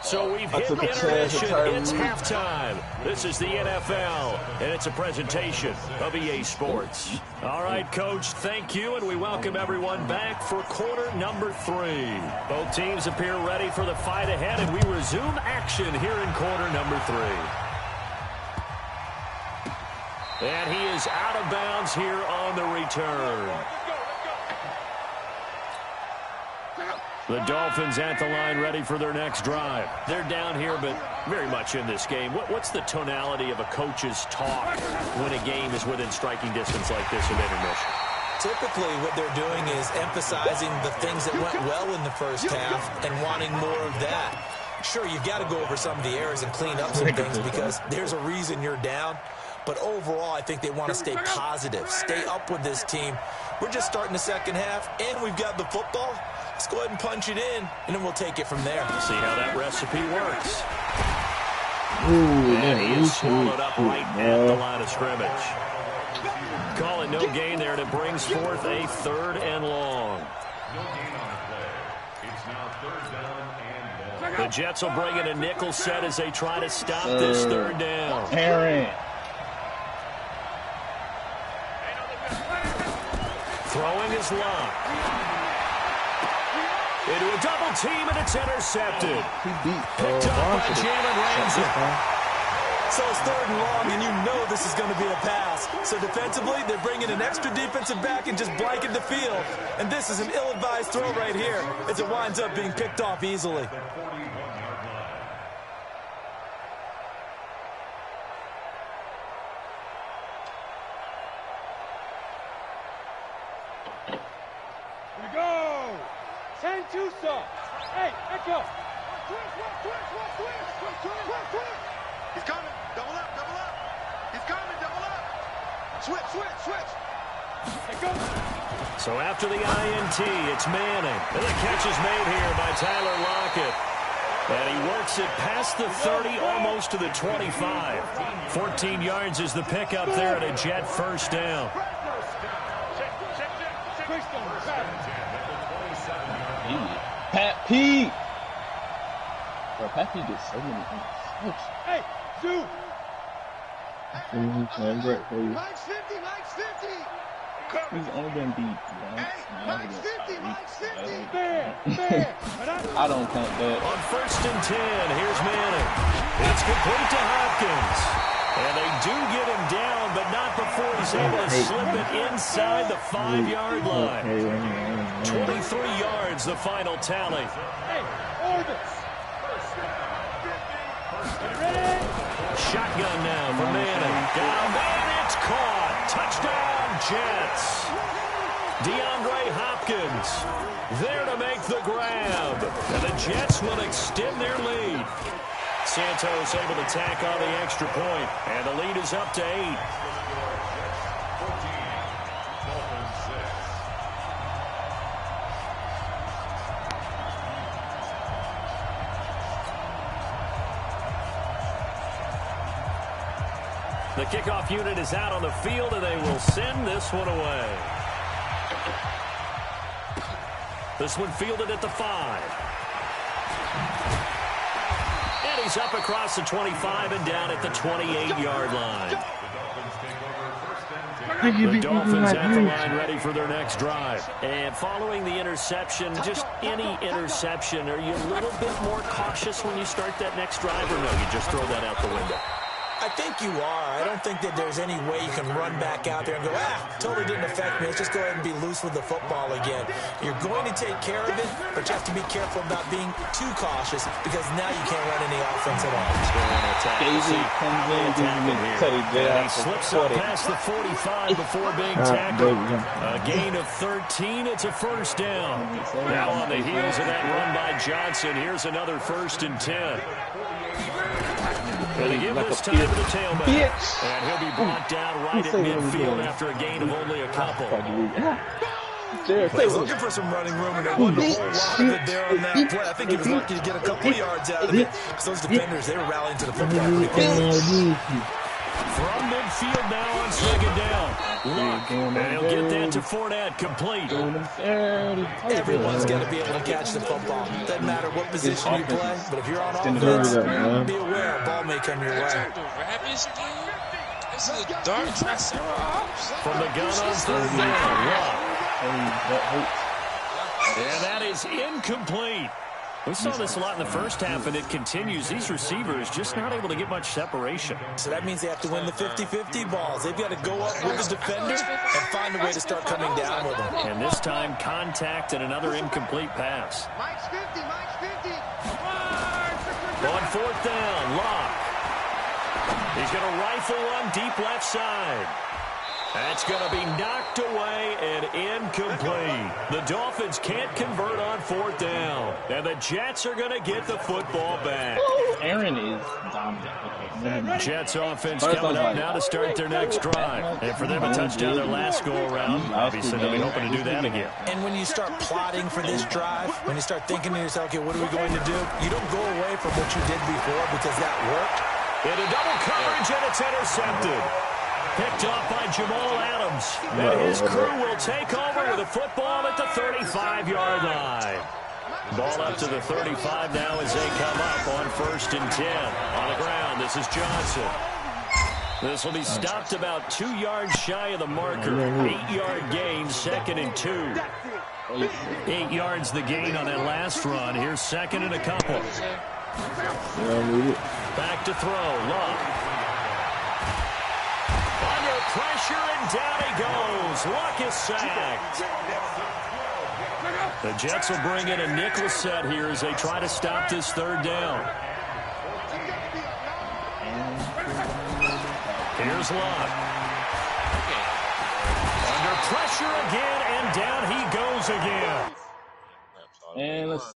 So we've hit intermission. It's halftime. This is the NFL, and it's a presentation of EA Sports. All right, Coach, thank you, and we welcome everyone back for quarter number 3. Both teams appear ready for the fight ahead, and we resume action here in quarter number 3. And he is out of bounds here on the return. The Dolphins at the line ready for their next drive. They're down here, but very much in this game. What's the tonality of a coach's talk when a game is within striking distance like this in intermission? Typically, what they're doing is emphasizing the things that went well in the first half and wanting more of that. Sure, you've got to go over some of the errors and clean up some things because there's a reason you're down. But overall, I think they want to stay positive, stay up with this team. We're just starting the second half, and we've got the football. Let's go ahead and punch it in, and then we'll take it from there. See how that recipe works. And he is swallowed up right at the line of scrimmage. Call it no gain there, and it brings forth a 3rd and long. The Jets will bring in a nickel set as they try to stop this 3rd down. Aaron. Throwing his lock. Into a double team, and it's intercepted. Picked up by Jalen Ramsey. So it's 3rd and long, and you know this is going to be a pass. So defensively, they're bringing an extra defensive back and just blanket the field. And this is an ill-advised throw right here as it winds up being picked off easily. Here we go. 10-2 stop. Hey, echo. Twist. He's coming. Double up. He's coming. Double up. Switch. So after the INT, it's Manning. And the catch is made here by Tyler Lockett. And he works it past the 30, almost to the 25. 14 yards is the pickup there at a Jet first down. Pat P. Bro, Pat P gets so many things. Hey, Zoo. Mike's 50. He's only been beat once. Mike's 50. I don't count that. On 1st and 10, here's Manning. It's complete to Hopkins. And they do get him down, but not before he's able to slip it inside the 5-yard line. 23 yards, the final tally. Hey, Orbits. Shotgun now for Manning. Got him, and it's caught. Touchdown, Jets. DeAndre Hopkins there to make the grab. And the Jets will extend their lead. Santos able to tack on the extra point, and the lead is up to 8. The kickoff unit is out on the field, and they will send this one away. This one fielded at the 5. And he's up across the 25 and down at the 28-yard line. The Dolphins at the line ready for their next drive. And following the interception, just any interception, are you a little bit more cautious when you start that next drive, or no, you just throw that out the window? I think you are. I don't think that there's any way you can run back out there and go, totally didn't affect me. Let's just go ahead and be loose with the football again. You're going to take care of it, but you have to be careful about being too cautious because now you can't run any offense at all. Daisy comes in and he slips up past the 45 before being tackled. A gain of 13. It's a first down. Now on the heels of that run by Johnson, here's another 1st and 10. Going to give this time to the tailback. And he'll be brought down right at midfield after a gain of only a couple. He's looking for some running room, and there wasn't a whole lot of it there on that play. I think he was lucky to get a couple of yards out of it because those defenders, they were rallying to the football pretty quickly. From midfield now on 2nd down. Luck. And he'll get that to Fournette, complete. Everyone's got to be able to catch the football. Doesn't matter what position you play, but if you're on offense, be aware a ball may come your way. This is a dark Triceratops. From the gun on 3rd down. Luck. And that is incomplete. We saw this a lot in the first half, and it continues. These receivers just not able to get much separation. So that means they have to win the 50-50 balls. They've got to go up with the defender and find a way to start coming down with them. And this time, contact and another incomplete pass. Mike's 50. On 4th down, Locke. He's going to rifle one deep left side. That's going to be knocked away and incomplete. The Dolphins can't convert on 4th down. And the Jets are going to get the football back. Aaron is dominant. Jets offense coming up now to start their next drive. And for them, a touchdown their last go-around. Obviously, they'll be hoping to do that again. And when you start plotting for this drive, when you start thinking to yourself, okay, what are we going to do? You don't go away from what you did before because that worked. Into double coverage, and it's intercepted. Picked off by Jamal Adams. And his crew will take over with a football at the 35-yard line. Ball up to the 35 now as they come up on 1st and 10. On the ground, this is Johnson. This will be stopped about 2 yards shy of the marker. 8-yard gain, 2nd and 2. 8 yards the gain on that last run. Here's 2nd and a couple. Back to throw. Love. Under pressure, and down he goes. Luck is sacked. The Jets will bring in a nickel set here as they try to stop this 3rd down. Here's Love. Under pressure again, and down he goes again. And let's